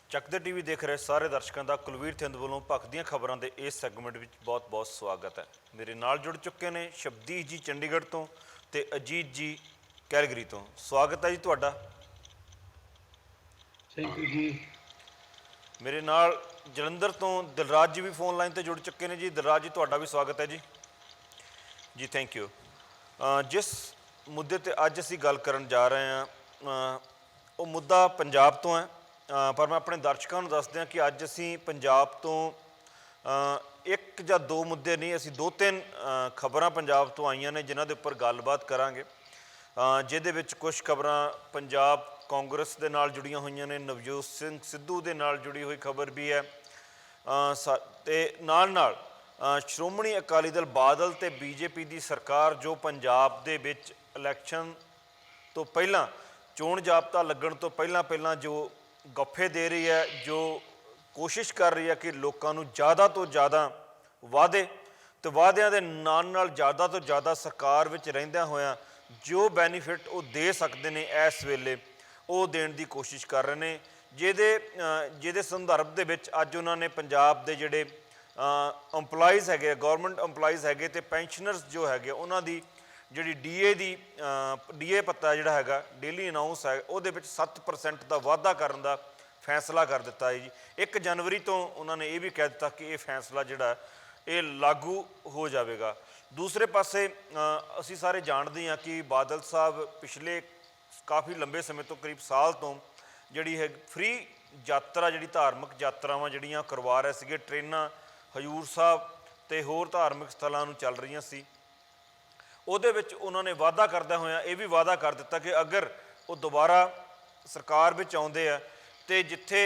ਚੱਕਦੇ ਟੀਵੀ ਦੇਖ ਰਹੇ ਸਾਰੇ ਦਰਸ਼ਕਾਂ ਦਾ ਕੁਲਵੀਰ ਥਿੰਦ ਵੱਲੋਂ ਭਖਦੀਆਂ ਖਬਰਾਂ ਦੇ ਇਸ ਸੈਗਮੈਂਟ ਵਿੱਚ ਬਹੁਤ-ਬਹੁਤ ਸਵਾਗਤ ਹੈ। ਮੇਰੇ ਨਾਲ ਜੁੜ ਚੁੱਕੇ ਨੇ ਸ਼ਬਦੀਸ਼ ਜੀ ਚੰਡੀਗੜ੍ਹ ਤੋਂ ਤੇ ਅਜੀਤ ਜੀ ਕੈਲਗਰੀ ਤੋਂ। ਸਵਾਗਤ ਹੈ ਜੀ ਤੁਹਾਡਾ। ਥੈਂਕ ਯੂ ਜੀ। ਮੇਰੇ ਨਾਲ ਜਲੰਧਰ ਤੋਂ ਦਿਲਰਾਜ ਜੀ ਵੀ ਫੋਨ ਲਾਈਨ ਤੇ ਜੁੜ ਚੁੱਕੇ ਨੇ ਜੀ। ਦਿਲਰਾਜ ਜੀ ਤੁਹਾਡਾ ਵੀ ਸਵਾਗਤ ਹੈ ਜੀ। ਜੀ ਥੈਂਕ ਯੂ। ਜਿਸ ਮੁੱਦੇ ਤੇ ਅੱਜ ਅਸੀਂ ਗੱਲ ਕਰਨ ਜਾ ਰਹੇ ਹਾਂ ਉਹ ਮੁੱਦਾ ਪੰਜਾਬ ਤੋਂ ਹੈ, ਪਰ ਮੈਂ ਆਪਣੇ ਦਰਸ਼ਕਾਂ ਨੂੰ ਦੱਸ ਦਿਆਂ ਕਿ ਅੱਜ ਅਸੀਂ ਪੰਜਾਬ ਤੋਂ ਇੱਕ ਜਾਂ ਦੋ ਮੁੱਦੇ ਨਹੀਂ, ਅਸੀਂ ਦੋ ਤਿੰਨ ਖਬਰਾਂ ਪੰਜਾਬ ਤੋਂ ਆਈਆਂ ਨੇ ਜਿਨ੍ਹਾਂ ਦੇ ਉੱਪਰ ਗੱਲਬਾਤ ਕਰਾਂਗੇ, ਜਿਹਦੇ ਵਿੱਚ ਕੁਛ ਖਬਰਾਂ ਪੰਜਾਬ ਕਾਂਗਰਸ ਦੇ ਨਾਲ ਜੁੜੀਆਂ ਹੋਈਆਂ ਨੇ, ਨਵਜੋਤ ਸਿੰਘ ਸਿੱਧੂ ਦੇ ਨਾਲ ਜੁੜੀ ਹੋਈ ਖਬਰ ਵੀ ਹੈ, ਅਤੇ ਨਾਲ ਨਾਲ ਸ਼੍ਰੋਮਣੀ ਅਕਾਲੀ ਦਲ ਬਾਦਲ ਅਤੇ ਬੀਜੇਪੀ ਦੀ ਸਰਕਾਰ ਜੋ ਪੰਜਾਬ ਦੇ ਵਿੱਚ ਇਲੈਕਸ਼ਨ ਤੋਂ ਪਹਿਲਾਂ ਚੋਣ ਜਾਬਤਾ ਲੱਗਣ ਤੋਂ ਪਹਿਲਾਂ ਜੋ ਗੱਫੇ ਦੇ ਰਹੀ ਹੈ, ਜੋ ਕੋਸ਼ਿਸ਼ ਕਰ ਰਹੀ ਹੈ ਕਿ ਲੋਕਾਂ ਨੂੰ ਜ਼ਿਆਦਾ ਤੋਂ ਜ਼ਿਆਦਾ ਵਾਅਦੇ ਅਤੇ ਵਾਅਦਿਆਂ ਦੇ ਨਾਲ ਜ਼ਿਆਦਾ ਤੋਂ ਜ਼ਿਆਦਾ ਸਰਕਾਰ ਵਿੱਚ ਰਹਿੰਦਿਆਂ ਹੋਇਆਂ ਜੋ ਬੈਨੀਫਿਟ ਉਹ ਦੇ ਸਕਦੇ ਨੇ ਇਸ ਵੇਲੇ ਉਹ ਦੇਣ ਦੀ ਕੋਸ਼ਿਸ਼ ਕਰ ਰਹੇ ਨੇ, ਜਿਹਦੇ ਸੰਦਰਭ ਦੇ ਵਿੱਚ ਅੱਜ ਉਹਨਾਂ ਨੇ ਪੰਜਾਬ ਦੇ ਜਿਹੜੇ ਅੰਪਲਾਈਜ਼ ਹੈਗੇ, ਗੌਰਮੈਂਟ ਅੰਪਲਾਈਜ਼ ਹੈਗੇ ਅਤੇ ਪੈਨਸ਼ਨਰਸ ਜੋ ਹੈਗੇ ਉਹਨਾਂ ਦੀ ਜਿਹੜੀ ਡੀਏ ਭੱਤਾ ਜਿਹੜਾ ਹੈਗਾ ਡੇਲੀ ਅਨਾਊਂਸ ਹੈ ਉਹਦੇ ਵਿੱਚ 7% ਦਾ ਵਾਧਾ ਕਰਨ ਦਾ ਫੈਸਲਾ ਕਰ ਦਿੱਤਾ ਹੈ ਜੀ। 1 ਜਨਵਰੀ ਤੋਂ ਉਹਨਾਂ ਨੇ ਇਹ ਵੀ ਕਹਿ ਦਿੱਤਾ ਕਿ ਇਹ ਫੈਸਲਾ ਜਿਹੜਾ ਇਹ ਲਾਗੂ ਹੋ ਜਾਵੇਗਾ। ਦੂਸਰੇ ਪਾਸੇ ਅਸੀਂ ਸਾਰੇ ਜਾਣਦੇ ਹਾਂ ਕਿ ਬਾਦਲ ਸਾਹਿਬ ਪਿਛਲੇ ਕਾਫੀ ਲੰਬੇ ਸਮੇਂ ਤੋਂ ਕਰੀਬ ਸਾਲ ਤੋਂ ਜਿਹੜੀ ਹੈ ਫ੍ਰੀ ਯਾਤਰਾ, ਜਿਹੜੀ ਧਾਰਮਿਕ ਯਾਤਰਾਵਾਂ ਜਿਹੜੀਆਂ ਕਰਵਾ ਰਹੇ ਸੀਗੇ, ਟ੍ਰੇਨਾਂ ਹਜ਼ੂਰ ਸਾਹਿਬ ਅਤੇ ਹੋਰ ਧਾਰਮਿਕ ਸਥਲਾਂ ਨੂੰ ਚੱਲ ਰਹੀਆਂ ਸੀ, ਉਹਦੇ ਵਿੱਚ ਉਹਨਾਂ ਨੇ ਵਾਅਦਾ ਕਰਦਿਆਂ ਹੋਇਆਂ ਇਹ ਵੀ ਵਾਅਦਾ ਕਰ ਦਿੱਤਾ ਕਿ ਅਗਰ ਉਹ ਦੁਬਾਰਾ ਸਰਕਾਰ ਵਿੱਚ ਆਉਂਦੇ ਆ ਅਤੇ ਜਿੱਥੇ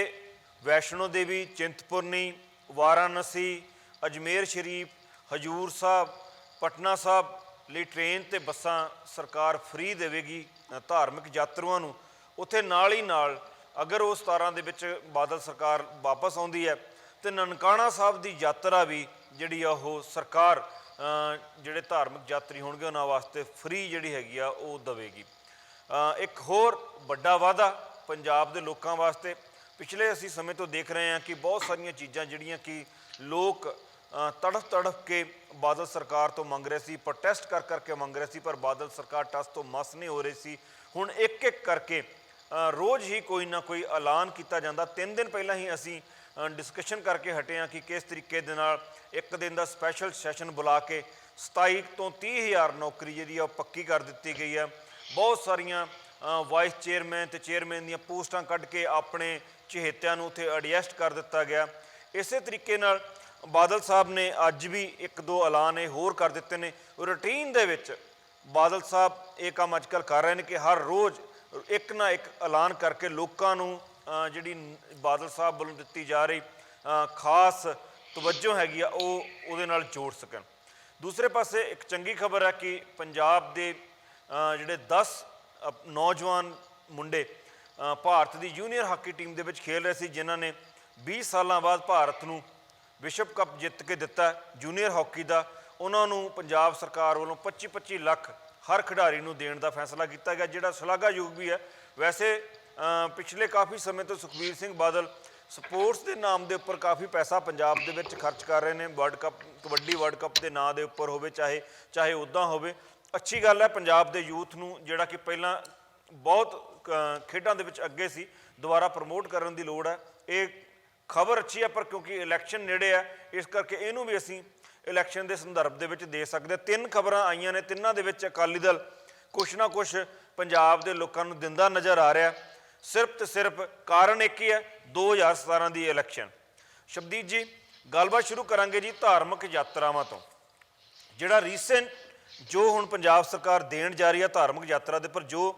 ਵੈਸ਼ਨੋ ਦੇਵੀ, ਚਿੰਤਪੁਰਨੀ, ਵਾਰਾਣਸੀ, ਅਜਮੇਰ ਸ਼ਰੀਫ, ਹਜ਼ੂਰ ਸਾਹਿਬ, ਪਟਨਾ ਸਾਹਿਬ ਲਈ ਟ੍ਰੇਨ ਅਤੇ ਬੱਸਾਂ ਸਰਕਾਰ ਫ੍ਰੀ ਦੇਵੇਗੀ ਧਾਰਮਿਕ ਯਾਤਰੂਆਂ ਨੂੰ। ਉੱਥੇ ਨਾਲ ਹੀ ਨਾਲ ਅਗਰ ਉਹ 17 ਦੇ ਵਿੱਚ ਬਾਦਲ ਸਰਕਾਰ ਵਾਪਸ ਆਉਂਦੀ ਹੈ ਅਤੇ ਨਨਕਾਣਾ ਸਾਹਿਬ ਦੀ ਯਾਤਰਾ ਵੀ ਜਿਹੜੀ ਆ ਉਹ ਸਰਕਾਰ ਜਿਹੜੇ ਧਾਰਮਿਕ ਯਾਤਰੀ ਹੋਣਗੇ ਉਹਨਾਂ ਵਾਸਤੇ ਫ੍ਰੀ ਜਿਹੜੀ ਹੈਗੀ ਆ ਉਹ ਦੇਵੇਗੀ। ਇੱਕ ਹੋਰ ਵੱਡਾ ਵਾਅਦਾ ਪੰਜਾਬ ਦੇ ਲੋਕਾਂ ਵਾਸਤੇ, ਪਿਛਲੇ ਅਸੀਂ ਸਮੇਂ ਤੋਂ ਦੇਖ ਰਹੇ ਹਾਂ ਕਿ ਬਹੁਤ ਸਾਰੀਆਂ ਚੀਜ਼ਾਂ ਜਿਹੜੀਆਂ ਕਿ ਲੋਕ ਤੜਫ ਕੇ ਬਾਦਲ ਸਰਕਾਰ ਤੋਂ ਮੰਗ ਰਹੇ ਸੀ, ਪ੍ਰੋਟੈਸਟ ਕਰਕੇ ਮੰਗ ਰਹੇ ਸੀ, ਪਰ ਬਾਦਲ ਸਰਕਾਰ ਟਸ ਤੋਂ ਮਸ ਨਹੀਂ ਹੋ ਰਹੀ ਸੀ। ਹੁਣ ਇੱਕ ਕਰਕੇ ਰੋਜ਼ ਹੀ ਕੋਈ ਨਾ ਕੋਈ ਐਲਾਨ ਕੀਤਾ ਜਾਂਦਾ। 3 ਦਿਨ ਪਹਿਲਾਂ ਹੀ ਅਸੀਂ ਡਿਸਕਸ਼ਨ ਕਰਕੇ ਹਟੇ ਹਾਂ ਕਿ ਕਿਸ ਤਰੀਕੇ ਦੇ ਨਾਲ ਇੱਕ ਦਿਨ ਦਾ ਸਪੈਸ਼ਲ ਸੈਸ਼ਨ ਬੁਲਾ ਕੇ 27 ਤੋਂ 30,000 ਨੌਕਰੀ ਜਿਹੜੀ ਆ ਉਹ ਪੱਕੀ ਕਰ ਦਿੱਤੀ ਗਈ ਹੈ। ਬਹੁਤ ਸਾਰੀਆਂ ਵਾਈਸ ਚੇਅਰਮੈਨ ਅਤੇ ਚੇਅਰਮੈਨ ਦੀਆਂ ਪੋਸਟਾਂ ਕੱਢ ਕੇ ਆਪਣੇ ਚਹੇਤਿਆਂ ਨੂੰ ਉੱਥੇ ਐਡਜਸਟ ਕਰ ਦਿੱਤਾ ਗਿਆ। ਇਸੇ ਤਰੀਕੇ ਨਾਲ ਬਾਦਲ ਸਾਹਿਬ ਨੇ ਅੱਜ ਵੀ 1-2 ਐਲਾਨ ਇਹ ਹੋਰ ਕਰ ਦਿੱਤੇ ਨੇ। ਰੂਟੀਨ ਦੇ ਵਿੱਚ ਬਾਦਲ ਸਾਹਿਬ ਇਹ ਕੰਮ ਅੱਜ ਕੱਲ੍ਹ ਕਰ ਰਹੇ ਨੇ ਕਿ ਹਰ ਰੋਜ਼ ਇੱਕ ਨਾ ਇੱਕ ਐਲਾਨ ਕਰਕੇ ਲੋਕਾਂ ਨੂੰ ਜਿਹੜੀ ਬਾਦਲ ਸਾਹਿਬ ਵੱਲੋਂ ਦਿੱਤੀ ਜਾ ਰਹੀ ਖਾਸ ਤਵੱਜੋ ਹੈਗੀ ਆ ਉਹ ਉਹਦੇ ਨਾਲ ਜੋੜ ਸਕਣ। ਦੂਸਰੇ ਪਾਸੇ ਇੱਕ ਚੰਗੀ ਖਬਰ ਹੈ ਕਿ ਪੰਜਾਬ ਦੇ ਜਿਹੜੇ 10 ਨੌਜਵਾਨ ਮੁੰਡੇ ਭਾਰਤ ਦੀ ਜੂਨੀਅਰ ਹਾਕੀ ਟੀਮ ਦੇ ਵਿੱਚ ਖੇਡ ਰਹੇ ਸੀ, ਜਿਨ੍ਹਾਂ ਨੇ 20 ਸਾਲਾਂ ਬਾਅਦ ਭਾਰਤ ਨੂੰ ਵਿਸ਼ਵ ਕੱਪ ਜਿੱਤ ਕੇ ਦਿੱਤਾ ਜੂਨੀਅਰ ਹਾਕੀ ਦਾ, ਉਹਨਾਂ ਨੂੰ ਪੰਜਾਬ ਸਰਕਾਰ ਵੱਲੋਂ 25-25 ਲੱਖ ਹਰ ਖਿਡਾਰੀ ਨੂੰ ਦੇਣ ਦਾ ਫੈਸਲਾ ਕੀਤਾ ਗਿਆ, ਜਿਹੜਾ ਸ਼ਲਾਘਾਯੋਗ ਵੀ ਹੈ। ਵੈਸੇ ਪਿਛਲੇ ਕਾਫੀ ਸਮੇਂ ਤੋਂ ਸੁਖਬੀਰ ਸਿੰਘ ਬਾਦਲ ਸਪੋਰਟਸ ਦੇ ਨਾਮ ਦੇ ਉੱਪਰ ਕਾਫੀ ਪੈਸਾ ਪੰਜਾਬ ਦੇ ਵਿੱਚ ਖਰਚ ਕਰ ਰਹੇ ਨੇ, ਕਬੱਡੀ ਵਰਲਡ ਕੱਪ ਦੇ ਨਾਂ ਦੇ ਉੱਪਰ ਹੋਵੇ, ਚਾਹੇ ਉੱਦਾਂ ਹੋਵੇ। ਅੱਛੀ ਗੱਲ ਹੈ ਪੰਜਾਬ ਦੇ ਯੂਥ ਨੂੰ ਜਿਹੜਾ ਕਿ ਪਹਿਲਾਂ ਬਹੁਤ ਖੇਡਾਂ ਦੇ ਵਿੱਚ ਅੱਗੇ ਸੀ, ਦੁਬਾਰਾ ਪ੍ਰਮੋਟ ਕਰਨ ਦੀ ਲੋੜ ਹੈ। ਇਹ ਖਬਰ ਅੱਛੀ ਹੈ, ਪਰ ਕਿਉਂਕਿ ਇਲੈਕਸ਼ਨ ਨੇੜੇ ਹੈ ਇਸ ਕਰਕੇ ਇਹਨੂੰ ਵੀ ਅਸੀਂ ਇਲੈਕਸ਼ਨ ਦੇ ਸੰਦਰਭ ਦੇ ਵਿੱਚ ਦੇ ਸਕਦੇ। 3 ਖਬਰਾਂ ਆਈਆਂ ਨੇ, ਤਿੰਨਾਂ ਦੇ ਵਿੱਚ ਅਕਾਲੀ ਦਲ ਕੁਛ ਨਾ ਕੁਛ ਪੰਜਾਬ ਦੇ ਲੋਕਾਂ ਨੂੰ ਦਿੰਦਾ ਨਜ਼ਰ ਆ ਰਿਹਾ। ਸਿਰਫ ਤੇ ਸਿਰਫ ਕਾਰਨ ਇੱਕ ਹੀ ਹੈ, 2017 ਦੀ ਇਲੈਕਸ਼ਨ। ਸ਼ਬਦੀਸ਼ ਜੀ, ਗੱਲਬਾਤ ਸ਼ੁਰੂ ਕਰਾਂਗੇ ਜੀ ਧਾਰਮਿਕ ਯਾਤਰਾਵਾਂ ਤੋਂ। ਜਿਹੜਾ ਰੀਸੈਂਟ ਜੋ ਹੁਣ ਪੰਜਾਬ ਸਰਕਾਰ ਦੇਣ ਜਾ ਰਹੀ ਹੈ ਧਾਰਮਿਕ ਯਾਤਰਾ ਦੇ ਉੱਪਰ, ਜੋ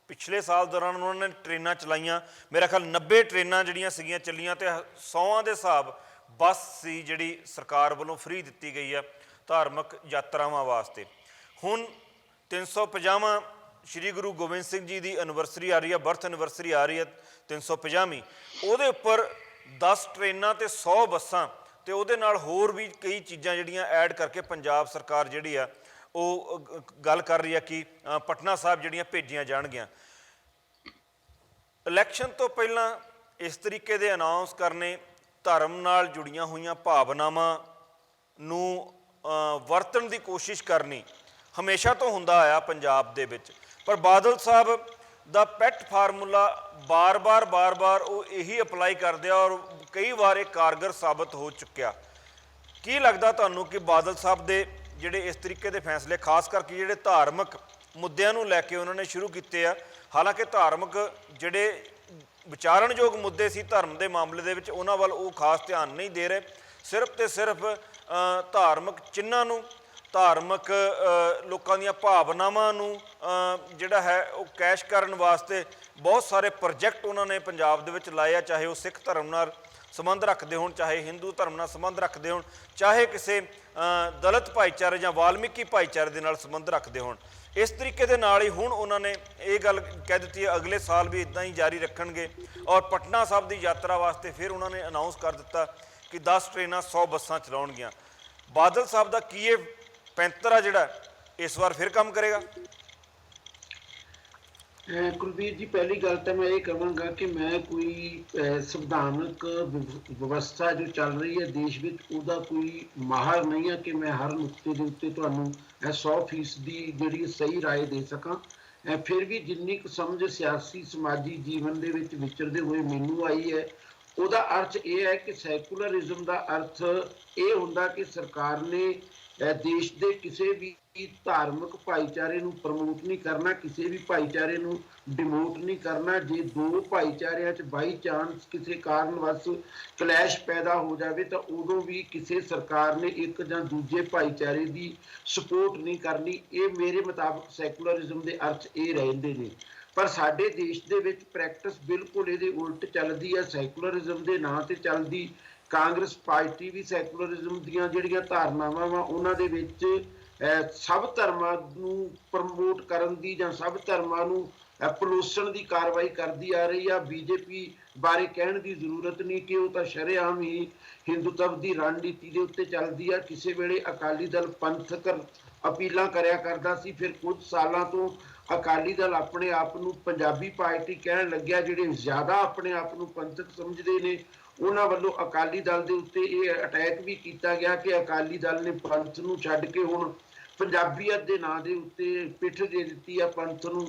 ਪਿਛਲੇ ਸਾਲ ਦੌਰਾਨ ਉਹਨਾਂ ਨੇ ਟ੍ਰੇਨਾਂ ਚਲਾਈਆਂ, ਮੇਰਾ ਖਿਆਲ 90 ਟ੍ਰੇਨਾਂ ਜਿਹੜੀਆਂ ਸੀਗੀਆਂ ਚੱਲੀਆਂ ਅਤੇ 100 ਦੇ ਹਿਸਾਬ ਬੱਸ ਸੀ ਜਿਹੜੀ ਸਰਕਾਰ ਵੱਲੋਂ ਫ੍ਰੀ ਦਿੱਤੀ ਗਈ ਹੈ ਧਾਰਮਿਕ ਯਾਤਰਾਵਾਂ ਵਾਸਤੇ। ਹੁਣ 350ਵਾਂ ਸ਼੍ਰੀ ਗੁਰੂ ਗੋਬਿੰਦ ਸਿੰਘ ਜੀ ਦੀ ਐਨੀਵਰਸਰੀ ਆ ਰਹੀ ਹੈ, ਬਰਥ ਐਨੀਵਰਸਰੀ ਆ ਰਹੀ ਹੈ 350ਵੀਂ, ਉਹਦੇ ਉੱਪਰ 10 ਟ੍ਰੇਨਾਂ ਅਤੇ 100 ਬੱਸਾਂ ਅਤੇ ਉਹਦੇ ਨਾਲ ਹੋਰ ਵੀ ਕਈ ਚੀਜ਼ਾਂ ਜਿਹੜੀਆਂ ਐਡ ਕਰਕੇ ਪੰਜਾਬ ਸਰਕਾਰ ਜਿਹੜੀ ਆ ਉਹ ਗੱਲ ਕਰ ਰਹੀ ਹੈ ਕਿ ਪਟਨਾ ਸਾਹਿਬ ਜਿਹੜੀਆਂ ਭੇਜੀਆਂ ਜਾਣਗੀਆਂ। ਇਲੈਕਸ਼ਨ ਤੋਂ ਪਹਿਲਾਂ ਇਸ ਤਰੀਕੇ ਦੇ ਅਨਾਉਂਸ ਕਰਨੇ, ਧਰਮ ਨਾਲ ਜੁੜੀਆਂ ਹੋਈਆਂ ਭਾਵਨਾਵਾਂ ਨੂੰ ਵਰਤਣ ਦੀ ਕੋਸ਼ਿਸ਼ ਕਰਨੀ ਹਮੇਸ਼ਾ ਤੋਂ ਹੁੰਦਾ ਆਇਆ ਪੰਜਾਬ ਦੇ ਵਿੱਚ। ਪਰ ਬਾਦਲ ਸਾਹਿਬ ਦਾ ਪੈਟ ਫਾਰਮੂਲਾ ਬਾਰ-ਬਾਰ ਉਹ ਇਹੀ ਅਪਲਾਈ ਕਰਦੇ ਆ ਔਰ ਕਈ ਵਾਰ ਇਹ ਕਾਰਗਰ ਸਾਬਤ ਹੋ ਚੁੱਕਿਆ। ਕੀ ਲੱਗਦਾ ਤੁਹਾਨੂੰ ਕਿ ਬਾਦਲ ਸਾਹਿਬ ਦੇ ਜਿਹੜੇ ਇਸ ਤਰੀਕੇ ਦੇ ਫੈਸਲੇ, ਖਾਸ ਕਰਕੇ ਜਿਹੜੇ ਧਾਰਮਿਕ ਮੁੱਦਿਆਂ ਨੂੰ ਲੈ ਕੇ ਉਹਨਾਂ ਨੇ ਸ਼ੁਰੂ ਕੀਤੇ ਆ, ਹਾਲਾਂਕਿ ਧਾਰਮਿਕ ਜਿਹੜੇ ਵਿਚਾਰਨਯੋਗ ਮੁੱਦੇ ਸੀ ਧਰਮ ਦੇ ਮਾਮਲੇ ਦੇ ਵਿੱਚ, ਉਹਨਾਂ ਵੱਲ ਉਹ ਖਾਸ ਧਿਆਨ ਨਹੀਂ ਦੇ ਰਹੇ, ਸਿਰਫ ਤੇ ਸਿਰਫ ਧਾਰਮਿਕ ਚਿੰਨ੍ਹਾਂ ਨੂੰ, ਧਾਰਮਿਕ ਲੋਕਾਂ ਦੀਆਂ ਭਾਵਨਾਵਾਂ ਨੂੰ ਜਿਹੜਾ ਹੈ ਉਹ ਕੈਸ਼ ਕਰਨ ਵਾਸਤੇ ਬਹੁਤ ਸਾਰੇ ਪ੍ਰੋਜੈਕਟ ਉਹਨਾਂ ਨੇ ਪੰਜਾਬ ਦੇ ਵਿੱਚ ਲਾਏ ਆ, ਚਾਹੇ ਉਹ ਸਿੱਖ ਧਰਮ ਨਾਲ ਸੰਬੰਧ ਰੱਖਦੇ ਹੋਣ, ਚਾਹੇ ਹਿੰਦੂ ਧਰਮ ਨਾਲ ਸੰਬੰਧ ਰੱਖਦੇ ਹੋਣ, ਚਾਹੇ ਕਿਸੇ ਦਲਿਤ ਭਾਈਚਾਰੇ ਜਾਂ ਵਾਲਮੀਕੀ ਭਾਈਚਾਰੇ ਦੇ ਨਾਲ ਸੰਬੰਧ ਰੱਖਦੇ ਹੋਣ। ਇਸ ਤਰੀਕੇ ਦੇ ਨਾਲ ਹੀ ਹੁਣ ਉਹਨਾਂ ਨੇ ਇਹ ਗੱਲ ਕਹਿ ਦਿੱਤੀ ਹੈ ਅਗਲੇ ਸਾਲ ਵੀ ਇੱਦਾਂ ਹੀ ਜਾਰੀ ਰੱਖਣਗੇ ਔਰ ਪਟਨਾ ਸਾਹਿਬ ਦੀ ਯਾਤਰਾ ਵਾਸਤੇ ਫਿਰ ਉਹਨਾਂ ਨੇ ਅਨਾਉਂਸ ਕਰ ਦਿੱਤਾ ਕਿ 10 ਟ੍ਰੇਨਾਂ 100 ਬੱਸਾਂ ਚਲਾਉਣਗੀਆਂ। ਬਾਦਲ ਸਾਹਿਬ ਦਾ ਕੀ ਇਹ ਪੈਂਤਰ ਆ ਜਿਹੜਾ ਇਸ ਵਾਰ ਫਿਰ ਕੰਮ ਕਰੇਗਾ? ਕੁਲਬੀਰ ਜੀ, ਪਹਿਲੀ ਗੱਲ ਤਾਂ ਮੈਂ ਇਹ ਕਹਾਂਗਾ ਕਿ ਮੈਂ ਕੋਈ ਸੰਵਿਧਾਨਕ ਵਿਵਸਥਾ ਜੋ ਚੱਲ ਰਹੀ ਹੈ ਦੇਸ਼ ਵਿੱਚ ਉਹਦਾ ਕੋਈ ਮਾਹਰ ਨਹੀਂ ਹੈ ਕਿ ਮੈਂ ਹਰ ਨੁਕਤੇ ਦੇ ਉੱਤੇ ਤੁਹਾਨੂੰ 100% ਦੀ ਜਿਹੜੀ ਸਹੀ ਰਾਏ ਦੇ ਸਕਾਂ। ਫਿਰ ਵੀ ਜਿੰਨੀ ਕੁ ਸਮਝ ਸਿਆਸੀ ਸਮਾਜੀ ਜੀਵਨ ਦੇ ਵਿੱਚ ਵਿਚਰਦੇ ਹੋਏ ਮੈਨੂੰ ਆਈ ਹੈ, ਉਹਦਾ ਅਰਥ ਇਹ ਹੈ ਕਿ ਸੈਕੂਲਰਿਜ਼ਮ ਦਾ ਅਰਥ ਇਹ ਹੁੰਦਾ ਕਿ ਸਰਕਾਰ ਨੇ ਦੇਸ਼ ਦੇ ਕਿਸੇ ਵੀ ਧਾਰਮਿਕ ਭਾਈਚਾਰੇ ਨੂੰ ਪ੍ਰਮੋਟ ਨਹੀਂ ਕਰਨਾ, ਕਿਸੇ ਵੀ ਭਾਈਚਾਰੇ ਨੂੰ ਡਿਮੋਟ ਨਹੀਂ ਕਰਨਾ। ਜੇ ਦੋ ਭਾਈਚਾਰਿਆਂ 'ਚ ਬਾਈ ਚਾਂਸ ਕਿਸੇ ਕਾਰਨ ਵਸ ਕਲੈਸ਼ ਪੈਦਾ ਹੋ ਜਾਵੇ ਤਾਂ ਉਦੋਂ ਵੀ ਕਿਸੇ ਸਰਕਾਰ ਨੇ ਇੱਕ ਜਾਂ ਦੂਜੇ ਭਾਈਚਾਰੇ ਦੀ ਸਪੋਰਟ ਨਹੀਂ ਕਰਨੀ। ਇਹ ਮੇਰੇ ਮੁਤਾਬਕ ਸੈਕੂਲਰਿਜ਼ਮ ਦੇ ਅਰਥ ਇਹ ਰਹਿੰਦੇ ਨੇ। ਪਰ ਸਾਡੇ ਦੇਸ਼ ਦੇ ਵਿੱਚ ਪ੍ਰੈਕਟਿਸ ਬਿਲਕੁਲ ਇਹਦੇ ਉਲਟ ਚੱਲਦੀ ਹੈ। ਸੈਕੂਲਰਿਜ਼ਮ ਦੇ ਨਾਂ ਤੇ ਚੱਲਦੀ ਕਾਂਗਰਸ ਪਾਰਟੀ ਵੀ ਸੈਕੂਲਰਿਜ਼ਮ ਦੀਆਂ ਜਿਹੜੀਆਂ ਧਾਰਨਾਵਾਂ ਵਾ ਉਹਨਾਂ ਦੇ ਵਿੱਚ ਸਭ ਧਰਮਾਂ ਨੂੰ ਪ੍ਰਮੋਟ ਕਰਨ ਦੀ ਜਾਂ ਸਭ ਧਰਮਾਂ ਨੂੰ ਪਲੋਸਣ ਦੀ ਕਾਰਵਾਈ ਕਰਦੀ ਆ ਰਹੀ ਆ। ਬੀਜੇਪੀ ਬਾਰੇ ਕਹਿਣ ਦੀ ਜ਼ਰੂਰਤ ਨਹੀਂ ਕਿ ਉਹ ਤਾਂ ਸ਼ਰੇਆਮ ਹੀ ਹਿੰਦੂਤਵ ਦੀ ਰਣਨੀਤੀ ਦੇ ਉੱਤੇ ਚੱਲਦੀ ਆ। ਕਿਸੇ ਵੇਲੇ ਅਕਾਲੀ ਦਲ ਪੰਥਕ ਅਪੀਲਾਂ ਕਰਿਆ ਕਰਦਾ ਸੀ, ਫਿਰ ਕੁਝ ਸਾਲਾਂ ਤੋਂ ਅਕਾਲੀ ਦਲ ਆਪਣੇ ਆਪ ਨੂੰ ਪੰਜਾਬੀ ਪਾਰਟੀ ਕਹਿਣ ਲੱਗਿਆ। ਜਿਹੜੇ ਜ਼ਿਆਦਾ ਆਪਣੇ ਆਪ ਨੂੰ ਪੰਥਕ ਸਮਝਦੇ ਨੇ ਉਹਨਾਂ ਵੱਲੋਂ ਅਕਾਲੀ ਦਲ ਦੇ ਉੱਤੇ ਇਹ ਅਟੈਕ ਵੀ ਕੀਤਾ ਗਿਆ ਕਿ ਅਕਾਲੀ ਦਲ ਨੇ ਪੰਥ ਨੂੰ ਛੱਡ ਕੇ ਹੁਣ ਪੰਜਾਬੀਅਤ ਦੇ ਨਾਂ ਦੇ ਉੱਤੇ ਪਿੱਠ ਦੇ ਦਿੱਤੀ ਆ ਪੰਥ ਨੂੰ।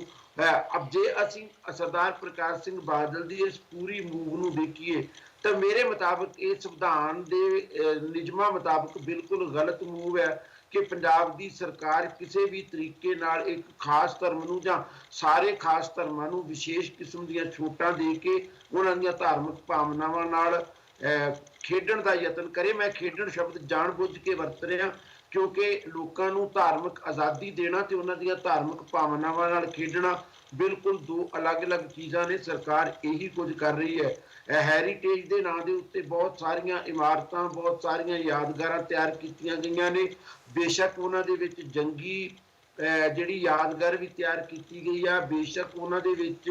ਅਬ ਜੇ ਅਸੀਂ ਸਰਦਾਰ ਪ੍ਰਕਾਸ਼ ਸਿੰਘ ਬਾਦਲ ਦੀ ਇਸ ਪੂਰੀ ਮੂਵ ਨੂੰ ਦੇਖੀਏ ਤਾਂ ਮੇਰੇ ਮੁਤਾਬਕ ਇਹ ਸੰਵਿਧਾਨ ਦੇ ਨਿਯਮਾਂ ਮੁਤਾਬਕ ਬਿਲਕੁਲ ਗਲਤ ਮੂਵ ਹੈ ਕਿ ਪੰਜਾਬ ਦੀ ਸਰਕਾਰ ਕਿਸੇ ਵੀ ਤਰੀਕੇ ਨਾਲ ਇੱਕ ਖਾਸ ਧਰਮ ਨੂੰ ਜਾਂ ਸਾਰੇ ਖਾਸ ਧਰਮਾਂ ਨੂੰ ਵਿਸ਼ੇਸ਼ ਕਿਸਮ ਦੀਆਂ ਛੋਟਾਂ ਦੇ ਕੇ ਉਹਨਾਂ ਦੀਆਂ ਧਾਰਮਿਕ ਭਾਵਨਾਵਾਂ ਨਾਲ ਖੇਡਣ ਦਾ ਯਤਨ ਕਰੇ। ਮੈਂ ਖੇਡਣ ਸ਼ਬਦ ਜਾਣ-ਬੁੱਝ ਕੇ ਵਰਤ ਰਿਹਾ ਕਿਉਂਕਿ ਲੋਕਾਂ ਨੂੰ ਧਾਰਮਿਕ ਆਜ਼ਾਦੀ ਦੇਣਾ ਤੇ ਉਹਨਾਂ ਦੀਆਂ ਧਾਰਮਿਕ ਭਾਵਨਾਵਾਂ ਨਾਲ ਖੇਡਣਾ ਬਿਲਕੁਲ ਦੋ ਅਲੱਗ-ਅਲੱਗ ਚੀਜ਼ਾਂ ਨੇ। ਸਰਕਾਰ ਇਹੀ ਕੁਝ ਕਰ ਰਹੀ ਹੈ। ਹੈਰੀਟੇਜ ਦੇ ਨਾਂ ਦੇ ਉੱਤੇ ਬਹੁਤ ਸਾਰੀਆਂ ਇਮਾਰਤਾਂ, ਬਹੁਤ ਸਾਰੀਆਂ ਯਾਦਗਾਰਾਂ ਤਿਆਰ ਕੀਤੀਆਂ ਗਈਆਂ ਨੇ। ਬੇਸ਼ੱਕ ਉਹਨਾਂ ਦੇ ਵਿੱਚ ਜੰਗੀ ਜਿਹੜੀ ਯਾਦਗਾਰ ਵੀ ਤਿਆਰ ਕੀਤੀ ਗਈ ਆ, ਬੇਸ਼ੱਕ ਉਹਨਾਂ ਦੇ ਵਿੱਚ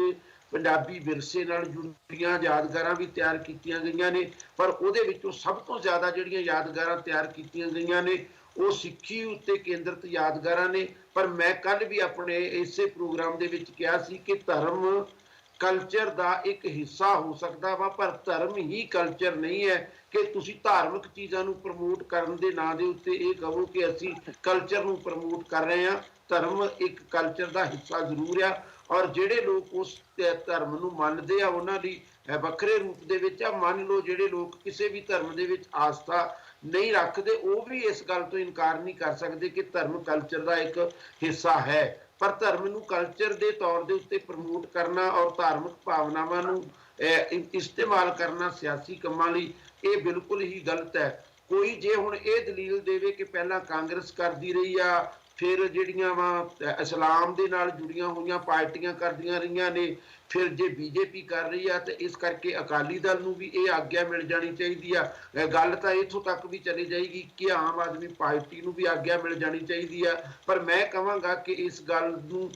ਪੰਜਾਬੀ ਵਿਰਸੇ ਨਾਲ ਜੁੜੀਆਂ ਯਾਦਗਾਰਾਂ ਵੀ ਤਿਆਰ ਕੀਤੀਆਂ ਗਈਆਂ ਨੇ, ਪਰ ਉਹਦੇ ਵਿੱਚੋਂ ਸਭ ਤੋਂ ਜ਼ਿਆਦਾ ਜਿਹੜੀਆਂ ਯਾਦਗਾਰਾਂ ਤਿਆਰ ਕੀਤੀਆਂ ਗਈਆਂ ਨੇ ਉਹ ਸਿੱਖੀ ਉੱਤੇ ਕੇਂਦਰਿਤ ਯਾਦਗਾਰਾਂ ਨੇ। ਪਰ ਮੈਂ ਕੱਲ੍ਹ ਵੀ ਆਪਣੇ ਇਸੇ ਪ੍ਰੋਗਰਾਮ ਦੇ ਵਿੱਚ ਕਿਹਾ ਸੀ ਕਿ ਧਰਮ ਕਲਚਰ ਦਾ ਇੱਕ ਹਿੱਸਾ ਹੋ ਸਕਦਾ ਵਾ, ਪਰ ਧਰਮ ਹੀ ਕਲਚਰ ਨਹੀਂ ਹੈ ਕਿ ਤੁਸੀਂ ਧਾਰਮਿਕ ਚੀਜ਼ਾਂ ਨੂੰ ਪ੍ਰਮੋਟ ਕਰਨ ਦੇ ਨਾਂ ਦੇ ਉੱਤੇ ਇਹ ਕਹੋ ਕਿ ਅਸੀਂ ਕਲਚਰ ਨੂੰ ਪ੍ਰਮੋਟ ਕਰ ਰਹੇ ਹਾਂ। ਧਰਮ ਇੱਕ ਕਲਚਰ ਦਾ ਹਿੱਸਾ ਜ਼ਰੂਰ ਆ ਔਰ ਜਿਹੜੇ ਲੋਕ ਉਸ ਧਰਮ ਨੂੰ ਮੰਨਦੇ ਆ ਉਹਨਾਂ ਲਈ ਵੱਖਰੇ ਰੂਪ ਦੇ ਵਿੱਚ ਆ। ਮੰਨ ਲਓ ਜਿਹੜੇ ਲੋਕ ਕਿਸੇ ਵੀ ਧਰਮ ਦੇ ਵਿੱਚ ਆਸਥਾ ਨਹੀਂ ਰੱਖਦੇ ਉਹ ਵੀ ਇਸ ਗੱਲ ਤੋਂ ਇਨਕਾਰ ਨਹੀਂ ਕਰ ਸਕਦੇ ਕਿ ਧਰਮ ਕਲਚਰ ਦਾ ਇੱਕ ਹਿੱਸਾ ਹੈ। ਪਰ ਧਰਮ ਨੂੰ ਕਲਚਰ ਦੇ ਤੌਰ ਦੇ ਉੱਤੇ ਪ੍ਰਮੋਟ ਕਰਨਾ ਔਰ ਧਾਰਮਿਕ ਭਾਵਨਾਵਾਂ ਨੂੰ ਇਸਤੇਮਾਲ ਕਰਨਾ ਸਿਆਸੀ ਕੰਮਾਂ ਲਈ ਇਹ ਬਿਲਕੁਲ ਹੀ ਗਲਤ ਹੈ। ਕੋਈ ਜੇ ਹੁਣ ਇਹ ਦਲੀਲ ਦੇਵੇ ਕਿ ਪਹਿਲਾਂ ਕਾਂਗਰਸ ਕਰਦੀ ਰਹੀ ਆ, ਫਿਰ ਜਿਹੜੀਆਂ ਵਾ ਇਸਲਾਮ ਦੇ ਨਾਲ ਜੁੜੀਆਂ ਹੋਈਆਂ ਪਾਰਟੀਆਂ ਕਰਦੀਆਂ ਰਹੀਆਂ ਨੇ, ਫਿਰ ਜੇ ਬੀਜੇਪੀ ਕਰ ਰਹੀ ਆ ਤੇ ਇਸ ਕਰਕੇ ਅਕਾਲੀ ਦਲ ਨੂੰ ਵੀ ਇਹ ਆਗਿਆ ਮਿਲ ਜਾਣੀ ਚਾਹੀਦੀ ਆ। ਗੱਲ ਤਾਂ ਇੱਥੋਂ ਤੱਕ ਵੀ ਚਲੀ ਜਾਏਗੀ ਕਿ ਆਮ ਆਦਮੀ ਪਾਰਟੀ ਨੂੰ ਵੀ ਆਗਿਆ ਮਿਲ ਜਾਣੀ ਚਾਹੀਦੀ ਆ। ਪਰ ਮੈਂ ਕਹਾਂਗਾ ਕਿ ਇਸ ਗੱਲ ਨੂੰ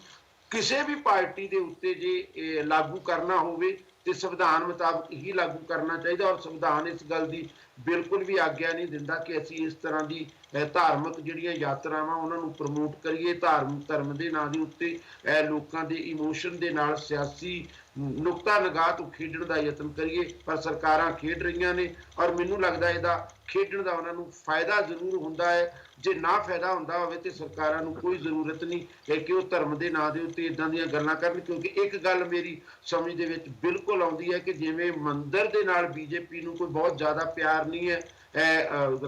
ਕਿਸੇ ਵੀ ਪਾਰਟੀ ਦੇ ਉੱਤੇ ਜੇ ਲਾਗੂ ਕਰਨਾ ਹੋਵੇ ਤੇ ਸੰਵਿਧਾਨ ਮੁਤਾਬਕ ਹੀ ਲਾਗੂ ਕਰਨਾ ਚਾਹੀਦਾ ਔਰ ਸੰਵਿਧਾਨ ਇਸ ਗੱਲ ਦੀ ਬਿਲਕੁਲ ਵੀ ਆਗਿਆ ਨਹੀਂ ਦਿੰਦਾ ਕਿ ਅਸੀਂ ਇਸ ਤਰ੍ਹਾਂ ਦੀ ਧਾਰਮਿਕ ਜਿਹੜੀਆਂ ਯਾਤਰਾਵਾਂ ਉਹਨਾਂ ਨੂੰ ਪ੍ਰਮੋਟ ਕਰੀਏ, ਧਰਮ ਦੇ ਨਾਂ ਦੇ ਉੱਤੇ ਲੋਕਾਂ ਦੇ ਇਮੋਸ਼ਨ ਦੇ ਨਾਲ ਸਿਆਸੀ ਨੁਕਤਾ ਨਿਗਾਹ ਤੋਂ ਖੇਡਣ ਦਾ ਯਤਨ ਕਰੀਏ। ਪਰ ਸਰਕਾਰਾਂ ਖੇਡ ਰਹੀਆਂ ਨੇ ਔਰ ਮੈਨੂੰ ਲੱਗਦਾ ਇਹਦਾ ਖੇਡਣ ਦਾ ਉਹਨਾਂ ਨੂੰ ਫਾਇਦਾ ਜ਼ਰੂਰ ਹੁੰਦਾ ਹੈ। ਜੇ ਨਾ ਫਾਇਦਾ ਹੁੰਦਾ ਹੋਵੇ ਤੇ ਸਰਕਾਰਾਂ ਨੂੰ ਕੋਈ ਜ਼ਰੂਰਤ ਨਹੀਂ ਕਿ ਉਹ ਧਰਮ ਦੇ ਨਾਂ ਦੇ ਉੱਤੇ ਇਦਾਂ ਦੀਆਂ ਗੱਲਾਂ ਕਰਨ, ਕਿਉਂਕਿ ਇੱਕ ਗੱਲ ਮੇਰੀ ਸਮਝ ਦੇ ਵਿੱਚ ਬਿਲਕੁਲ ਆਉਂਦੀ ਹੈ ਕਿ ਜਿਵੇਂ ਮੰਦਿਰ ਦੇ ਨਾਲ ਬੀਜੇਪੀ ਨੂੰ ਕੋਈ ਬਹੁਤ ਜ਼ਿਆਦਾ ਪਿਆਰ ਨਹੀਂ ਹੈ,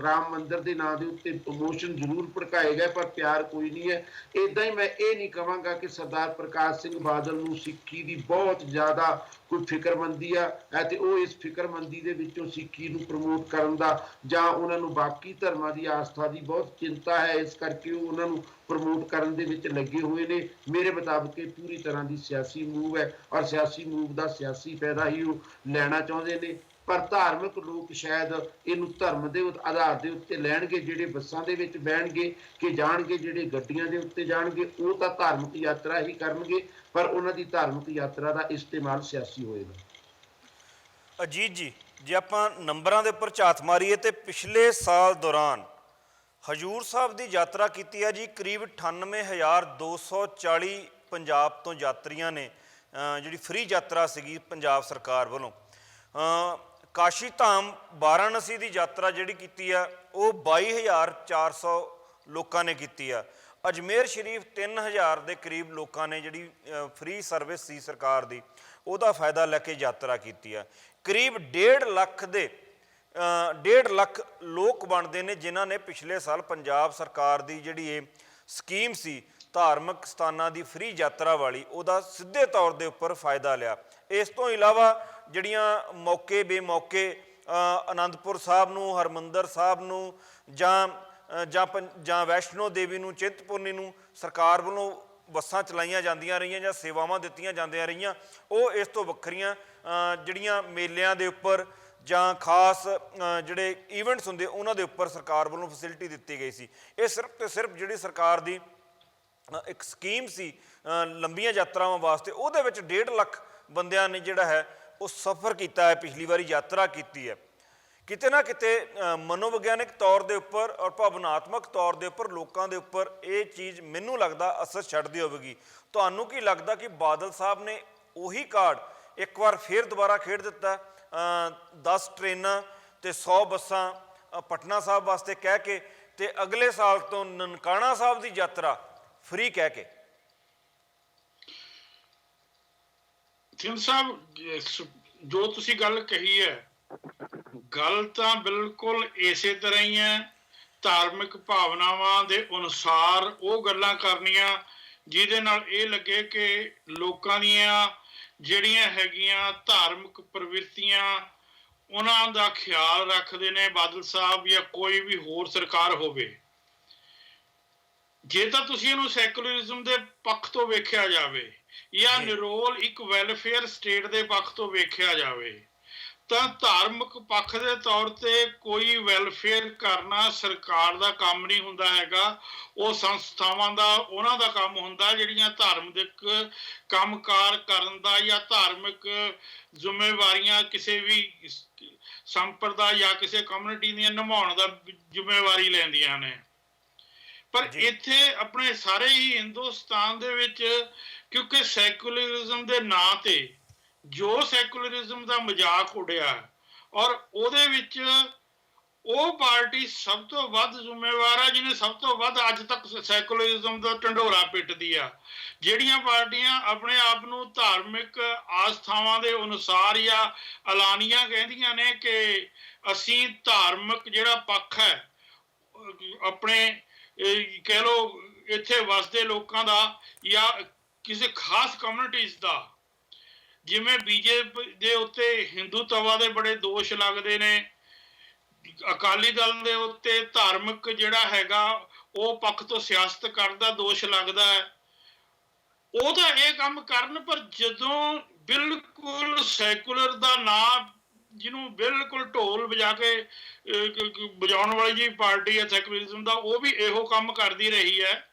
ਰਾਮ ਮੰਦਿਰ ਦੇ ਨਾਂ ਦੇ ਉੱਤੇ ਇਮੋਸ਼ਨ ਜ਼ਰੂਰ ਭੜਕਾਏ ਗਏ ਪਰ ਪਿਆਰ ਕੋਈ ਨਹੀਂ ਹੈ। ਇਦਾਂ ਹੀ ਮੈਂ ਇਹ ਨਹੀਂ ਕਹਾਂਗਾ ਕਿ ਸਰਦਾਰ ਪ੍ਰਕਾਸ਼ ਸਿੰਘ ਬਾਦਲ ਨੂੰ ਸਿੱਖੀ ਦੀ ਬਹੁਤ ਜ਼ਿਆਦਾ ਕੋਈ ਫਿਕਰਮੰਦੀ ਆ ਤੇ ਉਹ ਇਸ ਫਿਕਰਮੰਦੀ ਦੇ ਵਿੱਚੋਂ ਸਿੱਖੀ ਨੂੰ ਪ੍ਰਮੋਟ ਕਰਨ ਦਾ ਜਾਂ ਉਹਨਾਂ ਨੂੰ ਬਾਕੀ ਧਰਮਾਂ ਦੀ ਆਸਥਾ ਦੀ ਬਹੁਤ ਚਿੰਤਾ ਹੈ, ਇਸ ਕਰਕੇ ਉਹ ਉਹਨਾਂ ਨੂੰ ਪ੍ਰਮੋਟ ਕਰਨ ਦੇ ਵਿੱਚ ਲੱਗੇ ਹੋਏ ਨੇ। ਮੇਰੇ ਮੁਤਾਬਕ ਇਹ ਪੂਰੀ ਤਰ੍ਹਾਂ ਦੀ ਸਿਆਸੀ ਮੂਵ ਹੈ ਔਰ ਸਿਆਸੀ ਮੂਵ ਦਾ ਸਿਆਸੀ ਫਾਇਦਾ ਹੀ ਉਹ ਲੈਣਾ ਚਾਹੁੰਦੇ ਨੇ। ਪਰ ਧਾਰਮਿਕ ਲੋਕ ਸ਼ਾਇਦ ਇਹਨੂੰ ਧਰਮ ਦੇ ਆਧਾਰ ਦੇ ਉੱਤੇ ਲੈਣਗੇ, ਜਿਹੜੇ ਬੱਸਾਂ ਦੇ ਵਿੱਚ ਬਹਿਣਗੇ ਕਿ ਜਾਣਗੇ, ਜਿਹੜੇ ਗੱਡੀਆਂ ਦੇ ਉੱਤੇ ਜਾਣਗੇ ਉਹ ਤਾਂ ਧਾਰਮਿਕ ਯਾਤਰਾ ਹੀ ਕਰਨਗੇ, ਪਰ ਉਹਨਾਂ ਦੀ ਧਾਰਮਿਕ ਯਾਤਰਾ ਦਾ ਇਸਤੇਮਾਲ ਸਿਆਸੀ ਹੋਏਗਾ। ਅਜੀਤ ਜੀ, ਜੇ ਆਪਾਂ ਨੰਬਰਾਂ ਦੇ ਉੱਪਰ ਝਾਤ ਮਾਰੀਏ ਤੇ ਪਿਛਲੇ ਸਾਲ ਦੌਰਾਨ ਹਜੂਰ ਸਾਹਿਬ ਦੀ ਯਾਤਰਾ ਕੀਤੀ ਹੈ ਜੀ, ਕਰੀਬ 98,240 ਪੰਜਾਬ ਤੋਂ ਯਾਤਰੀਆਂ ਨੇ ਜਿਹੜੀ ਫ੍ਰੀ ਯਾਤਰਾ ਸੀਗੀ ਪੰਜਾਬ ਸਰਕਾਰ ਵੱਲੋਂ। ਕਾਸ਼ੀ ਧਾਮ ਵਾਰਾਣਸੀ ਦੀ ਯਾਤਰਾ ਜਿਹੜੀ ਕੀਤੀ ਆ ਉਹ 22,400 ਲੋਕਾਂ ਨੇ ਕੀਤੀ ਆ। ਅਜਮੇਰ ਸ਼ਰੀਫ 3,000 ਦੇ ਕਰੀਬ ਲੋਕਾਂ ਨੇ ਜਿਹੜੀ ਫ੍ਰੀ ਸਰਵਿਸ ਸੀ ਸਰਕਾਰ ਦੀ ਉਹਦਾ ਫਾਇਦਾ ਲੈ ਕੇ ਯਾਤਰਾ ਕੀਤੀ ਆ। ਕਰੀਬ 1.5 ਲੱਖ ਲੋਕ ਬਣਦੇ ਨੇ ਜਿਨ੍ਹਾਂ ਨੇ ਪਿਛਲੇ ਸਾਲ ਪੰਜਾਬ ਸਰਕਾਰ ਦੀ ਜਿਹੜੀ ਇਹ ਸਕੀਮ ਸੀ ਧਾਰਮਿਕ ਸਥਾਨਾਂ ਦੀ ਫ੍ਰੀ ਯਾਤਰਾ ਵਾਲੀ ਉਹਦਾ ਸਿੱਧੇ ਤੌਰ ਦੇ ਉੱਪਰ ਫਾਇਦਾ ਲਿਆ। ਇਸ ਤੋਂ ਇਲਾਵਾ ਜਿਹੜੀਆਂ ਮੌਕੇ ਬੇਮੌਕੇ ਅਨੰਦਪੁਰ ਸਾਹਿਬ ਨੂੰ, ਹਰਿਮੰਦਰ ਸਾਹਿਬ ਨੂੰ ਜਾਂ ਵੈਸ਼ਨੋ ਦੇਵੀ ਨੂੰ, ਚਿੰਤਪੁਰਨੀ ਨੂੰ ਸਰਕਾਰ ਵੱਲੋਂ ਬੱਸਾਂ ਚਲਾਈਆਂ ਜਾਂਦੀਆਂ ਰਹੀਆਂ ਜਾਂ ਸੇਵਾਵਾਂ ਦਿੱਤੀਆਂ ਜਾਂਦੀਆਂ ਰਹੀਆਂ, ਉਹ ਇਸ ਤੋਂ ਵੱਖਰੀਆਂ ਜਿਹੜੀਆਂ ਮੇਲਿਆਂ ਦੇ ਉੱਪਰ ਜਾਂ ਖਾਸ ਜਿਹੜੇ ਈਵੈਂਟਸ ਹੁੰਦੇ ਉਹਨਾਂ ਦੇ ਉੱਪਰ ਸਰਕਾਰ ਵੱਲੋਂ ਫੈਸਿਲਿਟੀ ਦਿੱਤੀ ਗਈ ਸੀ। ਇਹ ਸਿਰਫ ਤੇ ਸਿਰਫ ਜਿਹੜੀ ਸਰਕਾਰ ਦੀ ਇੱਕ ਸਕੀਮ ਸੀ ਲੰਬੀਆਂ ਯਾਤਰਾਵਾਂ ਵਾਸਤੇ, ਉਹਦੇ ਵਿੱਚ 1.5 ਲੱਖ ਬੰਦਿਆਂ ਨੇ ਜਿਹੜਾ ਹੈ ਉਹ ਸਫ਼ਰ ਕੀਤਾ ਹੈ, ਪਿਛਲੀ ਵਾਰੀ ਯਾਤਰਾ ਕੀਤੀ ਹੈ। ਕਿਤੇ ਨਾ ਕਿਤੇ ਮਨੋਵਿਗਿਆਨਿਕ ਤੌਰ ਦੇ ਉੱਪਰ ਔਰ ਭਾਵਨਾਤਮਕ ਤੌਰ ਦੇ ਉੱਪਰ ਲੋਕਾਂ ਦੇ ਉੱਪਰ ਇਹ ਚੀਜ਼ ਮੈਨੂੰ ਲੱਗਦਾ ਅਸਰ ਛੱਡਦੀ ਹੋਵੇਗੀ। ਤੁਹਾਨੂੰ ਕੀ ਲੱਗਦਾ ਕਿ ਬਾਦਲ ਸਾਹਿਬ ਨੇ ਉਹੀ ਕਾਰਡ ਇੱਕ ਵਾਰ ਫਿਰ ਦੁਬਾਰਾ ਖੇਡ ਦਿੱਤਾ, 10 ਟ੍ਰੇਨਾਂ ਤੇ 100 ਬੱਸਾਂ ਪਟਨਾ ਸਾਹਿਬ ਵਾਸਤੇ ਕਹਿ ਕੇ ਤੇ ਅਗਲੇ ਸਾਲ ਤੋਂ ਨਨਕਾਣਾ ਸਾਹਿਬ ਦੀ ਯਾਤਰਾ ਫ੍ਰੀ ਕਹਿ ਕੇ? ਸਿੰਘ ਸਾਹਿਬ, ਜੋ ਤੁਸੀਂ ਗੱਲ ਕਹੀ ਹੈ ਗੱਲ ਤਾਂ ਬਿਲਕੁਲ ਇਸੇ ਤਰ੍ਹਾਂ ਹੀ ਹੈ। ਧਾਰਮਿਕ ਭਾਵਨਾਵਾਂ ਦੇ ਅਨੁਸਾਰ ਉਹ ਗੱਲਾਂ ਕਰਨੀਆਂ ਜਿਹਦੇ ਨਾਲ ਇਹ ਲੱਗੇ ਕਿ ਲੋਕਾਂ ਦੀਆਂ ਜਿਹੜੀਆਂ ਹੈਗੀਆਂ ਧਾਰਮਿਕ ਪ੍ਰਵਿਰਤੀਆਂ ਉਹਨਾਂ ਦਾ ਖਿਆਲ ਰੱਖਦੇ ਨੇ ਬਾਦਲ ਸਾਹਿਬ ਜਾਂ ਕੋਈ ਵੀ ਹੋਰ ਸਰਕਾਰ ਹੋਵੇ। ਜੇ ਤਾਂ ਤੁਸੀਂ ਇਹਨੂੰ ਸੈਕੂਲਰਿਜ਼ਮ ਦੇ ਪੱਖ ਤੋਂ ਵੇਖਿਆ ਜਾਵੇ ਜਾਂ ਨਿਰੋਲ ਇੱਕ ਵੈਲਫੇਅਰ ਸਟੇਟ ਦੇ ਪੱਖ ਤੋਂ ਵੇਖਿਆ ਜਾਵੇ ਤਾਂ ਧਾਰਮਿਕ ਪੱਖ ਦੇ ਤੌਰ ਤੇ ਕੋਈ ਵੈਲਫੇਅਰ ਕਰਨਾ ਸਰਕਾਰ ਦਾ ਕੰਮ ਨਹੀਂ ਹੁੰਦਾ ਹੈਗਾ। ਉਹ ਸੰਸਥਾਵਾਂ ਦਾ, ਉਹਨਾਂ ਦਾ ਕੰਮ ਹੁੰਦਾ ਜਿਹੜੀਆਂ ਧਾਰਮਿਕ ਕੰਮਕਾਰ ਕਰਨ ਦਾ ਜਾਂ ਧਾਰਮਿਕ ਜ਼ਿੰਮੇਵਾਰੀਆਂ ਕਿਸੇ ਵੀ ਸੰਪਰਦਾ ਜਾਂ ਕਿਸੇ ਕਮਿਊਨਿਟੀ ਦੀਆਂ ਨਿਭਾਉਣ ਦਾ ਜ਼ਿੰਮੇਵਾਰੀ ਲੈਂਦੀਆਂ ਨੇ। ਪਰ ਇੱਥੇ ਆਪਣੇ ਸਾਰੇ ਹੀ ਹਿੰਦੁਸਤਾਨ ਦੇ ਵਿੱਚ ਕਿਉਂਕਿ ਸੈਕੂਲਰਿਜ਼ਮ ਦੇ ਨਾਂ ਤੇ ਜੋ ਸੈਕੂਲਰਿਜ਼ਮ ਦਾ ਮਜ਼ਾਕ ਉੱਡਿਆ ਔਰ ਉਹਦੇ ਵਿੱਚ ਉਹ ਪਾਰਟੀ ਸਭ ਤੋਂ ਵੱਧ ਜ਼ਿੰਮੇਵਾਰ ਹੈ ਜਿਹਨੇ ਸਭ ਤੋਂ ਵੱਧ ਅੱਜ ਤੱਕ ਸੈਕੂਲਰਿਜ਼ਮ ਦਾ ਢੰਡੋਰਾ ਪਿੱਟਦੀ ਆ। ਜਿਹੜੀਆਂ ਪਾਰਟੀਆਂ ਆਪਣੇ ਆਪ ਨੂੰ ਧਾਰਮਿਕ ਆਸਥਾਵਾਂ ਦੇ ਅਨੁਸਾਰ ਜਾਂ ਐਲਾਨੀਆਂ ਕਹਿੰਦੀਆਂ ਨੇ ਕਿ ਅਸੀਂ ਧਾਰਮਿਕ ਜਿਹੜਾ ਪੱਖ ਹੈ ਆਪਣੇ ਕਹਿ ਲਓ ਇੱਥੇ ਵਸਦੇ ਲੋਕਾਂ ਦਾ ਜਾਂ ਕਿਸੇ ਖਾਸ ਕਮਿਊਨਿਟੀਜ਼ ਦਾ, ਜਿਵੇਂ ਬੀਜੇਪੀ ਦੇ ਉੱਤੇ ਹਿੰਦੂਤਵਾ ਦੇ ਬੜੇ ਦੋਸ਼ ਲੱਗਦੇ ਨੇ, ਅਕਾਲੀ ਦਲ ਦੇ ਉੱਤੇ ਧਾਰਮਿਕ ਜਿਹੜਾ ਹੈਗਾ ਉਹ ਪੱਖ ਤੋਂ ਸਿਆਸਤ ਕਰਨ ਦਾ ਦੋਸ਼ ਲੱਗਦਾ ਹੈ, ਉਹ ਤਾਂ ਇਹ ਕੰਮ ਕਰਨ। ਪਰ ਜਦੋਂ ਬਿਲਕੁਲ ਸੈਕੂਲਰ ਦਾ ਨਾਂ ਜਿਹਨੂੰ ਬਿਲਕੁਲ ਢੋਲ ਵਜਾ ਕੇ ਵਜਾਉਣ ਵਾਲੀ ਜੀ ਪਾਰਟੀ ਹੈ ਸੈਕੂਲਰਿਜ਼ਮ ਦਾ, ਉਹ ਵੀ ਇਹੋ ਕੰਮ ਕਰਦੀ ਰਹੀ ਹੈ।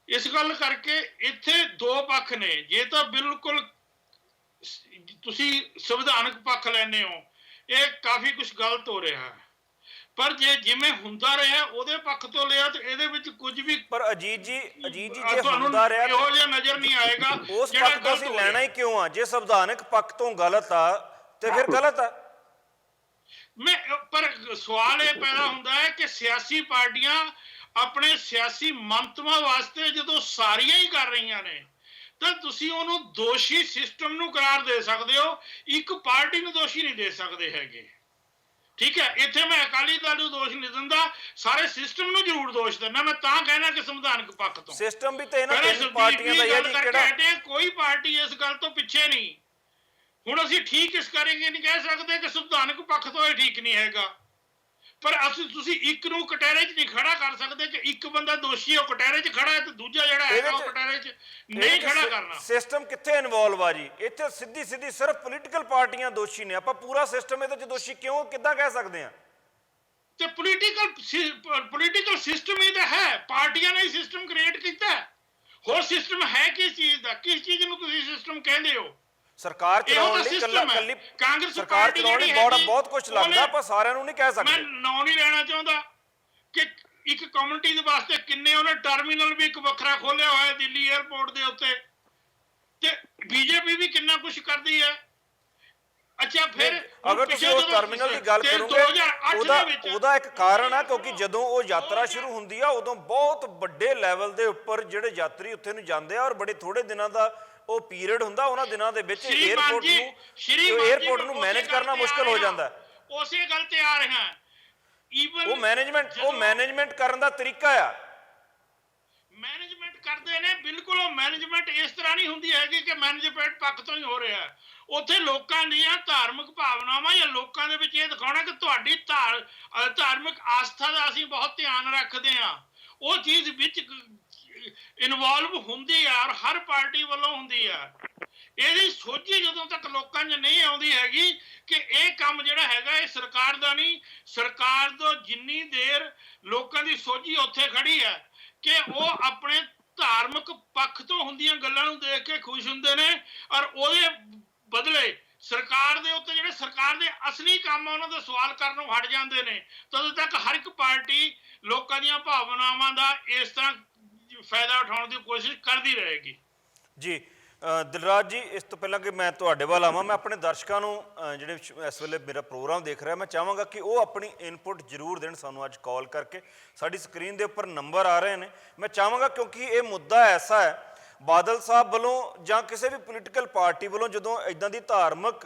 ਇਸ ਗੱਲ ਕਰਕੇ ਇੱਥੇ ਦੋ ਪੱਖ ਨੇ। ਜੇ ਤਾਂ ਬਿਲਕੁਲ ਤੁਸੀਂ ਸੰਵਿਧਾਨਕ ਪੱਖ ਲੈਂਦੇ ਹੋ, ਇਹ ਕਾਫੀ ਕੁਝ ਗਲਤ ਹੋ ਰਿਹਾ ਹੈ। ਪਰ ਜੇ ਜਿਵੇਂ ਹੁੰਦਾ ਰਿਹਾ ਉਹਦੇ ਪੱਖ ਤੋਂ ਲਿਆ ਤੇ ਇਹਦੇ ਵਿੱਚ ਕੁਝ ਵੀ ਪਰ ਅਜੀਤ ਜੀ ਜੇ ਤੁਹਾਨੂੰ ਹੁੰਦਾ ਰਿਹਾ ਇਹੋ ਜਿਹਾ ਨਜ਼ਰ ਨਹੀਂ ਆਏਗਾ ਉਸ ਜਿਹੜਾ ਪੱਖ ਤੋਂ ਗਲਤ ਅਸੀਂ ਹੋ ਲੈਣਾ ਰਿਹਾ। ਹੀ ਕਿਉਂ ਆ? ਜੇ ਸੰਵਿਧਾਨਕ ਪੱਖ ਤੋਂ ਗਲਤ ਆ ਤੇ ਫਿਰ ਗਲਤ ਆ। ਪਰ ਸਵਾਲ ਇਹ ਪੈਦਾ ਹੁੰਦਾ ਹੈ ਕਿ ਸਿਆਸੀ ਪਾਰਟੀਆਂ ਆਪਣੇ ਸਿਆਸੀ ਮੰਤਵਾਂ ਵਾਸਤੇ ਜਦੋਂ ਸਾਰੀਆਂ ਹੀ ਕਰ ਰਹੀਆਂ ਨੇ ਤਾਂ ਤੁਸੀਂ ਉਹਨੂੰ ਦੋਸ਼ੀ ਸਿਸਟਮ ਨੂੰ ਕਰਾਰ ਦੇ ਸਕਦੇ ਹੋ, ਇੱਕ ਪਾਰਟੀ ਨੂੰ ਦੋਸ਼ੀ ਨਹੀਂ ਦੇ ਸਕਦੇ ਹੈਗੇ। ਠੀਕ ਹੈ, ਇੱਥੇ ਮੈਂ ਅਕਾਲੀ ਦਲ ਨੂੰ ਦੋਸ਼ ਨਹੀਂ ਦਿੰਦਾ, ਸਾਰੇ ਸਿਸਟਮ ਨੂੰ ਜ਼ਰੂਰ ਦੋਸ਼ ਦਿੰਦਾ। ਮੈਂ ਤਾਂ ਕਹਿਣਾ ਕਿ ਸੰਵਿਧਾਨਕ ਪੱਖ ਤੋਂ ਸਿਸਟਮ ਵੀ ਤੇ ਇਹਨਾਂ ਤਿੰਨ ਪਾਰਟੀਆਂ ਦਾ ਹੀ ਹੈ ਜੀ। ਕਿਹੜਾ ਕੋਈ ਪਾਰਟੀ ਇਸ ਗੱਲ ਤੋਂ ਪਿੱਛੇ ਨਹੀਂ। ਹੁਣ ਅਸੀਂ ਠੀਕ ਇਸ ਕਰਾਂਗੇ ਨਹੀਂ ਕਹਿ ਸਕਦੇ ਕਿ ਸੰਵਿਧਾਨਕ ਪੱਖ ਤੋਂ ਇਹ ਠੀਕ ਨਹੀਂ ਹੈਗਾ, ਪਰ ਤੁਸੀਂ ਇੱਕ ਨੂੰ ਕਟਹਿਰੇ 'ਚ ਨਹੀਂ ਖੜਾ ਕਰ ਸਕਦੇ ਕਿ ਇੱਕ ਬੰਦਾ ਦੋਸ਼ੀ ਉਹ ਕਟਹਿਰੇ 'ਚ ਖੜਾ ਹੈ ਤੇ ਦੂਜਾ ਜਿਹੜਾ ਹੈਗਾ ਉਹ ਕਟਹਿਰੇ 'ਚ ਨਹੀਂ ਖੜਾ ਕਰਨਾ। ਸਿਸਟਮ ਕਿੱਥੇ ਇਨਵੋਲਵ ਆ ਜੀ? ਇੱਥੇ ਸਿੱਧੀ ਸਿਰਫ ਪੋਲੀਟੀਕਲ ਪਾਰਟੀਆਂ ਦੋਸ਼ੀ ਨੇ। ਆਪਾਂ ਪੂਰਾ ਸਿਸਟਮ ਇਹਦੇ 'ਚ ਦੋਸ਼ੀ ਕਿਉਂ ਕਿੱਦਾਂ ਕਹਿ ਸਕਦੇ ਆ? ਤੇ ਪੋਲੀਟੀਕਲ ਸਿਸਟਮ ਹੀ ਤਾਂ ਹੈ, ਪਾਰਟੀਆਂ ਨੇ ਸਿਸਟਮ ਕ੍ਰੀਏਟ ਕੀਤਾ। ਹੋਰ ਸਿਸਟਮ ਹੈ ਕਿਸ ਚੀਜ਼ ਦਾ? ਕਿਸ ਚੀਜ਼ ਨੂੰ ਤੁਸੀਂ ਸਿਸਟਮ ਕਹਿੰਦੇ ਹੋ? ਸਰਕਾਰ ਚਲਾਉਣ ਲਈ ਕੱਲੀ ਕਾਂਗਰਸ ਸਰਕਾਰ ਚਲਾਉਣ ਲਈ ਬਹੁਤ ਕੁਝ ਲੱਗਦਾ, ਆਪਾਂ ਸਾਰਿਆਂ ਨੂੰ ਨਹੀਂ ਕਹਿ ਸਕਦੇ। ਮੈਂ ਨਾਂ ਨਹੀਂ ਲੈਣਾ ਚਾਹੁੰਦਾ ਕਿ ਇੱਕ ਕਮਿਊਨਿਟੀ ਦੇ ਵਾਸਤੇ ਕਿੰਨੇ ਉਹਨੇ ਟਰਮੀਨਲ ਵੀ ਇੱਕ ਵੱਖਰਾ ਖੋਲਿਆ ਹੋਇਆ ਦਿੱਲੀ 에ਅਰਪੋਰਟ ਦੇ ਉੱਤੇ, ਤੇ ਬੀਜੇਪੀ ਵੀ ਕਿੰਨਾ ਕੁਝ ਕਰਦੀ ਹੈ। ਅੱਛਾ, ਫਿਰ ਅਗਰ ਤੁਸੀਂ ਉਸ ਟਰਮੀਨਲ ਦੀ ਗੱਲ ਕਰੋਗੇ ਉਹਦਾ ਇੱਕ ਕਾਰਨ ਆ, ਕਿਉਂਕਿ ਜਦੋਂ ਉਹ ਯਾਤਰਾ ਸ਼ੁਰੂ ਹੁੰਦੀ ਆ ਉਦੋਂ ਬਹੁਤ ਵੱਡੇ ਲੈਵਲ ਦੇ ਉੱਪਰ ਜਿਹੜੇ ਯਾਤਰੀ ਉੱਥੇ ਨੂੰ ਜਾਂਦੇ ਆ ਔਰ ਬੜੇ ਥੋੜੇ ਦਿਨਾਂ ਦਾ ਉਹ ਪੀਰੀਅਡ ਹੁੰਦਾ। ਉਹਨਾਂ ਦਿਨਾਂ ਦੇ ਵਿੱਚ 에ਅਰਪੋਰਟ ਨੂੰ ਮੈਨੇਜ ਕਰਨਾ ਮੁਸ਼ਕਲ ਹੋ ਜਾਂਦਾ। ਉਸੇ ਗੱਲ ਤੇ ਆ ਰਿਹਾ ਉਹ ਮੈਨੇਜਮੈਂਟ ਕਰਨ ਦਾ ਤਰੀਕਾ ਆ। ਮੈਨੇਜਮੈਂਟ ਕਰਦੇ ਨੇ, ਬਿਲਕੁਲ। ਉਹ ਮੈਨੇਜਮੈਂਟ ਇਸ ਤਰ੍ਹਾਂ ਨਹੀਂ ਹੁੰਦੀ ਹੈਗੀ ਕਿ ਮੈਨੇਜਮੈਂਟ ਪੱਖ ਤੋਂ ਹੀ ਹੋ ਰਿਹਾ। ਉੱਥੇ ਲੋਕਾਂ ਦੀਆਂ ਧਾਰਮਿਕ ਭਾਵਨਾਵਾਂ ਜਾਂ ਲੋਕਾਂ ਦੇ ਵਿੱਚ ਇਹ ਦਿਖਾਉਣਾ ਕਿ ਤੁਹਾਡੀ ਧਾਰਮਿਕ ਆਸਥਾ ਦਾ ਅਸੀਂ ਬਹੁਤ ਧਿਆਨ ਰੱਖਦੇ ਹਾਂ, ਉਹ ਚੀਜ਼ ਵਿੱਚ ਇਨਵੋਲਵ ਹੁੰਦੀ ਆ ਔਰ ਹਰ ਪਾਰਟੀ ਵੱਲੋਂ ਹੁੰਦੀ ਆ। ਇਹਦੀ ਸੋਝੀ ਜਦੋਂ ਤੱਕ ਲੋਕਾਂ 'ਚ ਨਹੀਂ ਆਉਂਦੀ ਹੈਗੀ ਕਿ ਇਹ ਕੰਮ ਜਿਹੜਾ ਹੈਗਾ ਇਹ ਸਰਕਾਰ ਦਾ ਨਹੀਂ, ਸਰਕਾਰ ਤੋਂ ਜਿੰਨੀ ਦੇਰ ਲੋਕਾਂ ਦੀ ਸੋਝੀ ਉੱਥੇ ਖੜੀ ਹੈ ਕਿ ਉਹ ਆਪਣੇ ਧਾਰਮਿਕ ਪੱਖ ਤੋਂ ਹੁੰਦੀਆਂ ਗੱਲਾਂ ਨੂੰ ਦੇਖ ਕੇ ਖੁਸ਼ ਹੁੰਦੇ ਨੇ ਔਰ ਉਹਦੇ ਬਦਲੇ ਸਰਕਾਰ ਦੇ ਉੱਤੇ ਜਿਹੜੇ ਸਰਕਾਰ ਦੇ ਅਸਲੀ ਕੰਮ ਉਹਨਾਂ ਦੇ ਸਵਾਲ ਕਰਨੋਂ ਹਟ ਜਾਂਦੇ ਨੇ, ਤਦੋਂ ਤੱਕ ਹਰ ਇੱਕ ਪਾਰਟੀ ਲੋਕਾਂ ਦੀਆਂ ਭਾਵਨਾਵਾਂ ਦਾ ਇਸ ਤਰ੍ਹਾਂ ਫਾਇਦਾ ਉਠਾਉਣ ਦੀ ਕੋਸ਼ਿਸ਼ ਕਰਦੀ ਰਹੇਗੀ। ਜੀ ਦਿਲਰਾਜ ਜੀ, ਇਸ ਤੋਂ ਪਹਿਲਾਂ ਕਿ ਮੈਂ ਤੁਹਾਡੇ ਵੱਲ ਆਵਾਂ, ਮੈਂ ਆਪਣੇ ਦਰਸ਼ਕਾਂ ਨੂੰ ਜਿਹੜੇ ਇਸ ਵੇਲੇ ਮੇਰਾ ਪ੍ਰੋਗਰਾਮ ਦੇਖ ਰਿਹਾ, ਮੈਂ ਚਾਹਾਂਗਾ ਕਿ ਉਹ ਆਪਣੀ ਇਨਪੁਟ ਜ਼ਰੂਰ ਦੇਣ ਸਾਨੂੰ ਅੱਜ ਕਾਲ ਕਰਕੇ। ਸਾਡੀ ਸਕਰੀਨ ਦੇ ਉੱਪਰ ਨੰਬਰ ਆ ਰਹੇ ਨੇ। ਮੈਂ ਚਾਹਾਂਗਾ ਕਿਉਂਕਿ ਇਹ ਮੁੱਦਾ ਐਸਾ ਹੈ, ਬਾਦਲ ਸਾਹਿਬ ਵੱਲੋਂ ਜਾਂ ਕਿਸੇ ਵੀ ਪੋਲੀਟੀਕਲ ਪਾਰਟੀ ਵੱਲੋਂ ਜਦੋਂ ਇਦਾਂ ਦੀ ਧਾਰਮਿਕ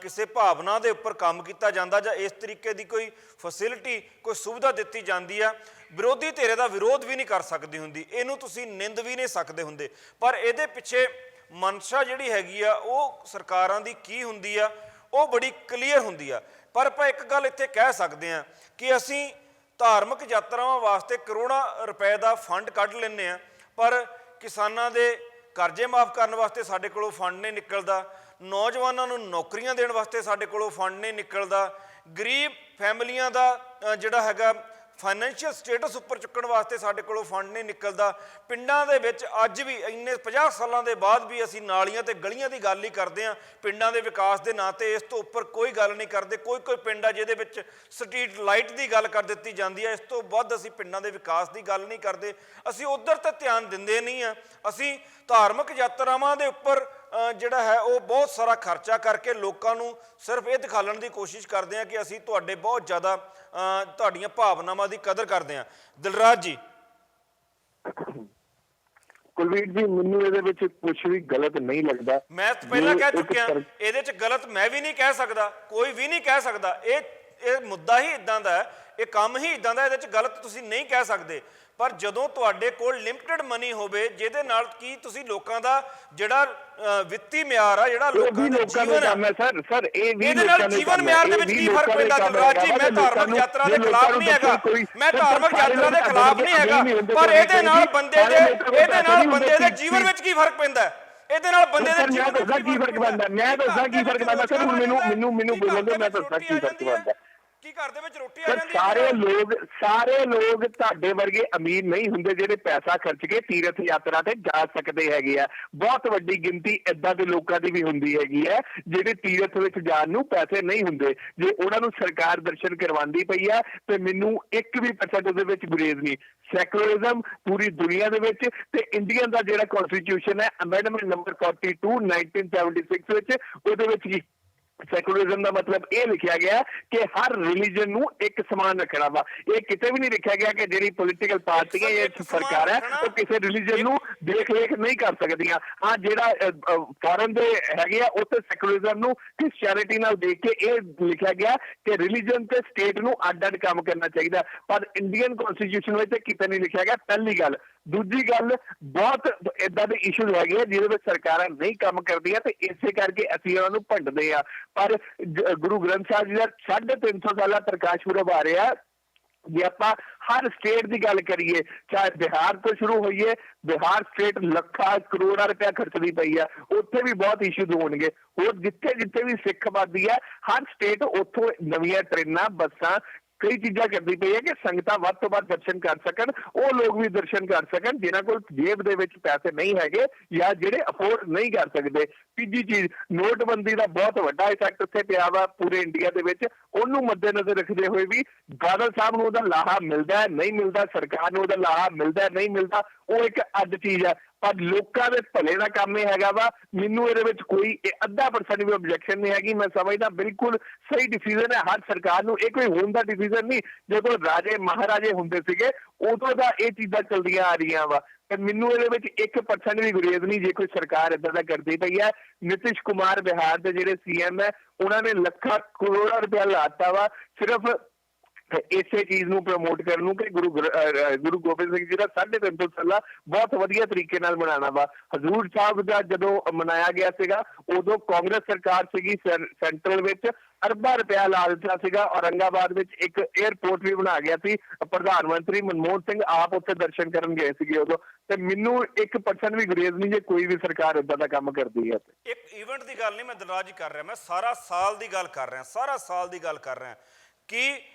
ਕਿਸੇ ਭਾਵਨਾ ਦੇ ਉੱਪਰ ਕੰਮ ਕੀਤਾ ਜਾਂਦਾ ਜਾਂ ਇਸ ਤਰੀਕੇ ਦੀ ਕੋਈ ਫੈਸਿਲਿਟੀ ਕੋਈ ਸੁਵਿਧਾ ਦਿੱਤੀ ਜਾਂਦੀ ਆ, ਵਿਰੋਧੀ ਧਿਰ ਦਾ ਵਿਰੋਧ ਵੀ ਨਹੀਂ ਕਰ ਸਕਦੀ ਹੁੰਦੀ, ਇਹਨੂੰ ਤੁਸੀਂ ਨਿੰਦ ਵੀ ਨਹੀਂ ਸਕਦੇ ਹੁੰਦੇ। ਪਰ ਇਹਦੇ ਪਿੱਛੇ ਮਨਸ਼ਾ ਜਿਹੜੀ ਹੈਗੀ ਆ ਉਹ ਸਰਕਾਰਾਂ ਦੀ ਕੀ ਹੁੰਦੀ ਆ ਉਹ ਬੜੀ ਕਲੀਅਰ ਹੁੰਦੀ ਆ। ਪਰ ਆਪਾਂ ਇੱਕ ਗੱਲ ਇੱਥੇ ਕਹਿ ਸਕਦੇ ਆ ਕਿ ਅਸੀਂ ਧਾਰਮਿਕ ਯਾਤਰਾਵਾਂ ਵਾਸਤੇ ਕਰੋੜਾਂ ਰੁਪਏ ਦਾ ਫੰਡ ਕੱਢ ਲੈਂਦੇ ਆ, ਪਰ ਕਿਸਾਨਾਂ ਦੇ ਕਰਜ਼ੇ ਮਾਫ ਕਰਨ ਵਾਸਤੇ ਸਾਡੇ ਕੋਲੋਂ ਫੰਡ ਨਹੀਂ ਨਿਕਲਦਾ, ਨੌਜਵਾਨਾਂ ਨੂੰ ਨੌਕਰੀਆਂ ਦੇਣ ਵਾਸਤੇ ਸਾਡੇ ਕੋਲੋਂ ਫੰਡ ਨਹੀਂ ਨਿਕਲਦਾ, ਗਰੀਬ ਫੈਮਲੀਆਂ ਦਾ ਜਿਹੜਾ ਹੈਗਾ ਫਾਈਨੈਂਸ਼ੀਅਲ ਸਟੇਟਸ ਉੱਪਰ ਚੁੱਕਣ ਵਾਸਤੇ ਸਾਡੇ ਕੋਲੋਂ ਫੰਡ ਨਹੀਂ ਨਿਕਲਦਾ। ਪਿੰਡਾਂ ਦੇ ਵਿੱਚ ਅੱਜ ਵੀ ਇੰਨੇ 50 ਸਾਲਾਂ ਦੇ ਬਾਅਦ ਵੀ ਅਸੀਂ ਨਾਲੀਆਂ ਤੇ ਗਲੀਆਂ ਦੀ ਗੱਲ ਹੀ ਕਰਦੇ ਹਾਂ, ਪਿੰਡਾਂ ਦੇ ਵਿਕਾਸ ਦੇ ਨਾਂ ਤੇ ਇਸ ਤੋਂ ਉੱਪਰ ਕੋਈ ਗੱਲ ਨਹੀਂ ਕਰਦੇ। ਕੋਈ ਪਿੰਡ ਆ ਜਿਹਦੇ ਵਿੱਚ ਸਟਰੀਟ ਲਾਈਟ ਦੀ ਗੱਲ ਕਰ ਦਿੱਤੀ ਜਾਂਦੀ ਹੈ, ਇਸ ਤੋਂ ਵੱਧ ਅਸੀਂ ਪਿੰਡਾਂ ਦੇ ਵਿਕਾਸ ਦੀ ਗੱਲ ਨਹੀਂ ਕਰਦੇ। ਅਸੀਂ ਉੱਧਰ ਤੇ ਧਿਆਨ ਦਿੰਦੇ ਨਹੀਂ ਆ। ਅਸੀਂ ਧਾਰਮਿਕ ਯਾਤਰਾਵਾਂ ਦੇ ਉੱਪਰ ਜਿਹੜਾ ਹੈ ਉਹ ਬਹੁਤ ਸਾਰਾ ਖਰਚਾ ਕਰਕੇ ਲੋਕਾਂ ਨੂੰ ਸਿਰਫ ਇਹ ਦਿਖਾਉਣ ਦੀ ਕੋਸ਼ਿਸ਼ ਕਰਦੇ ਹਾਂ ਕਿ ਅਸੀਂ ਤੁਹਾਡੇ ਬਹੁਤ ਜ਼ਿਆਦਾ ਤੁਹਾਡੀਆਂ ਭਾਵਨਾਵਾਂ ਦੀ ਕਦਰ ਕਰਦੇ ਹਾਂ। ਦਿਲਰਾਜ ਜੀ। ਕੁਲਵੀਰ ਜੀ, ਮੈਨੂੰ ਇਹਦੇ ਵਿੱਚ ਕੁਝ ਵੀ ਗਲਤ ਨਹੀਂ ਲੱਗਦਾ। ਮੈਂ ਪਹਿਲਾਂ ਕਹਿ ਚੁੱਕਿਆ ਇਹਦੇ 'ਚ ਗਲਤ ਮੈਂ ਵੀ ਨਹੀਂ ਕਹਿ ਸਕਦਾ, ਕੋਈ ਵੀ ਨਹੀਂ ਕਹਿ ਸਕਦਾ। ਇਹ ਮੁੱਦਾ ਹੀ ਇਦਾਂ ਦਾ ਹੈ, ਇਹ ਕੰਮ ਹੀ ਇਦਾਂ ਦਾ, ਇਹਦੇ 'ਚ ਗਲਤ ਤੁਸੀਂ ਨਹੀਂ ਕਹਿ ਸਕਦੇ। ਪਰ ਜਦੋਂ ਤੁਹਾਡੇ ਕੋਲ ਲਿਮਟਿਡ ਮਨੀ ਹੋਵੇ ਜਿਹਦੇ ਨਾਲ ਕੀ ਤੁਸੀਂ ਲੋਕਾਂ ਦਾ ਜਿਹੜਾ ਵਿੱਤੀ ਮਿਆਰ ਆ ਜਿਹੜਾ ਲੋਕਾਂ ਦਾ ਜੀਵਨ ਆ ਸਰ ਇਹਦੇ ਨਾਲ ਜੀਵਨ ਮਿਆਰ ਦੇ ਵਿੱਚ ਕੀ ਫਰਕ ਪੈਂਦਾ? ਦਿਲਰਾਜ ਜੀ, ਮੈਂ ਧਾਰਮਿਕ ਯਾਤਰਾ ਦੇ ਖਿਲਾਫ ਨਹੀਂ ਹੈਗਾ, ਮੈਂ ਧਾਰਮਿਕ ਯਾਤਰਾ ਦੇ ਖਿਲਾਫ ਨਹੀਂ ਹੈਗਾ, ਪਰ ਇਹਦੇ ਨਾਲ ਬੰਦੇ ਦੇ ਜੀਵਨ ਵਿੱਚ ਕੀ ਫਰਕ ਪੈਂਦਾ? ਇਹਦੇ ਨਾਲ ਬੰਦੇ ਦੇ ਜੀਵਨ ਵਿੱਚ ਕੀ ਫਰਕ ਪੈਂਦਾ? ਮੈਂ ਦੱਸਾਂ ਕੀ ਫਰਕ ਪੈਂਦਾ ਸਰ। ਮੈਨੂੰ ਬੋਲਣ ਦਿਓ, ਮੈਂ ਦੱਸਾਂ ਕੀ ਫਰਕ ਪੈਂਦਾ। ਕੀ ਘਰ ਦੇ ਵਿੱਚ ਰੋਟੀ ਆ ਸਰ ਜਾਂਦੀ ਹੈ? ਸਾਰੇ ਲੋਕ ਤੁਹਾਡੇ ਵਰਗੇ ਅਮੀਰ ਨਹੀਂ ਹੁੰਦੇ ਜਿਹੜੇ ਪੈਸਾ ਖਰਚ ਕੇ ਤੀਰਥ ਯਾਤਰਾ ਤੇ ਜਾ ਸਕਦੇ ਹੈਗੇ ਆ। ਬਹੁਤ ਵੱਡੀ ਗਿਣਤੀ ਏਦਾਂ ਦੇ ਲੋਕਾਂ ਦੀ ਵੀ ਹੁੰਦੀ ਹੈਗੀ ਹੈ ਜਿਹੜੇ ਤੀਰਥ ਵਿੱਚ ਜਾਣ ਨੂੰ ਪੈਸੇ ਨਹੀਂ ਹੁੰਦੇ। ਜੇ ਉਹਨਾਂ ਨੂੰ ਸਰਕਾਰ ਦਰਸ਼ਨ ਕਰਵਾਉਂਦੀ ਪਈ ਆ ਤੇ ਮੈਨੂੰ 1% ਉਹਦੇ ਵਿੱਚ ਗੁਰੇਜ਼ ਨਹੀਂ। ਸੈਕੂਲਰਿਜ਼ਮ ਪੂਰੀ ਦੁਨੀਆ ਦੇ ਵਿੱਚ ਤੇ ਇੰਡੀਅਨ ਦਾ ਜਿਹੜਾ ਕਨਸਟੀਟਿਊਸ਼ਨ ਹੈ ਅਮੈਂਡਮੈਂਟ ਨੰਬਰ 42 1976 ਵਿੱਚ ਉਹਦੇ ਵਿੱਚ ਕੀ ਸੈਕੂਲਰਿਜ਼ਮ ਦਾ ਮਤਲਬ ਇਹ ਲਿਖਿਆ ਗਿਆ ਕਿ ਹਰ ਰਿਲੀਜਨ ਨੂੰ ਇੱਕ ਸਮਾਨ ਰੱਖਣਾ ਵਾ। ਇਹ ਕਿਤੇ ਵੀ ਨਹੀਂ ਲਿਖਿਆ ਗਿਆ ਕਿ ਜਿਹੜੀ ਪੋਲੀਟੀਕਲ ਪਾਰਟੀਆਂ ਜਾਂ ਸਰਕਾਰ ਹੈ ਉਹ ਕਿਸੇ ਰਿਲੀਜਨ ਨੂੰ ਦੇਖ ਰੇਖ ਨਹੀਂ ਕਰ ਸਕਦੀਆਂ। ਹਾਂ, ਜਿਹੜਾ ਫੋਰਨ ਦੇ ਹੈਗੇ ਆ ਉੱਥੇ ਸੈਕੂਲਰਿਜ਼ਮ ਨੂੰ ਕ੍ਰਿਸਚੀਅਨਿਟੀ ਨਾਲ ਦੇਖ ਕੇ ਇਹ ਲਿਖਿਆ ਗਿਆ ਕਿ ਰਿਲੀਜਨ ਤੇ ਸਟੇਟ ਨੂੰ ਅੱਡ-ਅੱਡ ਕੰਮ ਕਰਨਾ ਚਾਹੀਦਾ, ਪਰ ਇੰਡੀਅਨ ਕਨਸਟੀਟਿਊਸ਼ਨ ਵਿੱਚ ਕਿਤੇ ਨਹੀਂ ਲਿਖਿਆ ਗਿਆ। ਪਹਿਲੀ ਗੱਲ। ਦੂਜੀ ਗੱਲ, ਬਹੁਤ ਏਦਾਂ ਦੇ ਇਸ਼ੂਜ਼ ਹੈਗੇ ਆ ਜਿਹਦੇ ਵਿੱਚ ਸਰਕਾਰਾਂ ਨਹੀਂ ਕੰਮ ਕਰਦੀਆਂ ਤੇ ਇਸੇ ਕਰਕੇ ਅਸੀਂ ਉਹਨਾਂ ਨੂੰ ਭੰਡਦੇ ਆ। ਪਰ ਗੁਰੂ ਗ੍ਰੰਥ ਸਾਹਿਬ ਜੀ ਦਾ 350 ਸਾਲਾ ਪ੍ਰਕਾਸ਼ ਪੁਰਬ ਆ ਰਿਹਾ। ਜੇ ਆਪਾਂ ਹਰ ਸਟੇਟ ਦੀ ਗੱਲ ਕਰੀਏ, ਚਾਹੇ ਬਿਹਾਰ ਤੋਂ ਸ਼ੁਰੂ ਹੋਈਏ, ਬਿਹਾਰ ਸਟੇਟ ਲੱਖਾਂ ਕਰੋੜਾਂ ਰੁਪਇਆ ਖਰਚਦੀ ਪਈ ਆ, ਉੱਥੇ ਵੀ ਬਹੁਤ ਇਸ਼ੂਜ਼ ਹੋਣਗੇ। ਹੋਰ ਜਿੱਥੇ ਜਿੱਥੇ ਵੀ ਸਿੱਖ ਆਬਾਦੀ ਹੈ ਹਰ ਸਟੇਟ ਉੱਥੋਂ ਨਵੀਆਂ ਟ੍ਰੇਨਾਂ, ਬੱਸਾਂ, ਕਈ ਚੀਜ਼ਾਂ ਕਰਦੀ ਪਈ ਹੈ ਕਿ ਸੰਗਤਾਂ ਵੱਧ ਤੋਂ ਵੱਧ ਦਰਸ਼ਨ ਕਰ ਸਕਣ, ਉਹ ਲੋਕ ਵੀ ਦਰਸ਼ਨ ਕਰ ਸਕਣ ਜਿਨ੍ਹਾਂ ਕੋਲ ਜੇਬ ਦੇ ਵਿੱਚ ਪੈਸੇ ਨਹੀਂ ਹੈਗੇ ਜਾਂ ਜਿਹੜੇ ਅਫੋਰਡ ਨਹੀਂ ਕਰ ਸਕਦੇ। ਤੀਜੀ ਚੀਜ਼, ਨੋਟਬੰਦੀ ਦਾ ਬਹੁਤ ਵੱਡਾ ਇਫੈਕਟ ਉੱਥੇ ਪਿਆ ਵਾ ਪੂਰੇ ਇੰਡੀਆ ਦੇ ਵਿੱਚ। ਉਹਨੂੰ ਮੱਦੇਨਜ਼ਰ ਰੱਖਦੇ ਹੋਏ ਵੀ ਬਾਦਲ ਸਾਹਿਬ ਨੂੰ ਉਹਦਾ ਲਾਹਾ ਮਿਲਦਾ ਨਹੀਂ ਮਿਲਦਾ, ਸਰਕਾਰ ਨੂੰ ਉਹਦਾ ਲਾਹਾ ਮਿਲਦਾ ਨਹੀਂ ਮਿਲਦਾ, ਉਹ ਇੱਕ ਅੱਡ ਚੀਜ਼ ਹੈ। ਪਰ ਲੋਕਾਂ ਦੇ ਭਲੇ ਦਾ ਕੰਮ ਇਹ ਹੈਗਾ ਵਾ। ਮੈਨੂੰ ਇਹਦੇ ਵਿੱਚ ਕੋਈ 0.5% ਵੀ ਆਬਜੈਕਸ਼ਨ ਨਹੀਂ ਹੈਗੀ। ਮੈਂ ਸਮਝਦਾ ਬਿਲਕੁਲ ਸਹੀ ਡਿਸੀਜ਼ਨ ਹੈ ਹਰ ਸਰਕਾਰ ਨੂੰ। ਇਹ ਕੋਈ ਹੁਣ ਦਾ ਡਿਸੀਜ਼ਨ ਨਹੀਂ, ਜਦੋਂ ਰਾਜੇ ਮਹਾਰਾਜੇ ਹੁੰਦੇ ਸੀਗੇ ਉਦੋਂ ਦਾ ਇਹ ਚੀਜ਼ਾਂ ਚਲਦੀਆਂ ਆ ਰਹੀਆਂ ਵਾ। ਤੇ ਮੈਨੂੰ ਇਹਦੇ ਵਿੱਚ 1% ਵੀ ਗੁਰੇਜ਼ ਨਹੀਂ ਜੇ ਕੋਈ ਸਰਕਾਰ ਏਦਾਂ ਦਾ ਕਰਦੀ ਪਈ ਹੈ। ਨਿਤਿਸ਼ ਕੁਮਾਰ ਬਿਹਾਰ ਦੇ ਜਿਹੜੇ CM ਹੈ ਉਹਨਾਂ ਨੇ ਲੱਖਾਂ ਕਰੋੜਾਂ ਰੁਪਇਆ ਲਾਤਾ ਵਾ ਸਿਰਫ ਇਸੇ ਚੀਜ਼ ਨੂੰ ਪ੍ਰਮੋਟ ਕਰਨ ਨੂੰ ਕਿ ਗੁਰੂ ਗੋਬਿੰਦ ਸਿੰਘ ਜੀ ਦਾ 350 ਸਾਲਾ ਬਹੁਤ ਵਧੀਆ ਤਰੀਕੇ ਨਾਲ ਮਨਾਉਣਾ ਵਾ। ਹਜ਼ੂਰ ਸਾਹਿਬ ਦਾ ਜਦੋਂ ਮਨਾਇਆ ਗਿਆ ਸੀਗਾ ਉਦੋਂ ਕਾਂਗਰਸ ਸਰਕਾਰ ਸੀਗੀ ਸੈਂਟਰਲ ਵਿੱਚ, ਅਰਬਾਂ ਰੁਪਇਆ ਲਾ ਦਿੱਤਾ ਸੀਗਾ। ਔਰੰਗਾਬਾਦ ਵਿੱਚ ਇੱਕ 에ਅਰਪੋਰਟ ਵੀ ਬਣਾ ਗਿਆ ਸੀ। ਪ੍ਰਧਾਨ ਮੰਤਰੀ ਮਨਮੋਹਨ ਸਿੰਘ ਆਪ ਉੱਥੇ ਦਰਸ਼ਨ ਕਰਨ ਗਏ ਸੀਗੇ ਉਦੋਂ। ਤੇ ਮੈਨੂੰ 1% ਵੀ ਗੁਰੇਜ਼ ਨਹੀਂ ਜੇ ਕੋਈ ਵੀ ਸਰਕਾਰ ਏਦਾਂ ਦਾ ਕੰਮ ਕਰਦੀ ਹੈ। ਇੱਕ ਈਵੈਂਟ ਦੀ ਗੱਲ ਨਹੀਂ ਮੈਂ ਦਿਲਰਾਜ ਕਰ ਰਿਹਾ, ਮੈਂ ਸਾਰਾ ਸਾਲ ਦੀ ਗੱਲ ਕਰ ਰਿਹਾ, ਸਾਰਾ ਸਾਲ ਦੀ ਗੱਲ ਕਰ ਰਿਹਾ ਕਿ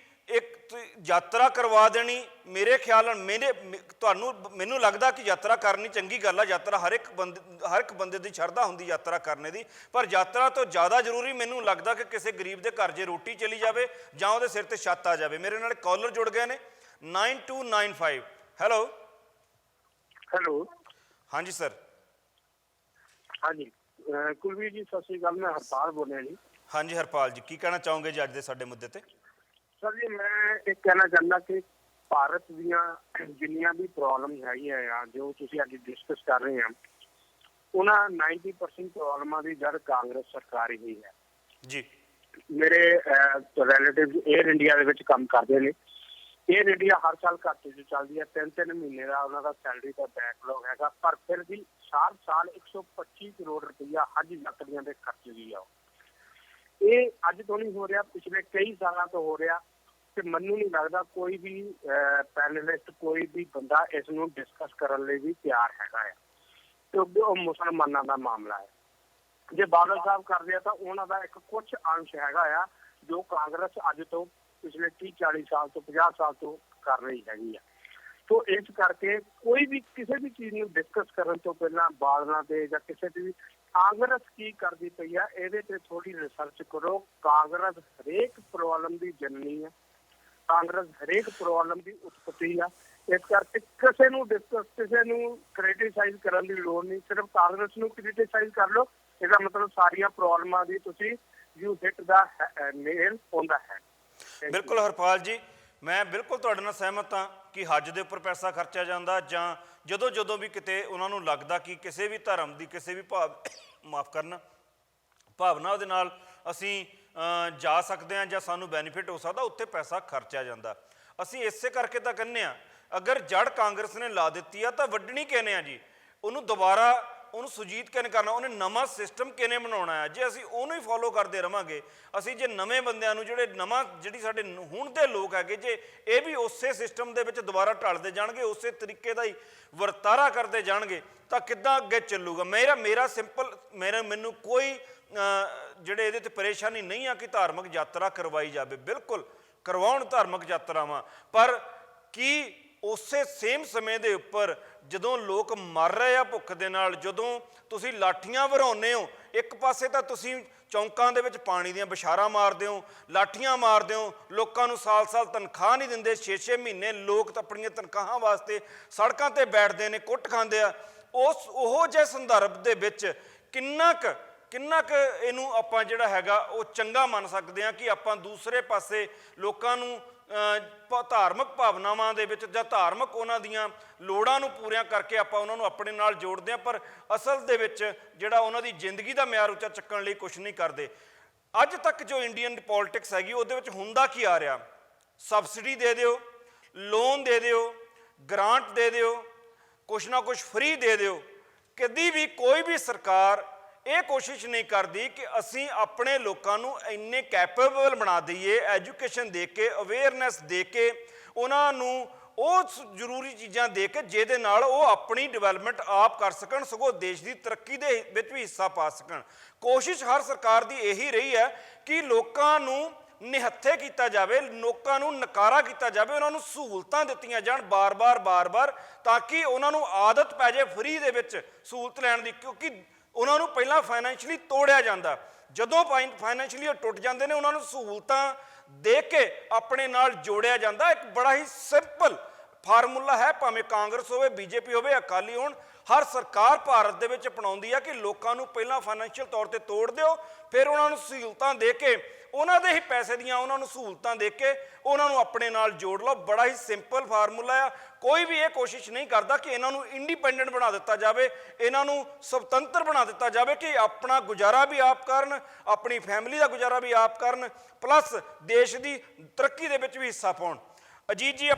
ਇੱਕ ਯਾਤਰਾ ਕਰਵਾ ਦੇਣੀ ਮੇਰੇ ਖਿਆਲ ਨਾਲ ਤੁਹਾਨੂੰ ਮੈਨੂੰ ਲੱਗਦਾ ਕਿ ਯਾਤਰਾ ਕਰਨੀ ਚੰਗੀ ਗੱਲ ਆ। ਯਾਤਰਾ ਹਰ ਇੱਕ ਬੰਦੇ ਦੀ ਸ਼ਰਧਾ ਹੁੰਦੀ ਯਾਤਰਾ ਕਰਨੇ ਦੀ, ਪਰ ਯਾਤਰਾ ਤੋਂ ਜ਼ਿਆਦਾ ਜ਼ਰੂਰੀ ਮੈਨੂੰ ਲੱਗਦਾ ਕਿ ਕਿਸੇ ਗਰੀਬ ਦੇ ਘਰ ਜੇ ਰੋਟੀ ਚਲੀ ਜਾਵੇ ਜਾਂ ਉਹਦੇ ਸਿਰ ਤੇ ਛੱਤ ਆ ਜਾਵੇ। ਮੇਰੇ ਨਾਲ ਕਾਲਰ ਜੁੜ ਗਏ ਨੇ 9295। ਹੈਲੋ ਹੈਲੋ, ਹਾਂਜੀ ਸਰ। ਹਾਂਜੀ ਕੁਲਵੀਰ ਜੀ ਸਤਿ ਸ਼੍ਰੀ ਅਕਾਲ। ਮੈਂ ਹਰਪਾਲ ਬੋਲ ਰਿਹਾ ਜੀ। ਹਾਂਜੀ ਹਰਪਾਲ ਜੀ, ਕੀ ਕਹਿਣਾ ਚਾਹੋਗੇ ਜੀ ਅੱਜ ਦੇ ਸਾਡੇ ਮੁੱਦੇ ਤੇ? ਸਰ ਜੀ ਮੈਂ ਇਹ ਕਹਿਣਾ ਚਾਹੁੰਦਾ ਕਿ ਭਾਰਤ ਦੀਆਂ ਜਿੰਨੀਆਂ ਵੀ ਪ੍ਰੋਬਲਮ ਹੈਗੀਆਂ ਆ ਜੋ ਤੁਸੀਂ ਅੱਜ ਡਿਸਕਸ ਕਰ ਰਹੇ ਆ, ਉਹਨਾਂ 90% ਪ੍ਰੋਬਲਮਾਂ ਦੀ ਜੜ ਕਾਂਗਰਸ ਸਰਕਾਰ ਹੀ ਹੈ ਜੀ। ਮੇਰੇ ਰਿਲੇਟਿਵ ਏਅਰ ਇੰਡੀਆ ਦੇ ਵਿੱਚ ਕੰਮ ਕਰਦੇ ਨੇ। ਏਅਰ ਇੰਡੀਆ ਹਰ ਸਾਲ ਘਾਟੇ 'ਚ ਚੱਲਦੀ ਹੈ। 3-3 ਮਹੀਨੇ ਦਾ ਉਹਨਾਂ ਦਾ ਸੈਲਰੀ ਦਾ ਬੈਕਲੌਗ ਹੈਗਾ, ਪਰ ਫਿਰ ਵੀ ਸਾਲ 125 ਕਰੋੜ ਰੁਪਈਆ ਹਜ ਯਾਤਰੀਆਂ ਦੇ ਖਰਚ ਦੀ ਆ। ਇਹ ਅੱਜ ਤੋਂ ਨਹੀਂ ਹੋ ਰਿਹਾ, ਪਿਛਲੇ ਕਈ ਸਾਲਾਂ ਤੋਂ ਹੋ ਰਿਹਾ ਤੇ ਮੈਨੂੰ ਨਹੀਂ ਲੱਗਦਾ ਕੋਈ ਵੀ ਪੈਨਲਿਸਟ, ਕੋਈ ਵੀ ਬੰਦਾ ਇਸ ਨੂੰ ਡਿਸਕਸ ਕਰਨ ਲਈ ਵੀ ਤਿਆਰ ਹੈਗਾ ਆ, ਕਿਉਂਕਿ ਉਹ ਮੁਸਲਮਾਨਾਂ ਦਾ ਮਾਮਲਾ ਹੈ। ਜੇ ਬਾਦਲ ਸਾਹਿਬ ਕਰਦੇ ਆ ਤਾਂ ਉਹਨਾਂ ਦਾ ਇੱਕ ਕੁਝ ਅੰਸ਼ ਹੈਗਾ ਆ ਜੋ ਕਾਂਗਰਸ ਅੱਜ ਤੋਂ ਪਿਛਲੇ 30-40 ਸਾਲ ਤੋਂ 50 ਸਾਲ ਤੋਂ ਕਰ ਰਹੀ ਹੈਗੀ ਆ। ਤੋ ਇਸ ਕਰਕੇ ਕੋਈ ਵੀ ਕਿਸੇ ਵੀ ਚੀਜ਼ ਨੂੰ ਡਿਸਕਸ ਕਰਨ ਤੋਂ ਪਹਿਲਾਂ ਬਾਦਲਾਂ ਤੇ ਜਾਂ ਕਿਸੇ ਵੀ ਕਾਂਗਰਸ ਕੀ ਕਰਦੀ ਪਈ ਆ ਇਹਦੇ ਤੇ ਥੋੜੀ ਰਿਸਰਚ ਕਰੋ। ਕਾਂਗਰਸ ਹਰੇਕ ਪ੍ਰੋਬਲਮ ਦੀ ਜਨਨੀ ਹੈ, ਕਾਂਗਰਸ ਹਰੇਕ ਪ੍ਰੋਬਲਮ ਦੀ ਉਤਪਤੀ ਆ। ਇਸ ਕਰਕੇ ਕਿਸੇ ਨੂੰ ਡਿਸਕਸ, ਕਿਸੇ ਨੂੰ ਕ੍ਰਿਟੀਸਾਈਜ਼ ਕਰਨ ਦੀ ਲੋੜ ਨਹੀਂ। ਸਿਰਫ ਕਾਂਗਰਸ ਨੂੰ ਕ੍ਰਿਟੀਸਾਈਜ਼ ਕਰ ਲਓ, ਇਹਦਾ ਮਤਲਬ ਸਾਰੀਆਂ ਪ੍ਰੋਬਲਮਾਂ ਦੀ ਤੁਸੀਂ you hit the nail on the head. ਬਿਲਕੁਲ ਹਰਪਾਲ ਜੀ, ਮੈਂ ਬਿਲਕੁਲ ਤੁਹਾਡੇ ਨਾਲ ਸਹਿਮਤ ਹਾਂ ਕਿ ਹੱਜ ਦੇ ਉੱਪਰ ਪੈਸਾ ਖਰਚਿਆ ਜਾਂਦਾ ਜਾਂ ਜਦੋਂ ਵੀ ਕਿਤੇ ਉਹਨਾਂ ਨੂੰ ਲੱਗਦਾ ਕਿ ਕਿਸੇ ਵੀ ਧਰਮ ਦੀ ਕਿਸੇ ਵੀ ਭਾਵਨਾ ਉਹਦੇ ਨਾਲ ਅਸੀਂ ਜਾ ਸਕਦੇ ਹਾਂ ਜਾਂ ਸਾਨੂੰ ਬੈਨੀਫਿਟ ਹੋ ਸਕਦਾ, ਉੱਥੇ ਪੈਸਾ ਖਰਚਿਆ ਜਾਂਦਾ। ਅਸੀਂ ਇਸੇ ਕਰਕੇ ਤਾਂ ਕਹਿੰਦੇ ਹਾਂ ਅਗਰ ਜੜ ਕਾਂਗਰਸ ਨੇ ਲਾ ਦਿੱਤੀ ਆ ਤਾਂ ਵੱਢਣੀ ਕਹਿੰਦੇ ਆ ਜੀ, ਉਹਨੂੰ ਦੁਬਾਰਾ ਉਹਨੂੰ ਸੁਜੀਤ ਕਿਵੇਂ ਕਰਨਾ, ਉਹਨੇ ਨਵਾਂ ਸਿਸਟਮ ਕਿਵੇਂ ਬਣਾਉਣਾ ਹੈ। ਜੇ ਅਸੀਂ ਉਹਨੂੰ ਹੀ ਫੋਲੋ ਕਰਦੇ ਰਵਾਂਗੇ, ਅਸੀਂ ਜੇ ਨਵੇਂ ਬੰਦਿਆਂ ਨੂੰ ਜਿਹੜੀ ਸਾਡੇ ਹੁਣ ਦੇ ਲੋਕ ਹੈਗੇ, ਜੇ ਇਹ ਵੀ ਉਸੇ ਸਿਸਟਮ ਦੇ ਵਿੱਚ ਦੁਬਾਰਾ ਢਲਦੇ ਜਾਣਗੇ, ਉਸੇ ਤਰੀਕੇ ਦਾ ਹੀ ਵਰਤਾਰਾ ਕਰਦੇ ਜਾਣਗੇ ਤਾਂ ਕਿੱਦਾਂ ਅੱਗੇ ਚੱਲੂਗਾ। ਮੇਰਾ ਸਿੰਪਲ ਮੈਨੂੰ ਕੋਈ ਜਿਹੜੇ ਇਹਦੇ 'ਤੇ ਪਰੇਸ਼ਾਨੀ ਨਹੀਂ ਆ ਕਿ ਧਾਰਮਿਕ ਯਾਤਰਾ ਕਰਵਾਈ ਜਾਵੇ। ਬਿਲਕੁਲ ਕਰਵਾਉਣ ਧਾਰਮਿਕ ਯਾਤਰਾਵਾਂ, ਪਰ ਕੀ ਉਸੇ ਸੇਮ ਸਮੇਂ ਦੇ ਉੱਪਰ ਜਦੋਂ ਲੋਕ ਮਰ ਰਹੇ ਆ ਭੁੱਖ ਦੇ ਨਾਲ, ਜਦੋਂ ਤੁਸੀਂ ਲਾਠੀਆਂ ਵਰਹਾਉਂਦੇ ਹੋ, ਇੱਕ ਪਾਸੇ ਤਾਂ ਤੁਸੀਂ ਚੌਂਕਾਂ ਦੇ ਵਿੱਚ ਪਾਣੀ ਦੀਆਂ ਬਸ਼ਾਰਾਂ ਮਾਰਦੇ ਹੋ, ਲਾਠੀਆਂ ਮਾਰਦੇ ਹੋ, ਲੋਕਾਂ ਨੂੰ ਸਾਲ-ਸਾਲ ਤਨਖਾਹ ਨਹੀਂ ਦਿੰਦੇ, 6-6 ਮਹੀਨੇ ਲੋਕ ਤਾਂ ਆਪਣੀਆਂ ਤਨਖਾਹਾਂ ਵਾਸਤੇ ਸੜਕਾਂ ਤੇ ਬੈਠਦੇ ਨੇ, ਕੁੱਟ ਖਾਂਦੇ ਆ। ਉਹੋ ਜਿਹੇ ਸੰਦਰਭ ਦੇ ਵਿੱਚ ਕਿੰਨਾ ਕੁ ਇਹਨੂੰ ਆਪਾਂ ਜਿਹੜਾ ਹੈਗਾ ਉਹ ਚੰਗਾ ਮੰਨ ਸਕਦੇ ਹਾਂ ਕਿ ਆਪਾਂ ਦੂਸਰੇ ਪਾਸੇ ਲੋਕਾਂ ਨੂੰ ਧਾਰਮਿਕ ਭਾਵਨਾਵਾਂ ਦੇ ਵਿੱਚ ਜਾਂ ਧਾਰਮਿਕ ਉਹਨਾਂ ਦੀਆਂ ਲੋੜਾਂ ਨੂੰ ਪੂਰੀਆਂ ਕਰਕੇ ਆਪਾਂ ਉਹਨਾਂ ਨੂੰ ਆਪਣੇ ਨਾਲ ਜੋੜਦੇ ਹਾਂ, ਪਰ ਅਸਲ ਦੇ ਵਿੱਚ ਜਿਹੜਾ ਉਹਨਾਂ ਦੀ ਜ਼ਿੰਦਗੀ ਦਾ ਮਿਆਰ ਉੱਚਾ ਚੱਕਣ ਲਈ ਕੁਝ ਨਹੀਂ ਕਰਦੇ। ਅੱਜ ਤੱਕ ਜੋ ਇੰਡੀਅਨ ਪੋਲਿਟਿਕਸ ਹੈਗੀ ਉਹਦੇ ਵਿੱਚ ਹੁੰਦਾ ਕੀ ਆ ਰਿਹਾ? ਸਬਸਿਡੀ ਦੇ ਦਿਓ, ਲੋਨ ਦੇ ਦਿਓ, ਗ੍ਰਾਂਟ ਦੇ ਦਿਓ, ਕੁਛ ਨਾ ਕੁਛ ਫ੍ਰੀ ਦੇ ਦਿਓ। ਕਦੀ ਵੀ ਕੋਈ ਵੀ ਸਰਕਾਰ ਇਹ ਕੋਸ਼ਿਸ਼ ਨਹੀਂ ਕਰਦੀ ਕਿ ਅਸੀਂ ਆਪਣੇ ਲੋਕਾਂ ਨੂੰ ਇੰਨੇ ਕੈਪੇਬਲ ਬਣਾ ਦਈਏ, ਐਜੂਕੇਸ਼ਨ ਦੇ ਕੇ, ਅਵੇਅਰਨੈਸ ਦੇ ਕੇ, ਉਹਨਾਂ ਨੂੰ ਉਹ ਜ਼ਰੂਰੀ ਚੀਜ਼ਾਂ ਦੇ ਕੇ ਜਿਹਦੇ ਨਾਲ ਉਹ ਆਪਣੀ ਡਿਵੈਲਪਮੈਂਟ ਆਪ ਕਰ ਸਕਣ, ਸਗੋਂ ਦੇਸ਼ ਦੀ ਤਰੱਕੀ ਦੇ ਵਿੱਚ ਵੀ ਹਿੱਸਾ ਪਾ ਸਕਣ। ਕੋਸ਼ਿਸ਼ ਹਰ ਸਰਕਾਰ ਦੀ ਇਹੀ ਰਹੀ ਹੈ ਕਿ ਲੋਕਾਂ ਨੂੰ ਨਿਹੱਥੇ ਕੀਤਾ ਜਾਵੇ, ਲੋਕਾਂ ਨੂੰ ਨਕਾਰਾ ਕੀਤਾ ਜਾਵੇ, ਉਹਨਾਂ ਨੂੰ ਸਹੂਲਤਾਂ ਦਿੱਤੀਆਂ ਜਾਣ ਬਾਰ-ਬਾਰ, ਤਾਂ ਕਿ ਉਹਨਾਂ ਨੂੰ ਆਦਤ ਪੈ ਜਾਏ ਫ੍ਰੀ ਦੇ ਵਿੱਚ ਸਹੂਲਤ ਲੈਣ ਦੀ, ਕਿਉਂਕਿ ਉਹਨਾਂ ਨੂੰ ਪਹਿਲਾਂ ਫਾਈਨੈਂਸ਼ੀਅਲੀ ਤੋੜਿਆ ਜਾਂਦਾ। ਜਦੋਂ ਫਾਈਨੈਂਸ਼ੀਅਲੀ ਟੁੱਟ ਜਾਂਦੇ ਨੇ, ਉਹਨਾਂ ਨੂੰ ਸਹੂਲਤਾਂ ਦੇ ਕੇ ਆਪਣੇ ਨਾਲ ਜੋੜਿਆ ਜਾਂਦਾ। ਇੱਕ ਬੜਾ ਹੀ ਸਿੰਪਲ ਫਾਰਮੂਲਾ ਹੈ, ਭਾਵੇਂ ਕਾਂਗਰਸ ਹੋਵੇ, ਬੀਜੇਪੀ ਹੋਵੇ, ਅਕਾਲੀ ਹੋਣ, ਹਰ ਸਰਕਾਰ ਭਾਰਤ ਦੇ ਵਿੱਚ ਅਪਣਾਉਂਦੀ ਹੈ ਕਿ ਲੋਕਾਂ ਨੂੰ ਪਹਿਲਾਂ ਫਾਈਨੈਂਸ਼ੀਅਲ ਤੌਰ ਤੇ ਤੋੜ ਦਿਓ, ਫਿਰ ਉਹਨਾਂ ਨੂੰ ਸਹੂਲਤਾਂ ਦੇ ਕੇ, ਉਹਨਾਂ ਦੇ ਹੀ ਪੈਸੇ ਦੀਆਂ ਉਹਨਾਂ ਨੂੰ ਸਹੂਲਤਾਂ ਦੇ ਕੇ ਉਹਨਾਂ ਨੂੰ ਆਪਣੇ ਨਾਲ ਜੋੜ ਲਓ। ਬੜਾ ਹੀ ਸਿੰਪਲ ਫਾਰਮੂਲਾ ਆ। ਕੋਈ ਵੀ ਇਹ ਕੋਸ਼ਿਸ਼ ਨਹੀਂ ਕਰਦਾ ਕਿ ਇਹਨਾਂ ਨੂੰ ਇੰਡੀਪੈਂਡੈਂਟ ਬਣਾ ਦਿੱਤਾ ਜਾਵੇ, ਇਹਨਾਂ ਨੂੰ ਸੁਤੰਤਰ ਬਣਾ ਦਿੱਤਾ ਜਾਵੇ ਕਿ ਆਪਣਾ ਗੁਜ਼ਾਰਾ ਵੀ ਆਪ ਕਰਨ, ਆਪਣੀ ਫੈਮਿਲੀ ਦਾ ਗੁਜ਼ਾਰਾ ਵੀ ਆਪ ਕਰਨ, ਪਲੱਸ ਦੇਸ਼ ਦੀ ਤਰੱਕੀ ਦੇ ਵਿੱਚ ਵੀ ਹਿੱਸਾ ਪਾਉਣ। ਅਜੀਤ ਜੀ,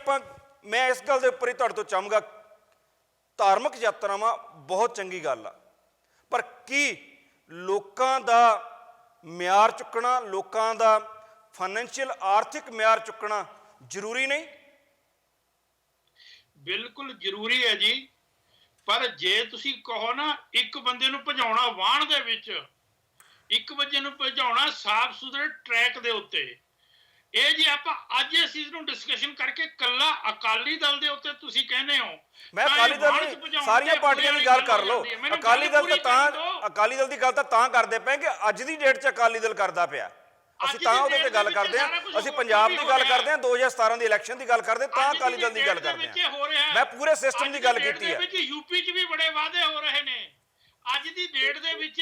ਮੈਂ ਇਸ ਗੱਲ ਦੇ ਉੱਪਰ ਹੀ ਤੁਹਾਡੇ ਤੋਂ ਚਾਹਾਂਗਾ, ਧਾਰਮਿਕ ਯਾਤਰਾਵਾਂ ਬਹੁਤ ਚੰਗੀ ਗੱਲ ਆ, ਪਰ ਕੀ ਲੋਕਾਂ ਦਾ ਮਿਆਰ ਚੁੱਕਣਾ, ਲੋਕਾਂ ਦਾ ਫਾਈਨੈਂਸ਼ੀਅਲ ਆਰਥਿਕ ਮਿਆਰ ਚੁੱਕਣਾ ਜ਼ਰੂਰੀ ਨਹੀਂ? ਬਿਲਕੁਲ ਜ਼ਰੂਰੀ ਹੈ ਜੀ, ਪਰ ਜੇ ਤੁਸੀਂ ਕਹੋ ਨਾ ਇੱਕ ਬੰਦੇ ਨੂੰ ਭਜਾਉਣਾ ਵਾਹਣ ਦੇ ਵਿੱਚ, ਇੱਕ ਬੰਦੇ ਨੂੰ ਭਜਾਉਣਾ ਸਾਫ਼ ਸੁਥਰੇ ਟਰੈਕ ਦੇ ਉੱਤੇ, ਇਹ ਜੀ ਆਪਾਂ ਅੱਜ ਇਸ ਚੀਜ਼ ਨੂੰ ਡਿਸਕਸ਼ਨ ਕਰਕੇ ਕੱਲਾ ਅਕਾਲੀ ਦਲ ਦੇ ਉੱਤੇ ਤੁਸੀਂ ਕਹਿੰਦੇ ਹੋ, ਮੈਂ ਅਕਾਲੀ ਦਲ ਦੀ ਸਾਰੀਆਂ ਪਾਰਟੀਆਂ ਦੀ ਗੱਲ ਕਰ ਲਓ। ਅਕਾਲੀ ਦਲ ਦੀ ਗੱਲ ਤਾਂ ਕਰਦੇ ਪਏ ਕਿ ਅੱਜ ਦੀ ਡੇਟ 'ਚ ਅਕਾਲੀ ਦਲ ਕਰਦਾ ਪਿਆ, ਅਸੀਂ ਤਾਂ ਉਹਦੇ ਤੇ ਗੱਲ ਕਰਦੇ ਹਾਂ। ਅਸੀਂ ਪੰਜਾਬ ਦੀ ਗੱਲ ਕਰਦੇ ਹਾਂ, 2017 ਦੀ ਇਲੈਕਸ਼ਨ ਦੀ ਗੱਲ ਕਰਦੇ, ਤਾਂ ਅਕਾਲੀ ਦਲ ਦੀ ਗੱਲ ਕਰਦੇ ਹਾਂ। ਮੈਂ ਪੂਰੇ ਸਿਸਟਮ ਦੀ ਗੱਲ ਕੀਤੀ ਹੈ। ਯੂਪੀ 'ਚ ਵੀ ਬੜੇ ਵਾਅਦੇ ਹੋ ਰਹੇ ਨੇ। ਅੱਜ ਦੀ ਡੇਟ ਦੇ ਵਿੱਚ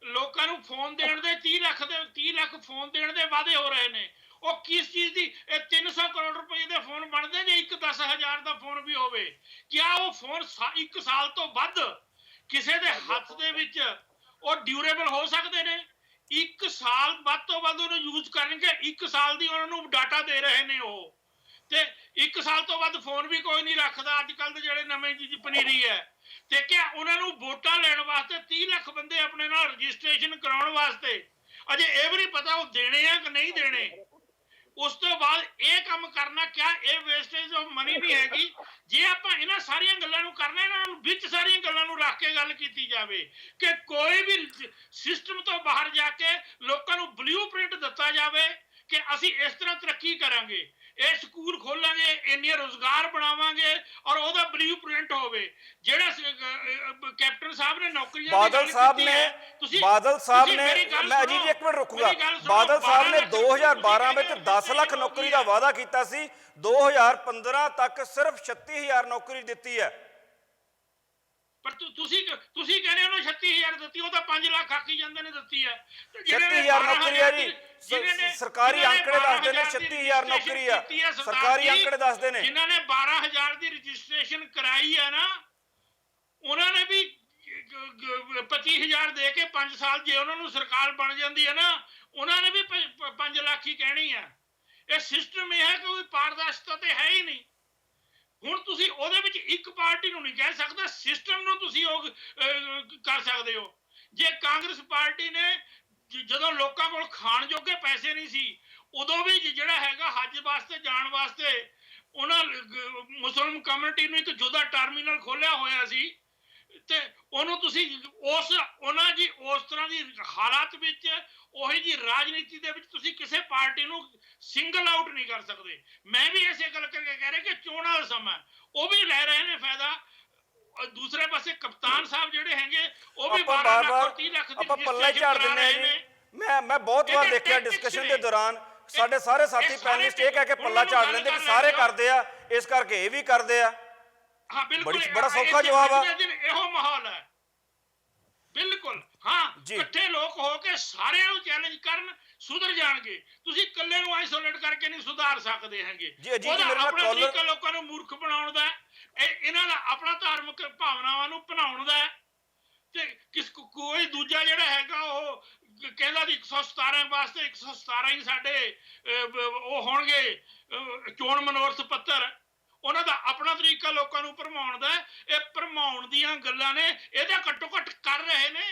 ਲੋਕਾਂ ਨੂੰ ਫੋਨ ਦੇਣ ਦੇ 30 ਲੱਖ ਫੋਨ ਦੇਣ ਦੇ ਵਾਅਦੇ ਹੋ ਰਹੇ ਨੇ। ਉਹ ਕਿਸ ਚੀਜ਼ ਦੀ? ਇਹ 300 ਕਰੋੜ ਰੁਪਏ ਦੇ ਫੋਨ ਬਣਦੇ ਜੇ ਇੱਕ 10,000 ਦਾ ਫੋਨ ਵੀ ਹੋਵੇ। ਕਿਆ ਉਹ ਫੋਨ 1 ਸਾਲ ਤੋਂ ਵੱਧ ਕਿਸੇ ਦੇ ਹੱਥ ਦੇ ਵਿੱਚ ਉਹ ਡਿਊਰੇਬਲ ਹੋ ਸਕਦੇ ਨੇ? 1 ਸਾਲ ਵੱਧ ਤੋਂ ਵੱਧ ਉਹਨੂੰ ਯੂਜ਼ ਕਰਨਗੇ। 1 ਸਾਲ ਦੀ ਉਹਨਾਂ ਨੂੰ ਡਾਟਾ ਦੇ ਰਹੇ ਨੇ ਉਹ, ਤੇ 1 ਸਾਲ ਤੋਂ ਵੱਧ ਫੋਨ ਵੀ ਕੋਈ ਨਹੀਂ ਰੱਖਦਾ ਅੱਜ ਕੱਲ ਦੇ ਜਿਹੜੇ ਨਵੇਂ ਚੀਜ਼ ਪਨੀਰੀ ਹੈ। ਤੇ ਕਿਆ ਉਹਨਾਂ ਨੂੰ ਵੋਟਾਂ ਲੈਣ ਵਾਸਤੇ 30 ਲੱਖ ਬੰਦੇ ਆਪਣੇ ਨਾਲ ਰਜਿਸਟ੍ਰੇਸ਼ਨ ਕਰਾਉਣ ਵਾਸਤੇ ਅਜੇ ਇਹ ਵੀ ਨਹੀਂ ਪਤਾ ਉਹ ਦੇਣੇ ਆ ਕਿ ਨਹੀਂ ਦੇਣੇ। ਉਸ ਤੋਂ ਬਾਅਦ ਇਹ ਕੰਮ ਕਰਨਾ, ਕਿਆ ਇਹ ਵੇਸਟੇਜ ਆਫ ਮਨੀ ਨਹੀਂ ਹੈਗੀ? ਜੇ ਆਪਾਂ ਇਹਨਾਂ ਸਾਰੀਆਂ ਗੱਲਾਂ ਨੂੰ ਕਰਨਾ, ਇਹਨਾਂ ਨੂੰ ਵਿੱਚ ਸਾਰੀਆਂ ਗੱਲਾਂ ਨੂੰ ਰੱਖ ਕੇ ਗੱਲ ਕੀਤੀ ਜਾਵੇ ਕਿ ਕੋਈ ਵੀ ਸਿਸਟਮ ਤੋਂ ਬਾਹਰ ਜਾ ਕੇ ਲੋਕਾਂ ਨੂੰ ਬਲੂਪ੍ਰਿੰਟ ਦਿੱਤਾ ਜਾਵੇ ਕਿ ਅਸੀਂ ਇਸ ਤਰ੍ਹਾਂ ਤਰੱਕੀ ਕਰਾਂਗੇ, ਇਹ ਸਕੂਲ ਖੋਲਾਂਗੇ, ਇੰਨੇ ਰੋਜ਼ਗਾਰ ਬਣਾਵਾਂਗੇ, ਔਰ ਉਹਦਾ ਬਲੂਪ੍ਰਿੰਟ ਹੋਵੇ। ਜਿਹੜਾ ਕੈਪਟਨ ਸਾਹਿਬ ਨੇ ਨੌਕਰੀਆਂ ਬਾਦਲ ਸਾਹਿਬ ਨੇ ਮੈਂ ਅਜੀਤ ਜੀ ਇੱਕ ਮਿੰਟ ਰੁਕੂਗਾ। ਬਾਦਲ ਸਾਹਿਬ ਨੇ 2012 ਵਿੱਚ 10 ਲੱਖ ਨੌਕਰੀ ਦਾ ਵਾਅਦਾ ਕੀਤਾ ਸੀ, 2015 ਤੱਕ ਸਿਰਫ 36,000 ਨੌਕਰੀ ਦਿੱਤੀ ਹੈ। ਪਰ ਤੁਸੀਂ ਕਹਿੰਦੇ ਉਹਨੂੰ 36,000 ਦਿੱਤੀ, ਉਹ ਤਾਂ 5 ਲੱਖ ਆਖੀ ਜਾਂਦੇ ਨੇ ਦਿੱਤੀ ਹੈ। 36,000 ਨੌਕਰੀ ਹੈ ਜੀ, ਸਰਕਾਰੀ ਅੰਕੜੇ ਦੱਸਦੇ ਨੇ 36,000 ਨੌਕਰੀ ਆ, ਸਰਕਾਰੀ ਅੰਕੜੇ ਦੱਸਦੇ ਨੇ। ਜਿਨ੍ਹਾਂ ਨੇ 12,000 ਦੀ ਰਜਿਸਟ੍ਰੇਸ਼ਨ ਕਰਾਈ ਹੈ ਨਾ, ਉਹਨਾਂ ਨੇ ਵੀ 25,000 ਦੇ ਕੇ 5 ਸਾਲ ਜੇ ਉਹਨਾਂ ਨੂੰ ਸਰਕਾਰ ਬਣ ਜਾਂਦੀ ਹੈ ਨਾ, ਉਹਨਾਂ ਨੇ ਵੀ 5 ਲੱਖ ਹੀ ਕਹਿਣੀ ਆ। ਇਹ ਸਿਸਟਮ ਇਹ ਹੈ ਕਿ ਕੋਈ ਪਾਰਦਰਸ਼ਤਾ ਤੇ ਹੈ ਹੀ ਨਹੀਂ। ਹੁਣ ਤੁਸੀਂ ਉਹਦੇ ਵਿੱਚ ਇੱਕ ਪਾਰਟੀ ਨੂੰ ਨਹੀਂ ਕਹਿ ਸਕਦੇ, ਸਿਸਟਮ ਨੂੰ ਤੁਸੀਂ ਉਹ ਕਰ ਸਕਦੇ ਹੋ। ਜੇ ਕਾਂਗਰਸ ਪਾਰਟੀ ਨੇ ਜਦੋਂ ਲੋਕਾਂ ਕੋਲ ਖਾਣ ਜੋਗੇ ਪੈਸੇ ਨਹੀਂ ਸੀ, ਉਦੋਂ ਵੀ ਜਿਹੜਾ ਹੈਗਾ ਹੱਜ ਵਾਸਤੇ ਜਾਣ ਵਾਸਤੇ ਉਹਨਾਂ ਮੁਸਲਿਮ ਕਮਿਊਨਿਟੀ ਨੂੰ ਇੱਕ ਜੁਦਾ ਟਰਮੀਨਲ ਖੋਲਿਆ ਹੋਇਆ ਸੀ, ਤੇ ਉਹਨੂੰ ਤੁਸੀਂ ਉਹਨਾਂ ਜੀ ਉਸ ਤਰ੍ਹਾਂ ਦੀ ਹਾਲਾਤ ਵਿੱਚ ਉਹੀ ਜੀ ਰਾਜਨੀਤੀ ਦੇ ਵਿੱਚ ਤੁਸੀਂ ਕਿਸੇ ਪਾਰਟੀ ਨੂੰ ਸਿੰਗਲ ਆਊਟ ਨਹੀਂ ਕਰ ਸਕਦੇ। ਮੈਂ ਵੀ ਇਸੇ ਗੱਲ ਕਰਕੇ ਕਹਿ ਰਿਹਾ ਕਿ ਚੋਣਾਂ ਦਾ ਸਮਾਂ ਉਹ ਵੀ ਲੈ ਰਹੇ ਨੇ ਫਾਇਦਾ। ਦੂਸਰੇ ਪਾਸੇ ਕਪਤਾਨ ਸਾਹਿਬ ਜਿਹੜੇ ਹੈਗੇ ਉਹ ਵੀ 12 ਲੱਖ ਔਰ 30 ਲੱਖ ਦੀ ਆਪਾਂ ਪੱਲਾ ਹੀ ਝਾੜ ਦਿੰਦੇ ਆ ਜੀ। ਮੈਂ ਬਹੁਤ ਵਾਰ ਦੇਖਿਆ ਡਿਸਕਸ਼ਨ ਦੇ ਦੌਰਾਨ ਸਾਡੇ ਸਾਰੇ ਸਾਥੀ ਪੈਨਲਿਸਟ ਇਹ ਕਹਿ ਕੇ ਪੱਲਾ ਝਾੜ ਲੈਂਦੇ ਕਿ ਸਾਰੇ ਕਰਦੇ ਆ ਇਸ ਕਰਕੇ ਇਹ ਵੀ ਕਰਦੇ ਆ। ਹਾਂ ਬਿਲਕੁਲ, ਬੜਾ ਸੌਖਾ ਜਵਾਬ ਆ। ਇਹੋ ਮਾਹੌਲ ਹੈ ਬਿਲਕੁਲ। ਹਾਂ ਇਕੱਠੇ ਲੋਕ ਹੋ ਕੇ ਸਾਰਿਆਂ ਨੂੰ ਚੈਲੰਜ ਕਰਨ, ਸੁਧਰ ਜਾਣਗੇ। ਤੁਸੀਂ ਇਕੱਲੇ ਨੂੰ ਆਈਸੋਲੇਟ ਕਰਕੇ ਨਹੀਂ ਸੁਧਾਰ ਸਕਦੇ ਹੈਗੇ। ਆਪਣਾ ਤਰੀਕਾ ਲੋਕਾਂ ਨੂੰ ਮੂਰਖ ਬਣਾਉਣ ਦਾ, ਇਹਨਾਂ ਦਾ ਆਪਣਾ ਧਾਰਮਿਕ ਭਾਵਨਾਵਾਂ ਨੂੰ ਭੁਲਾਉਣ ਦਾ ਤੇ ਕੋਈ ਦੂਜਾ ਜਿਹੜਾ ਹੈਗਾ ਉਹ ਕਹਿੰਦਾ ਵੀ 117 ਵਾਸਤੇ 117 ਹੀ ਸਾਡੇ ਉਹ ਹੋਣਗੇ ਚੋਣ ਮਨੋਰਥ ਪੱਤਰ। ਉਹਨਾਂ ਦਾ ਆਪਣਾ ਤਰੀਕਾ ਲੋਕਾਂ ਨੂੰ ਭਰਮਾਉਣ ਦਾ। ਇਹ ਭਰਮਾਉਣ ਦੀਆਂ ਗੱਲਾਂ ਨੇ, ਇਹਦਾ ਘੱਟੋ ਘੱਟ ਕਰ ਰਹੇ ਨੇ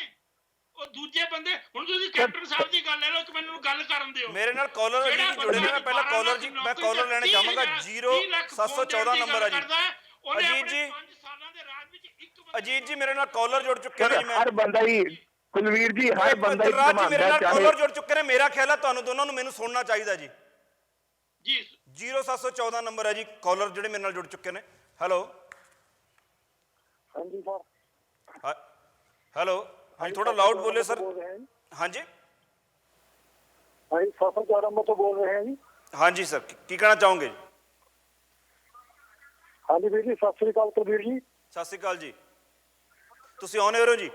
ਉਹ ਦੂਜੇ ਬੰਦੇ। ਹੁਣ ਤੁਸੀਂ ਕੈਪਟਨ ਸਾਹਿਬ ਦੀ ਗੱਲ ਲੈ ਲਓ, ਇੱਕ ਮੈਨੂੰ ਗੱਲ ਕਰਨ ਦਿਓ। ਮੇਰੇ ਨਾਲ ਕਾਲਰ ਜੁੜੇ ਨੇ, ਮੈਂ ਪਹਿਲਾਂ ਕਾਲਰ ਜੀ ਮੈਂ ਕਾਲਰ ਲੈਣੇ ਚਾਹਾਂਗਾ। 0714 ਨੰਬਰ ਆ ਜੀ। ਅਜੀਤ ਜੀ, 5 ਸਾਲਾਂ ਦੇ ਰਾਜ ਵਿੱਚ ਇੱਕ ਅਜੀਤ ਜੀ ਮੇਰੇ ਨਾਲ ਕਾਲਰ ਜੁੜ ਚੁੱਕੇ ਨੇ। ਹਰ ਬੰਦਾ ਹੀ ਕੁਲਵੀਰ ਜੀ, ਹਰ ਬੰਦਾ ਹੀ ਮੇਰੇ ਨਾਲ ਕਾਲਰ ਜੁੜ ਚੁੱਕੇ ਨੇ। ਮੇਰਾ ਖਿਆਲ ਹੈ ਤੁਹਾਨੂੰ ਦੋਨਾਂ ਨੂੰ ਮੈਨੂੰ ਸੁਣਨਾ ਚਾਹੀਦਾ ਜੀ। ਜੀ 0714 ਨੰਬਰ ਹੈ ਜੀ, ਕਾਲਰ ਜਿਹੜੇ ਮੇਰੇ ਨਾਲ ਜੁੜ ਚੁੱਕੇ ਨੇ। ਹੈਲੋ ਹਾਂਜੀ ਸਰ। ਹੈਲੋ ਹਾਂਜੀ, ਥੋੜਾ ਲਾਊਡ ਬੋਲੇ ਸਰ। ਹਾਂਜੀ ਹਾਂਜੀ 714 ਨੰਬਰ ਤੋਂ ਬੋਲ ਰਹੇ ਹਾਂ ਜੀ। ਹਾਂਜੀ ਸਰ, ਕੀ ਕਹਿਣਾ ਚਾਹੋਗੇ ਜੀ? ਹਾਂਜੀ ਵੀਰ ਜੀ, ਸਤਿ ਸ੍ਰੀ ਅਕਾਲ ਕੁਲਵੀਰ ਜੀ। ਸਤਿ ਸ਼੍ਰੀ ਅਕਾਲ ਜੀ, ਤੁਸੀਂ ਆਨ 에ਅਰ ਹੋ ਜੀ?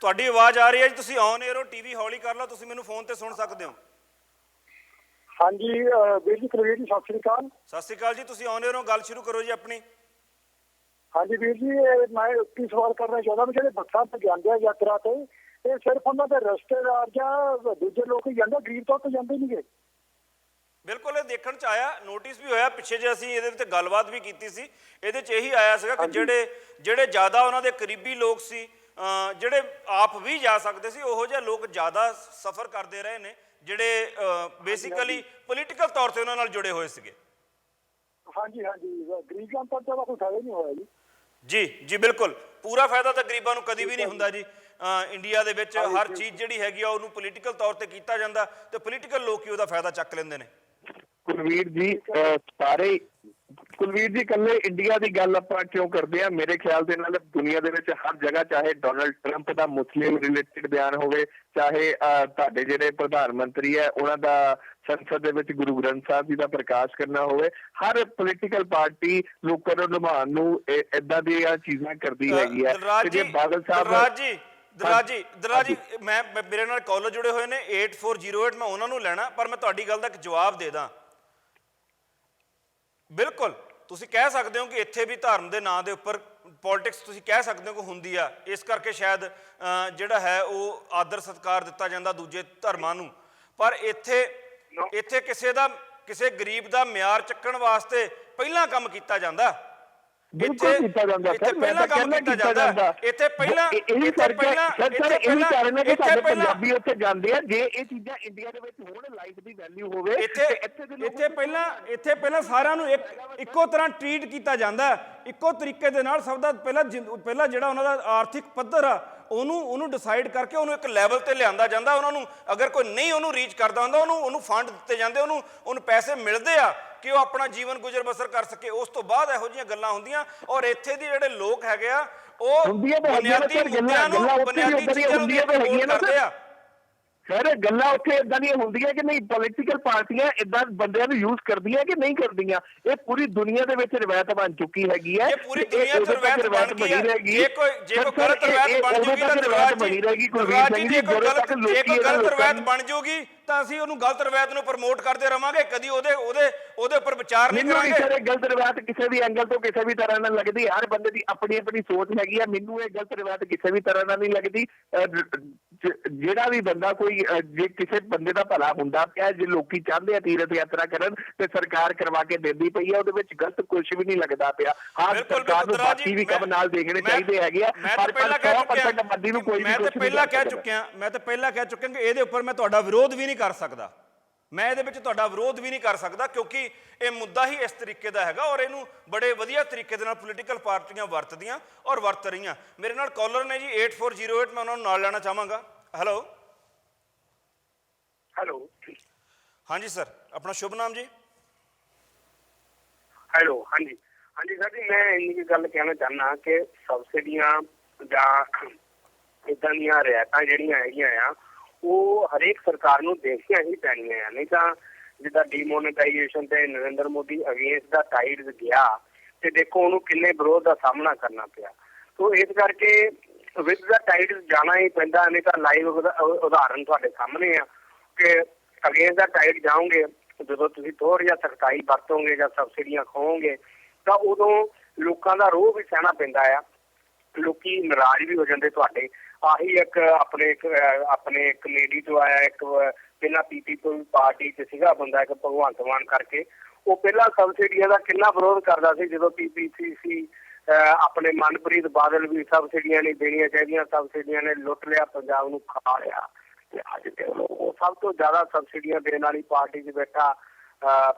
ਤੁਹਾਡੀ ਆਵਾਜ਼ ਆ ਰਹੀ ਹੈ ਜੀ, ਤੁਸੀਂ ਆਨ 에ਅਰ ਹੋ। ਟੀਵੀ ਹੌਲੀ ਕਰ ਲਓ, ਤੁਸੀਂ ਮੈਨੂੰ ਫੋਨ ਤੇ ਸੁਣ ਸਕਦੇ ਹੋ। ਹਾਂਜੀ ਵੀਰ ਜੀ, ਕੁਲਵੀਰ ਜੀ ਸਤਿ ਸ੍ਰੀ ਅਕਾਲ। ਸਤਿ ਸ਼੍ਰੀ ਅਕਾਲ ਜੀ, ਤੁਸੀਂ ਆਨ 에ਅਰ ਹੋ, ਗੱਲ ਸ਼ੁਰੂ ਕਰੋ ਜੀ ਆਪਣੀ। ਹਾਂਜੀ ਵੀਰ ਜੀ, ਮੈਂ ਇੱਕ ਸਵਾਲ ਕਰਨਾ ਚਾਹੁੰਦਾ ਵੀ ਜਿਹੜੇ ਬੱਸਾਂ ਤੇ ਜਾਂਦੇ ਆ ਯਾਤਰਾ ਤੇ, ਇਹ ਸਿਰਫ ਉਹਨਾਂ ਦੇ ਰਿਸ਼ਤੇਦਾਰ ਜਾਂ ਦੂਜੇ ਲੋਕ ਹੀ ਜਾਂਦੇ, ਗਰੀਬ ਤੌਰ ਤੇ ਜਾਂਦੇ ਨਹੀਂਗੇ? ਬਿਲਕੁਲ, ਇਹ ਦੇਖਣ ਚ ਆਇਆ, ਨੋਟਿਸ ਵੀ ਹੋਇਆ ਪਿੱਛੇ ਜੇ ਅਸੀਂ ਇਹਦੇ ਉੱਤੇ ਗੱਲਬਾਤ ਵੀ ਕੀਤੀ ਸੀ। ਇਹਦੇ ਚ ਇਹੀ ਆਇਆ ਸੀਗਾ ਕਿ ਜਿਹੜੇ ਜ਼ਿਆਦਾ ਉਹਨਾਂ ਦੇ ਕਰੀਬੀ ਲੋਕ ਸੀ, ਜਿਹੜੇ ਆਪ ਵੀ ਜਾ ਸਕਦੇ ਸੀ, ਉਹੋ ਜਿਹੇ ਲੋਕ ਜ਼ਿਆਦਾ ਸਫ਼ਰ ਕਰਦੇ ਰਹੇ ਨੇ ਜਿਹੜੇ ਬੇਸਿਕਲੀ ਪੋਲੀਟੀਕਲ ਤੌਰ ਤੇ ਉਹਨਾਂ ਨਾਲ ਜੁੜੇ ਹੋਏ ਸੀਗੇ। ਹਾਂਜੀ ਹਾਂਜੀ, ਗਰੀਬ ਜਨਤਾ ਦਾ ਕੋਈ ਫਾਇਦਾ ਨਹੀਂ ਹੋਇਆ ਜੀ। ਜੀ ਬਿਲਕੁਲ, ਪੂਰਾ ਫਾਇਦਾ ਤਾਂ ਗਰੀਬਾਂ ਨੂੰ ਕਦੀ ਵੀ ਨਹੀਂ ਹੁੰਦਾ ਜੀ। ਇੰਡੀਆ ਦੇ ਵਿੱਚ ਹਰ ਚੀਜ਼ ਜਿਹੜੀ ਹੈਗੀ ਆ ਉਹਨੂੰ ਪੋਲੀਟੀਕਲ ਤੌਰ ਤੇ ਕੀਤਾ ਜਾਂਦਾ ਤੇ ਪੋਲੀਟੀਕਲ ਲੋਕ ਹੀ ਉਹਦਾ ਫਾਇਦਾ ਚੱਕ ਲੈਂਦੇ ਨੇ। ਕੁਲਵੀਰ ਜੀ ਕੁਲਵੀਰ ਜੀ ਇਕੱਲੇ ਇੰਡੀਆ ਦੀ ਗੱਲ ਆਪਾਂ ਕਿਉਂ ਕਰਦੇ ਆ? ਮੇਰੇ ਖਿਆਲ ਦੇ ਨਾਲ ਦੁਨੀਆ ਦੇ ਵਿੱਚ ਹਰ ਜਗ੍ਹਾ, ਚਾਹੇ ਡੋਨਲਡ ਟਰੰਪ ਦਾ ਮੁਸਲਿਮ ਰਿਲੇਟਡ ਬਿਆਨ ਹੋਵੇ, ਚਾਹੇ ਤੁਹਾਡੇ ਜਿਹੜੇ ਪ੍ਰਧਾਨ ਮੰਤਰੀ ਹੈ ਉਹਨਾਂ ਦਾ ਸੰਸਦ ਦੇ ਵਿੱਚ ਗੁਰੂ ਗ੍ਰੰਥ ਸਾਹਿਬ ਜੀ ਦਾ ਪ੍ਰਕਾਸ਼ ਕਰਨਾ ਹੋਵੇ, ਹਰ ਪੋਲੀਟੀਕਲ ਪਾਰਟੀ ਲੋਕਾਂ ਨੂੰ ਨਿਭਾਉਣ ਨੂੰ ਏਦਾਂ ਦੀਆਂ ਚੀਜ਼ਾਂ ਕਰਦੀ ਹੈਗੀ ਹੈ। ਜੇ ਬਾਦਲ ਸਾਹਿਬ ਦਰਾਜ ਜੀ ਮੈਂ ਮੇਰੇ ਨਾਲ ਕਾਲਰ ਜੁੜੇ ਹੋਏ ਨੇ 8408, ਮੈਂ ਉਹਨਾਂ ਨੂੰ ਲੈਣਾ, ਪਰ ਮੈਂ ਤੁਹਾਡੀ ਗੱਲ ਦਾ ਇੱਕ ਜਵਾਬ ਦੇ ਦਾਂ। ਬਿਲਕੁਲ ਤੁਸੀਂ ਕਹਿ ਸਕਦੇ ਹੋ ਕਿ ਇੱਥੇ ਵੀ ਧਰਮ ਦੇ ਨਾਂ ਦੇ ਉੱਪਰ ਪੋਲਿਟਿਕਸ ਤੁਸੀਂ ਕਹਿ ਸਕਦੇ ਹੋ ਕਿ ਹੁੰਦੀ ਆ, ਇਸ ਕਰਕੇ ਸ਼ਾਇਦ ਜਿਹੜਾ ਹੈ ਉਹ ਆਦਰ ਸਤਿਕਾਰ ਦਿੱਤਾ ਜਾਂਦਾ ਦੂਜੇ ਧਰਮਾਂ ਨੂੰ। ਪਰ ਇੱਥੇ ਕਿਸੇ ਗਰੀਬ ਦਾ ਮਿਆਰ ਚੱਕਣ ਵਾਸਤੇ ਪਹਿਲਾਂ ਕੰਮ ਕੀਤਾ ਜਾਂਦਾ। ਬਿਲਕੁਲ ਕੀਤਾ ਜਾਂਦਾ ਸਰ, ਮੈਂ ਤਾਂ ਕਹਿੰਦਾ ਕੀਤਾ ਜਾਂਦਾ। ਇੱਥੇ ਪਹਿਲਾਂ ਪੰਜਾਬੀ ਉੱਥੇ ਜਾਂਦੇ ਆ। ਜੇ ਇਹ ਚੀਜ਼ਾਂ ਇੰਡੀਆ ਦੇ ਵਿੱਚ ਹੋਣ, ਲਾਈਫ ਦੀ ਵੈਲਿਊ ਹੋਵੇ, ਇੱਥੇ ਪਹਿਲਾਂ ਸਾਰਿਆਂ ਨੂੰ ਇੱਕੋ ਤਰ੍ਹਾਂ ਟ੍ਰੀਟ ਕੀਤਾ ਜਾਂਦਾ, ਇੱਕੋ ਤਰੀਕੇ ਦੇ ਨਾਲ। ਸਭ ਦਾ ਪਹਿਲਾਂ ਜਿਹੜਾ ਉਹਨਾਂ ਦਾ ਆਰਥਿਕ ਪੱਧਰ ਆ ਉਹਨੂੰ ਡਿਸਾਈਡ ਕਰਕੇ ਉਹਨੂੰ ਇੱਕ ਲੈਵਲ ਤੇ ਲਿਆਂਦਾ ਜਾਂਦਾ। ਉਹਨਾਂ ਨੂੰ ਅਗਰ ਕੋਈ ਨਹੀਂ ਉਹਨੂੰ ਰੀਚ ਕਰਦਾ ਹੁੰਦਾ, ਉਹਨੂੰ ਫੰਡ ਦਿੱਤੇ ਜਾਂਦੇ, ਉਹਨੂੰ ਪੈਸੇ ਮਿਲਦੇ ਆ ਕਿ ਉਹ ਆਪਣਾ ਜੀਵਨ ਗੁਜ਼ਰ ਬਸਰ ਕਰ ਸਕੇ। ਉਸ ਤੋਂ ਬਾਅਦ ਇਹੋ ਜਿਹੀਆਂ ਗੱਲਾਂ ਹੁੰਦੀਆਂ। ਔਰ ਇੱਥੇ ਦੇ ਜਿਹੜੇ ਲੋਕ ਹੈਗੇ ਆ ਉਹ ਬੁਨਿਆਦੀ ਮੁੱਦਿਆਂ ਨੂੰ, ਬੁਨਿਆਦੀ ਚੀਜ਼ਾਂ ਨੂੰ ਕਰਦੇ ਆ। ਸਰ ਗੱਲਾਂ ਉੱਥੇ ਏਦਾਂ ਦੀਆਂ ਹੁੰਦੀਆਂ ਕਿ ਨਹੀਂ? ਪੋਲੀਟੀਕਲ ਪਾਰਟੀਆਂ ਏਦਾਂ ਬੰਦਿਆਂ ਨੂੰ ਯੂਜ਼ ਕਰਦੀਆਂ ਕਿ ਨਹੀਂ ਕਰਦੀਆਂ? ਇਹ ਪੂਰੀ ਦੁਨੀਆ ਦੇ ਵਿੱਚ ਰਵਾਇਤ ਬਣ ਚੁੱਕੀ ਹੈਗੀ ਹੈ। ਇਹ ਪੂਰੀ ਦੁਨੀਆ 'ਚ ਰਵਾਇਤ ਬਣ ਗਈ ਹੈ। ਜੇ ਕੋਈ ਗਲਤ ਰਵਾਇਤ ਬਣ ਜੂਗੀ ਤਾਂ ਰਵਾਇਤ ਬਣੀ ਰਹੇਗੀ। ਕੁਲਵੀਰ ਸਿੰਘ ਜੀ, ਜੇ ਕੋਈ ਗਲਤ ਰਵਾਇਤ ਬਣ ਜੂਗੀ ਤਾਂ ਅਸੀਂ ਉਹਨੂੰ ਗਲਤ ਰਵਾਇਤ ਨੂੰ ਪ੍ਰਮੋਟ ਕਰਦੇ ਰਵਾਂਗੇ, ਕਦੀ ਉਹਦੇ ਉੱਪਰ ਵਿਚਾਰ ਨਹੀਂ ਕਰਾਂਗੇ। ਮੈਨੂੰ ਇਹ ਗਲਤ ਰਵਾਇਤ ਕਿਸੇ ਵੀ ਐਂਗਲ ਤੋਂ ਕਿਸੇ ਵੀ ਤਰ੍ਹਾਂ ਨਾਲ ਲੱਗਦੀ। ਹਰ ਬੰਦੇ ਦੀ ਆਪਣੀ ਆਪਣੀ ਸੋਚ ਹੈਗੀ ਆ। ਮੈਨੂੰ ਇਹ ਗਲਤ ਰਵਾਇਤ ਕਿਸੇ ਵੀ ਤਰ੍ਹਾਂ ਨਾਲ ਨਹੀਂ ਲੱਗਦੀ। ਜਿਹੜਾ ਵੀ ਬੰਦਾ ਕੋਈ ਜੇ ਕਿਸੇ ਬੰਦੇ ਦਾ ਭਲਾ ਹੁੰਦਾ ਪਿਆ, ਜੇ ਲੋਕੀ ਚਾਹੁੰਦੇ ਆ ਤੀਰਥ ਯਾਤਰਾ ਕਰਨ ਤੇ ਸਰਕਾਰ ਕਰਵਾ ਕੇ ਦਿੰਦੀ ਪਈ ਆ, ਉਹਦੇ ਵਿੱਚ ਗਲਤ ਕੁਝ ਵੀ ਨਹੀਂ ਲੱਗਦਾ ਪਿਆ। ਹਾਂ, ਸਰਕਾਰ ਨੂੰ ਬਾਕੀ ਵੀ ਕੰਮ ਨਾਲ ਦੇਖਣੇ ਚਾਹੀਦੇ ਹੈਗੇ ਆ, ਪਰ 100% ਆਬਾਦੀ ਨੂੰ ਕੋਈ ਵੀ ਕੁਝ ਨਹੀਂ ਕਰ ਸਕਦਾ। ਮੈਂ ਤਾਂ ਪਹਿਲਾਂ ਕਹਿ ਚੁੱਕਿਆ ਕਿ ਇਹਦੇ ਉੱਪਰ ਮੈਂ ਤੁਹਾਡਾ ਵਿਰੋਧ ਵੀ ਨਹੀਂ ਕਰ ਸਕਦਾ। ਮੈਂ ਇਹਦੇ ਵਿੱਚ ਤੁਹਾਡਾ ਵਿਰੋਧ ਵੀ ਨਹੀਂ ਕਰ ਸਕਦਾ, ਕਿਉਂਕਿ ਇਹ ਮੁੱਦਾ ਹੀ ਇਸ ਤਰੀਕੇ ਦਾ ਹੈਗਾ ਔਰ ਇਹਨੂੰ ਬੜੇ ਵਧੀਆ ਤਰੀਕੇ ਦੇ ਨਾਲ ਪੋਲੀਟੀਕਲ ਪਾਰਟੀਆਂ ਵਰਤਦੀਆਂ ਔਰ ਵਰਤ ਰਹੀਆਂ। ਮੇਰੇ ਨਾਲ ਕਾਲਰ ਨੇ ਜੀ 8408, ਮੈਂ ਉਹਨਾਂ ਨੂੰ ਨਾਲ ਲੈਣਾ ਚਾਹਾਂਗਾ। ਹੈਲੋ ਹੈਲੋ ਹਾਂਜੀ ਸਰ, ਆਪਣਾ ਸ਼ੁਭ ਨਾਮ ਜੀ? ਹੈਲੋ ਹਾਂਜੀ ਹਾਂਜੀ ਸਰ ਜੀ, ਮੈਂ ਇੰਨੀ ਗੱਲ ਕਹਿਣਾ ਚਾਹੁੰਦਾ ਕਿ ਸਬਸਿਡੀਆਂ ਜਾਂ ਇੱਦਾਂ ਦੀਆਂ ਰਿਆਇਤਾਂ ਜਿਹੜੀਆਂ ਹੈਗੀਆਂ ਆ ਉਹ ਹਰੇਕ ਸਰਕਾਰ ਨੂੰ ਦੇਖਣੀਆਂ ਹੀ ਪੈਣੀਆਂ ਆ। ਨਹੀਂ ਤਾਂ ਜਿੱਦਾਂ ਡੀਮੋਨੇਟਾਈਜੇਸ਼ਨ ਤੇ ਨਰਿੰਦਰ ਮੋਦੀ ਅਗੇਂਸਟ ਦਾ ਟਾਈਡ ਗਿਆ ਤੇ ਦੇਖੋ ਉਹਨੂੰ ਕਿੰਨੇ ਵਿਰੋਧ ਦਾ ਸਾਹਮਣਾ ਕਰਨਾ ਪਿਆ। ਸੋ ਇਸ ਕਰਕੇ ਵਿਦ ਦਾ ਟਾਈਡ ਜਾਣਾ ਹੀ ਪੈਂਦਾ। ਨਹੀਂ ਤਾਂ ਲਾਈਵ ਉਦਾਹਰਨ ਤੁਹਾਡੇ ਸਾਹਮਣੇ ਆ ਕਿ ਅਗੇਂਸਟ ਦਾ ਟਾਈਡ ਜਾਓਗੇ, ਜਦੋਂ ਤੁਸੀਂ ਥੋੜ੍ਹਾ ਜਿਹਾ ਸਖਤਾਈ ਵਰਤੋਗੇ ਜਾਂ ਸਬਸਿਡੀਆਂ ਖੋਓਗੇ ਤਾਂ ਉਦੋਂ ਲੋਕਾਂ ਦਾ ਰੋਹ ਵੀ ਸਹਿਣਾ ਪੈਂਦਾ ਆ। ਲੋਕੀ ਨਾਰਾਜ਼ ਵੀ ਹੋ ਜਾਂਦੇ ਤੁਹਾਡੇ। ਆਹੀ ਇੱਕ ਆਪਣੇ ਕਮੇਡੀ ਤੋਂ ਆਇਆ, ਇੱਕ ਪਹਿਲਾਂ ਪੀਪਲ ਪਾਰਟੀ 'ਚ ਸੀਗਾ ਬੰਦਾ ਇੱਕ ਭਗਵੰਤ ਮਾਨ ਕਰਕੇ, ਉਹ ਪਹਿਲਾਂ ਸਬਸਿਡੀਆਂ ਦਾ ਕਿੰਨਾ ਵਿਰੋਧ ਕਰਦਾ ਸੀ। ਜਦੋਂ PPCC ਆਪਣੇ ਮਨਪ੍ਰੀਤ ਬਾਦਲ ਵੀ ਸਬਸਿਡੀਆਂ ਨਹੀਂ ਦੇਣੀਆਂ ਚਾਹੀਦੀਆਂ, ਸਬਸਿਡੀਆਂ ਨੇ ਲੁੱਟ ਲਿਆ ਪੰਜਾਬ ਨੂੰ, ਖਾ ਲਿਆ। ਤੇ ਅੱਜ ਤੇ ਉਹ ਸਭ ਤੋਂ ਜ਼ਿਆਦਾ ਸਬਸਿਡੀਆਂ ਦੇਣ ਵਾਲੀ ਪਾਰਟੀ 'ਚ ਬੈਠਾ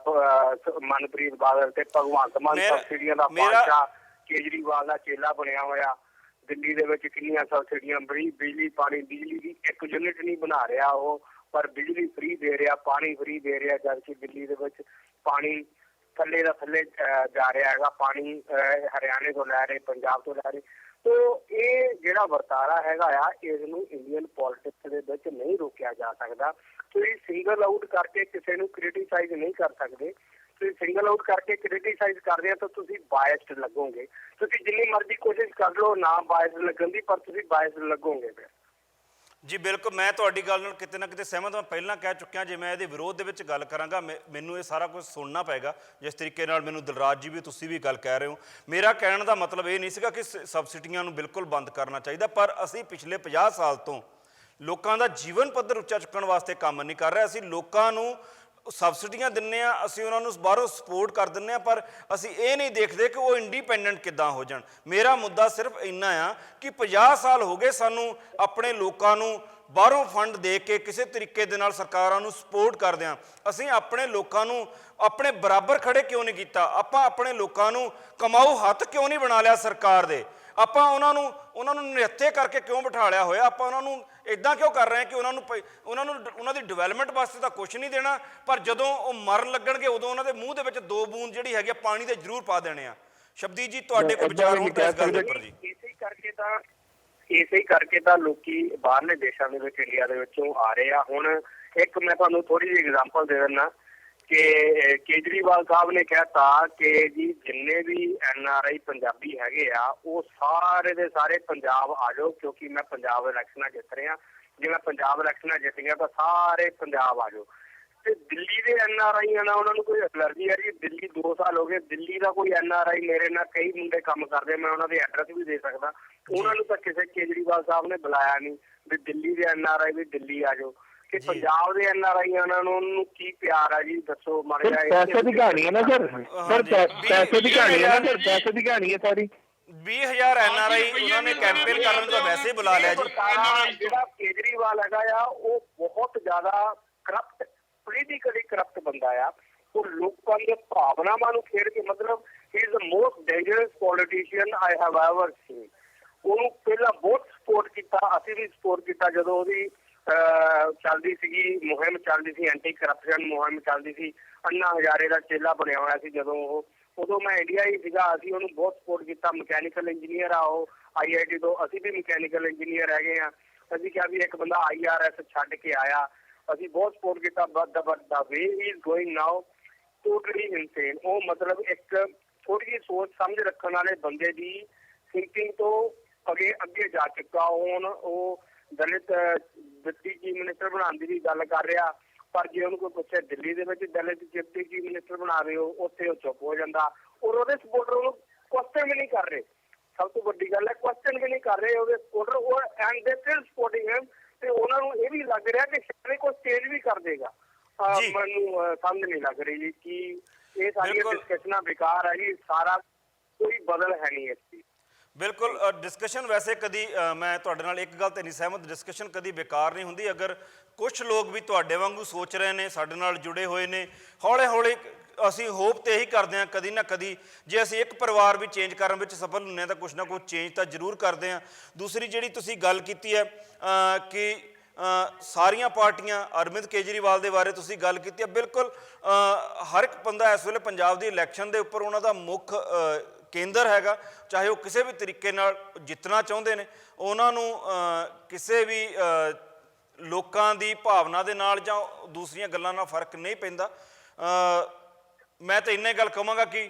ਮਨਪ੍ਰੀਤ ਬਾਦਲ ਤੇ ਭਗਵੰਤ ਮਾਨ ਸਬਸਿਡੀਆਂ ਦਾ ਬਾਦਸ਼ਾਹ ਕੇਜਰੀਵਾਲ ਦਾ ਚੇਲਾ ਬਣਿਆ ਹੋਇਆ। ਦਿੱਲੀ ਦੇ ਵਿੱਚ ਕਿੰਨੀਆਂ ਸਬਸਿਡੀਆਂ, ਬਿਜਲੀ ਪਾਣੀ, ਬਿਜਲੀ ਦੀ ਇੱਕ ਯੂਨਿਟ ਨਹੀਂ ਬਣਾ ਰਿਹਾ ਉਹ, ਪਰ ਬਿਜਲੀ ਫ੍ਰੀ ਦੇ ਰਿਹਾ, ਪਾਣੀ ਫ੍ਰੀ ਦੇ ਰਿਹਾ, ਜਦਕਿ ਦਿੱਲੀ ਦੇ ਵਿੱਚ ਪਾਣੀ ਥੱਲੇ ਦਾ ਥੱਲੇ ਜਾ ਰਿਹਾ ਹੈਗਾ। ਪਾਣੀ ਹਰਿਆਣੇ ਤੋਂ ਲੈ ਰਹੇ, ਪੰਜਾਬ ਤੋਂ ਲੈ ਰਹੇ। ਤੋ ਇਹ ਜਿਹੜਾ ਵਰਤਾਰਾ ਹੈਗਾ ਆ, ਇਸ ਨੂੰ ਇੰਡੀਅਨ ਪੋਲਿਟਿਕਸ ਦੇ ਵਿੱਚ ਨਹੀਂ ਰੋਕਿਆ ਜਾ ਸਕਦਾ। ਤੁਸੀਂ ਸਿੰਗਲ ਆਊਟ ਕਰਕੇ ਕਿਸੇ ਨੂੰ ਕ੍ਰਿਟੀਸਾਈਜ਼ ਨਹੀਂ ਕਰ ਸਕਦੇ। ਤੁਸੀਂ ਸਿੰਗਲ ਆਊਟ ਕਰਕੇ ਕ੍ਰਿਟੀਸਾਈਜ਼ ਕਰਦੇ ਆ ਤਾਂ ਤੁਸੀਂ ਬਾਇਸਡ ਲੱਗੋਗੇ। ਤੁਸੀਂ ਜਿੰਨੀ ਮਰਜ਼ੀ ਕੋਸ਼ਿਸ਼ ਕਰ ਲਓ ਨਾ ਬਾਇਸਡ ਲੱਗਣ ਦੀ, ਪਰ ਤੁਸੀਂ ਬਾਇਸਡ ਲੱਗੋਗੇ ਫਿਰ। ਜੀ ਬਿਲਕੁਲ, ਮੈਂ ਤੁਹਾਡੀ ਗੱਲ ਨਾਲ ਕਿਤੇ ਨਾ ਕਿਤੇ ਸਹਿਮਤ ਹਾਂ। ਪਹਿਲਾਂ ਕਹਿ ਚੁੱਕਿਆ, ਜੇ ਮੈਂ ਇਹਦੇ ਵਿਰੋਧ ਦੇ ਵਿੱਚ ਗੱਲ ਕਰਾਂਗਾ ਮੈਨੂੰ ਇਹ ਸਾਰਾ ਕੁਝ ਸੁਣਨਾ ਪਏਗਾ। ਜਿਸ ਤਰੀਕੇ ਨਾਲ ਮੈਨੂੰ ਦਿਲਰਾਜ ਜੀ ਵੀ ਤੁਸੀਂ ਵੀ ਗੱਲ ਕਹਿ ਰਹੇ ਹੋ, ਮੇਰਾ ਕਹਿਣ ਦਾ ਮਤਲਬ ਇਹ ਨਹੀਂ ਸੀਗਾ ਕਿ ਸਬਸਿਡੀਆਂ ਨੂੰ ਬਿਲਕੁਲ ਬੰਦ ਕਰਨਾ ਚਾਹੀਦਾ, ਪਰ ਅਸੀਂ ਪਿਛਲੇ 50 ਸਾਲ ਤੋਂ ਲੋਕਾਂ ਦਾ ਜੀਵਨ ਪੱਧਰ ਉੱਚਾ ਚੁੱਕਣ ਵਾਸਤੇ ਕੰਮ ਨਹੀਂ ਕਰ ਰਹੇ। ਅਸੀਂ ਲੋਕਾਂ ਨੂੰ ਸਬਸਿਡੀਆਂ ਦਿੰਦੇ ਹਾਂ, ਅਸੀਂ ਉਹਨਾਂ ਨੂੰ ਬਾਹਰੋਂ ਸਪੋਰਟ ਕਰ ਦਿੰਦੇ ਹਾਂ, ਪਰ ਅਸੀਂ ਇਹ ਨਹੀਂ ਦੇਖਦੇ ਕਿ ਉਹ ਇੰਡੀਪੈਂਡੈਂਟ ਕਿੱਦਾਂ ਹੋ ਜਾਣ। ਮੇਰਾ ਮੁੱਦਾ ਸਿਰਫ ਇੰਨਾ ਆ ਕਿ 50 ਸਾਲ ਹੋ ਗਏ ਸਾਨੂੰ ਆਪਣੇ ਲੋਕਾਂ ਨੂੰ ਬਾਹਰੋਂ ਫੰਡ ਦੇ ਕੇ ਕਿਸੇ ਤਰੀਕੇ ਦੇ ਨਾਲ ਸਰਕਾਰਾਂ ਨੂੰ ਸਪੋਰਟ ਕਰਦੇ ਹਾਂ। ਅਸੀਂ ਆਪਣੇ ਲੋਕਾਂ ਨੂੰ ਆਪਣੇ ਬਰਾਬਰ ਖੜੇ ਕਿਉਂ ਨਹੀਂ ਕੀਤਾ? ਆਪਾਂ ਆਪਣੇ ਲੋਕਾਂ ਨੂੰ ਕਮਾਊ ਹੱਥ ਕਿਉਂ ਨਹੀਂ ਬਣਾ ਲਿਆ ਸਰਕਾਰ ਦੇ? ਆਪਾਂ ਉਹਨਾਂ ਨੂੰ ਨਿਹੱਥੇ ਕਰਕੇ ਕਿਉਂ ਬਿਠਾ ਲਿਆ ਹੋਇਆ? ਆਪਾਂ ਉਹਨਾਂ ਨੂੰ ਇੱਦਾਂ ਕਿਉਂ ਕਰ ਰਹੇ ਹਾਂ ਕਿ ਉਹਨਾਂ ਦੀ ਡਿਵੈਲਪਮੈਂਟ ਵਾਸਤੇ ਤਾਂ ਕੁਛ ਨਹੀਂ ਦੇਣਾ, ਪਰ ਜਦੋਂ ਉਹ ਮਰਨ ਲੱਗਣਗੇ ਉਦੋਂ ਉਹਨਾਂ ਦੇ ਮੂੰਹ ਦੇ ਵਿੱਚ 2 ਬੂੰਦ ਜਿਹੜੀ ਹੈਗੀ ਪਾਣੀ ਦੇ ਜ਼ਰੂਰ ਪਾ ਦੇਣੇ ਆ। ਸ਼ਬਦੀਪ ਜੀ, ਤੁਹਾਡੇ ਕੋਲ ਵਿਚਾਰ ਹੋਣ ਤਾਂ ਇਸ ਗੱਲ ਦੇ ਉੱਪਰ ਜੀ। ਇਸੇ ਕਰਕੇ ਤਾਂ ਲੋਕੀ ਬਾਹਰਲੇ ਦੇਸ਼ਾਂ ਦੇ ਵਿੱਚ ਇੰਡੀਆ ਦੇ ਵਿੱਚੋਂ ਆ ਰਹੇ ਆ। ਹੁਣ ਇੱਕ ਮੈਂ ਤੁਹਾਨੂੰ ਥੋੜੀ ਜਿਹੀ ਐਗਜ਼ਾਮਪਲ ਦੇ ਦਿੰਦਾ ਕਿ ਕੇਜਰੀਵਾਲ ਸਾਹਿਬ ਨੇ ਕਹਿਤਾ ਕਿ ਜੀ ਜਿੰਨੇ ਵੀ NRI ਪੰਜਾਬੀ ਹੈਗੇ ਆ ਉਹ ਸਾਰੇ ਦੇ ਸਾਰੇ ਪੰਜਾਬ ਆ ਜਾਓ, ਕਿਉਂਕਿ ਮੈਂ ਪੰਜਾਬ ਇਲੈਕਸ਼ਨਾਂ ਜਿੱਤ ਰਿਹਾ। ਜੇ ਮੈਂ ਪੰਜਾਬ ਇਲੈਕਸ਼ਨਾਂ ਜਿੱਤ ਗਿਆ ਤਾਂ ਸਾਰੇ ਪੰਜਾਬ ਆ ਜਾਓ। ਤੇ ਦਿੱਲੀ ਦੇ NRI ਆ ਨਾ, ਉਹਨਾਂ ਨੂੰ ਕੋਈ ਐਲਰਜੀ ਆ ਜੀ। ਦਿੱਲੀ 2 ਸਾਲ ਹੋ ਗਏ, ਦਿੱਲੀ ਦਾ ਕੋਈ NRI, ਮੇਰੇ ਨਾਲ ਕਈ ਮੁੰਡੇ ਕੰਮ ਕਰਦੇ, ਮੈਂ ਉਹਨਾਂ ਦੇ ਐਡਰੈਸ ਵੀ ਦੇ ਸਕਦਾ। ਉਹਨਾਂ ਨੂੰ ਤਾਂ ਕਿਸੇ ਕੇਜਰੀਵਾਲ ਸਾਹਿਬ ਨੇ ਬੁਲਾਇਆ ਨਹੀਂ ਵੀ ਦਿੱਲੀ ਦੇ NRI ਵੀ ਦਿੱਲੀ ਆ ਜਾਓ। ਕਿ ਪੰਜਾਬ ਦੇ NRI ਉਹਨਾਂ ਨੂੰ ਕੀ ਪਿਆਰ ਆ ਜੀ, ਦੱਸੋ ਮਾੜਾ ਜਿਹਾ। ਪੈਸੇ ਦੀ ਕਹਾਣੀ ਹੈ ਨਾ ਸਰ, ਪੈਸੇ ਦੀ ਕਹਾਣੀ ਹੈ ਨਾ ਸਰ, ਪੈਸੇ ਦੀ ਕਹਾਣੀ ਹੈ ਸਾਰੀ। 20,000 NRI ਉਹਨਾਂ ਨੇ ਕੈਂਪੇਨ ਕਰਨ ਦਾ ਵੈਸੇ ਹੀ ਬੁਲਾ ਲਿਆ ਜੀ। ਜਿਹੜਾ ਕੇਜਰੀਵਾਲ ਹੈਗਾ ਆ ਉਹ ਬਹੁਤ ਜ਼ਿਆਦਾ ਕਰਪਟ, ਪੋਲੀਟੀਕਲੀ ਕਰਪਟ ਬੰਦਾ ਆ। ਉਹ ਲੋਕਾਂ ਦੀਆਂ ਭਾਵਨਾਵਾਂ ਨੂੰ ਖੇਡ ਕੇ, ਮਤਲਬ ਹੀ is the most dangerous politician I have ever seen. ਉਹਨੂੰ ਪਹਿਲਾਂ ਬਹੁਤ ਸਪੋਰਟ ਕੀਤਾ, ਅਸੀਂ ਵੀ ਸਪੋਰਟ ਕੀਤਾ ਜਦੋਂ ਉਹਦੀ ਚੱਲਦੀ ਸੀਗੀ ਮੁਹਿੰਮ, ਚੱਲਦੀ ਸੀ ਐਂਟੀ ਕਰਪਸ਼ਨ ਮੁਹਿੰਮ ਚੱਲਦੀ ਸੀ। ਅੰਨਾ ਹਜ਼ਾਰੇ ਦਾ ਚੇਲਾ ਬਣਿਆ ਹੋਇਆ ਸੀ ਜਦੋਂ ਉਦੋਂ ਮੈਂ ਇੰਡੀਆ ਹੀ ਸੀਗਾ। ਅਸੀਂ ਉਹਨੂੰ ਬਹੁਤ ਸਪੋਰਟ ਕੀਤਾ। ਮਕੈਨੀਕਲ ਇੰਜੀਨੀਅਰ ਆ ਉਹ IIT ਤੋਂ, ਅਸੀਂ ਵੀ ਮਕੈਨੀਕਲ ਇੰਜੀਨੀਅਰ ਹੈਗੇ ਆ। ਅਸੀਂ ਕਿਹਾ ਵੀ ਇੱਕ ਬੰਦਾ IRS ਛੱਡ ਕੇ ਆਇਆ, ਅਸੀਂ ਬਹੁਤ ਸਪੋਰਟ ਕੀਤਾ। But the way he is going now totally insane. ਉਹ ਮਤਲਬ ਇੱਕ ਥੋੜੀ ਜਿਹੀ ਸੋਚ ਸਮਝ ਰੱਖਣ ਵਾਲੇ ਬੰਦੇ ਦੀ ਥਿੰਕਿੰਗ ਤੋਂ ਅੱਗੇ ਜਾ ਚੁੱਕਾ। ਹੁਣ ਉਹ ਦਲਿਤ ਡਿਪਟੀ ਚੀਫ ਮਿਨਿਸਟਰ ਬਣਾਉਣ ਦੀ ਵੀ ਗੱਲ ਕਰ ਰਿਹਾ, ਪਰ ਜੇ ਉਹਨੂੰ ਕੋਈ ਪੁੱਛੇ ਦਿੱਲੀ ਦੇ ਵਿੱਚ ਦਲਿਤ ਡਿਪਟੀ ਚੀਫ ਮਿਨਿਸਟਰ ਬਣਾ ਰਹੇ ਹੋ, ਉੱਥੇ ਉਹ ਚੁੱਪ ਹੋ ਜਾਂਦਾ। ਔਰ ਉਹਦੇ ਸਪੋਰਟਰ ਉਹਨੂੰ ਕੁਐਸਚਨ ਵੀ ਨਹੀਂ ਕਰ ਰਹੇ। ਸਭ ਤੋਂ ਵੱਡੀ ਗੱਲ ਹੈ, ਕੁਐਸਚਨ ਵੀ ਨਹੀਂ ਕਰ ਰਹੇ ਉਹਦੇ ਸਪੋਰਟਰ, ਐਂਡ ਦੇ ਸਟਿਲ ਸਪੋਰਟਿੰਗ ਹਿਮ। ਤੇ ਉਹਨਾਂ ਨੂੰ ਇਹ ਵੀ ਲੱਗ ਰਿਹਾ ਕਿ ਸ਼ਾਇਦ ਕੋਈ ਚੇਂਜ ਵੀ ਕਰ ਦੇਗਾ। ਮੈਨੂੰ ਸਮਝ ਨਹੀਂ ਲੱਗ ਰਹੀ ਜੀ ਕਿ ਇਹ ਸਾਰੀਆਂ ਡਿਸਕਸ਼ਨਾਂ ਬੇਕਾਰ ਹੈ ਜੀ। ਸਾਰਾ ਕੋਈ ਬਦਲ ਹੈ ਨਹੀਂ ਇਸ ਚੀਜ਼। ਬਿਲਕੁਲ ਡਿਸਕਸ਼ਨ ਵੈਸੇ ਕਦੀ ਮੈਂ ਤੁਹਾਡੇ ਨਾਲ ਇੱਕ ਗੱਲ ਤੇ ਨਹੀਂ ਸਹਿਮਤ, ਡਿਸਕਸ਼ਨ ਕਦੀ ਬੇਕਾਰ ਨਹੀਂ ਹੁੰਦੀ। ਅਗਰ ਕੁਝ ਲੋਕ ਵੀ ਤੁਹਾਡੇ ਵਾਂਗੂ ਸੋਚ ਰਹੇ ਨੇ, ਸਾਡੇ ਨਾਲ ਜੁੜੇ ਹੋਏ ਨੇ, ਹੌਲੇ ਹੌਲੀ ਅਸੀਂ ਹੋਪ ਤੇ ਇਹੀ ਕਰਦੇ ਹਾਂ ਕਦੀ ਨਾ ਕਦੀ ਜੇ ਅਸੀਂ ਇੱਕ ਪਰਿਵਾਰ ਵੀ ਚੇਂਜ ਕਰਨ ਵਿੱਚ ਸਫਲ ਹੁੰਦੇ ਹਾਂ ਤਾਂ ਕੁਛ ਨਾ ਕੁਛ ਚੇਂਜ ਤਾਂ ਜ਼ਰੂਰ ਕਰਦੇ ਹਾਂ। ਦੂਸਰੀ ਜਿਹੜੀ ਤੁਸੀਂ ਗੱਲ ਕੀਤੀ ਹੈ ਕਿ ਸਾਰੀਆਂ ਪਾਰਟੀਆਂ, ਅਰਵਿੰਦ ਕੇਜਰੀਵਾਲ ਦੇ ਬਾਰੇ ਤੁਸੀਂ ਗੱਲ ਕੀਤੀ ਹੈ, ਬਿਲਕੁਲ ਹਰ ਇੱਕ ਬੰਦਾ ਇਸ ਵੇਲੇ ਪੰਜਾਬ ਦੀ ਇਲੈਕਸ਼ਨ ਦੇ ਉੱਪਰ ਉਹਨਾਂ ਦਾ ਮੁੱਖ ਕੇਂਦਰ ਹੈਗਾ। ਚਾਹੇ ਉਹ ਕਿਸੇ ਵੀ ਤਰੀਕੇ ਨਾਲ ਜਿੱਤਣਾ ਚਾਹੁੰਦੇ ਨੇ, ਉਹਨਾਂ ਨੂੰ ਕਿਸੇ ਵੀ ਲੋਕਾਂ ਦੀ ਭਾਵਨਾ ਦੇ ਨਾਲ ਜਾਂ ਦੂਸਰੀਆਂ ਗੱਲਾਂ ਨਾਲ ਫਰਕ ਨਹੀਂ ਪੈਂਦਾ। ਮੈਂ ਤਾਂ ਇੰਨਾ ਹੀ ਗੱਲ ਕਹਾਂਗਾ ਕਿ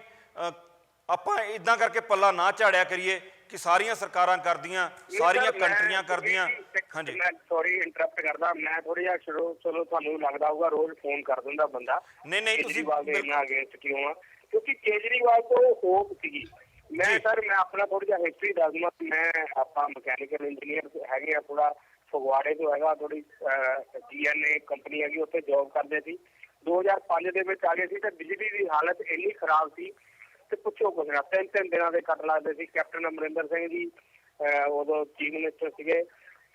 ਆਪਾਂ ਇਦਾਂ ਕਰਕੇ ਪੱਲਾ ਨਾ ਝਾੜਿਆ ਕਰੀਏ ਕਿ ਸਾਰੀਆਂ ਸਰਕਾਰਾਂ ਕਰਦੀਆਂ, ਸਾਰੀਆਂ ਕੰਟਰੀਆਂ ਕਰਦੀਆਂ। ਹਾਂਜੀ, ਮੈਂ ਸੌਰੀ ਇੰਟਰਪਟ ਕਰਦਾ, ਮੈਂ ਥੋੜਾ ਜਿਹਾ ਚਲੋ ਤੁਹਾਨੂੰ ਲੱਗਦਾ ਹੋਊਗਾ ਰੋਜ਼ ਫੋਨ ਕਰ ਦਿੰਦਾ ਬੰਦਾ, ਨਹੀਂ ਤੁਸੀਂ ਇੰਨਾ ਅਗੇਂਸਟ ਕਿਉਂ ਆ? ਕਿਉਂਕਿ ਕੇਜਰੀਵਾਲ ਤੋਂ ਹੋਪ ਸੀਗੀ। ਮੈਂ ਸਰ ਮੈਂ ਆਪਣਾ ਥੋੜਾ ਜਿਹਾ ਹਿਸਟਰੀ ਦੱਸ ਦਵਾਂ। ਮੈਂ ਆਪਾਂ ਮਕੈਨੀਕਲ ਇੰਜੀਨੀਅਰ ਹੈਗੇ ਆ, ਥੋੜਾ ਫਗਵਾੜੇ ਤੋਂ ਹੈਗਾ, ਥੋੜੀ GNA ਕੰਪਨੀ ਹੈਗੀ, ਉੱਥੇ ਜੋਬ ਕਰਦੇ ਸੀ। 2005 ਦੇ ਵਿੱਚ ਆ ਗਏ ਸੀ ਤੇ ਬਿਜਲੀ ਦੀ ਹਾਲਤ ਇੰਨੀ ਖਰਾਬ ਸੀ ਤੇ ਪੁੱਛੋ ਕੁਛ ਨਾ, 3 ਦਿਨਾਂ ਦੇ ਕੱਟ ਲੱਗਦੇ ਸੀ। ਕੈਪਟਨ ਅਮਰਿੰਦਰ ਸਿੰਘ ਜੀ ਉਦੋਂ ਚੀਫ ਮਿਨਿਸਟਰ ਸੀਗੇ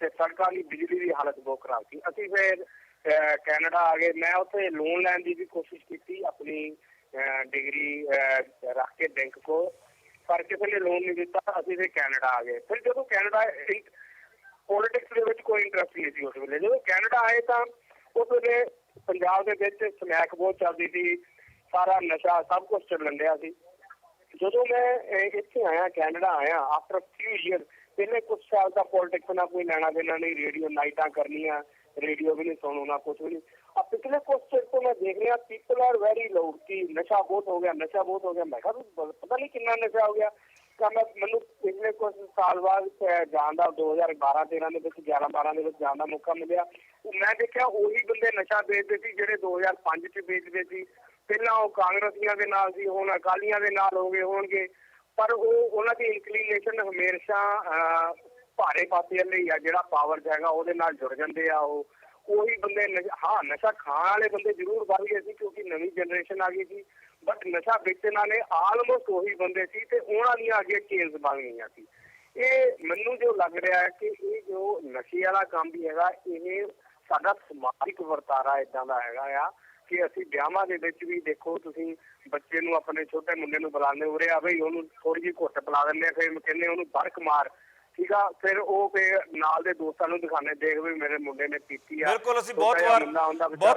ਤੇ ਸੜਕਾਂ ਦੀ ਬਿਜਲੀ ਦੀ ਹਾਲਤ ਬਹੁਤ ਖਰਾਬ ਸੀ। ਅਸੀਂ ਫਿਰ ਕੈਨੇਡਾ ਆ ਗਏ। ਮੈਂ ਉੱਥੇ ਲੋਨ ਲੈਣ ਦੀ ਵੀ ਕੋਸ਼ਿਸ਼ ਕੀਤੀ ਆਪਣੀ ਡਿਗਰੀ ਰੱਖ ਕੇ ਬੈਂਕ ਕੋਲ, ਪਰ ਕਿਸੇ ਨੇ ਲੋਨ ਨਹੀਂ ਦਿੱਤਾ। ਅਸੀਂ ਫਿਰ ਕੈਨੇਡਾ ਆ ਗਏ। ਫਿਰ ਜਦੋਂ ਕੈਨੇਡਾ ਪੋਲੀਟਿਕਸ ਦੇ ਵਿੱਚ ਕੋਈ ਇੰਟਰਸਟ ਨਹੀਂ ਸੀ ਉਸ ਵੇਲੇ। ਜਦੋਂ ਕੈਨੇਡਾ ਆਏ ਤਾਂ ਉਸ ਵੇਲੇ ਪੰਜਾਬ ਦੇ ਵਿੱਚ ਸਮੈਕ ਬਹੁਤ ਚੱਲਦੀ ਸੀ, ਸਾਰਾ ਨਸ਼ਾ ਸਭ ਕੁਛ ਚੱਲਣ ਡਿਆ ਸੀ। ਜਦੋਂ ਮੈਂ ਇੱਥੇ ਆਇਆ, ਕੈਨੇਡਾ ਆਇਆ, ਆਫਟਰ ਫਿਊ ਈਅਰ, ਪਹਿਲੇ ਕੁਛ ਸਾਲ ਦਾ ਪੋਲੀਟਿਕਸ ਨਾਲ ਕੋਈ ਲੈਣਾ ਦੇਣਾ ਨਹੀਂ, ਰੇਡੀਓ ਨਾਈਟਾਂ ਕਰਨੀਆਂ, ਰੇਡੀਓ ਵੀ ਨਹੀਂ ਸੁਣਨਾ, ਕੁਛ ਵੀ ਨਹੀਂ। अब पिछले कुछ चेर तो मैं देख रहा पीपल आर वेरी लाउड कि नशा बहुत हो गया, नशा बहुत हो गया। मैं पता नहीं कितना नशा हो गया। क्या मैं मैनू पिछले कुछ साल बाद जान का 2012-13 के 11-12 जान का मौका मिले। मैं देखा उही बंदे नशा बेचते थे ਜਿਹੜੇ 2005 ਚ बेचते थे। ਪਹਿਲਾਂ ਉਹ ਕਾਂਗਰਸੀਆਂ ਦੇ ਨਾਲ ਸੀ, ਹੁਣ ਅਕਾਲੀਆਂ ਦੇ ਨਾਲ ਹੋ ਗਏ ਹੋਣਗੇ, ਪਰ ਉਹ ਉਹਨਾਂ ਦੀ ਇਨਕਲੀਨੇਸ਼ਨ ਹਮੇਸ਼ਾ ਭਾਰੇ ਪਾਸੇ ਲਈ ਆ। ਜਿਹੜਾ ਪਾਵਰ ਹੈਗਾ ਉਹਦੇ ਨਾਲ ਜੁੜ ਜਾਂਦੇ ਆ। ਉਹੀ ਬੰਦੇ ਹਾਂ ਨਸ਼ਾ ਖਾਣ ਵਾਲੇ ਬੰਦੇ ਜ਼ਰੂਰ ਵੱਧ ਗਏ ਸੀ ਕਿਉਂਕਿ ਨਵੀਂ ਜਨਰੇਸ਼ਨ ਆ ਗਈ ਸੀ, ਬਟ ਨਸ਼ਾ ਵੇਚਣ ਵਾਲੇ ਆਲਮੋਸਟ ਉਹੀ ਬੰਦੇ ਸੀ ਤੇ ਉਹਨਾਂ ਦੀਆਂ ਅੱਗੇ ਕੇਸ ਬਣ ਗਈਆਂ ਸੀ। ਇਹ ਮੈਨੂੰ ਜੋ ਲੱਗ ਰਿਹਾ ਹੈ ਕਿ ਇਹ ਜੋ ਨਸ਼ੇ ਵਾਲਾ ਕੰਮ ਵੀ ਹੈਗਾ, ਇਹ ਸਾਡਾ ਸਮਾਜਿਕ ਵਰਤਾਰਾ ਏਦਾਂ ਦਾ ਹੈਗਾ ਆ ਕਿ ਅਸੀਂ ਵਿਆਹਾਂ ਦੇ ਵਿੱਚ ਵੀ ਦੇਖੋ, ਤੁਸੀਂ ਬੱਚੇ ਨੂੰ ਆਪਣੇ ਛੋਟੇ ਮੁੰਡੇ ਨੂੰ ਬੁਲਾਉਂਦੇ ਹੋ ਰਿਹਾ ਬਈ ਉਹਨੂੰ ਥੋੜੀ ਜਿਹੀ ਘੁੱਟ ਪਿਲਾ ਦਿੰਦੇ ਆ, ਫਿਰ ਕਹਿੰਦੇ ਉਹਨੂੰ ਬਰਕ ਮਾਰ, ਠੀਕ ਆ, ਫਿਰ ਉਹ ਫਿਰ ਨਾਲ ਦੇ ਦੋਸਤਾਂ ਨੂੰ ਦਿਖਾਣੇ, ਦੇਖ ਵੀ ਮੇਰੇ ਮੁੰਡੇ ਨੇ ਪੀਤੀ ਆ। ਬਿਲਕੁਲ, ਅਸੀਂ ਬਹੁਤ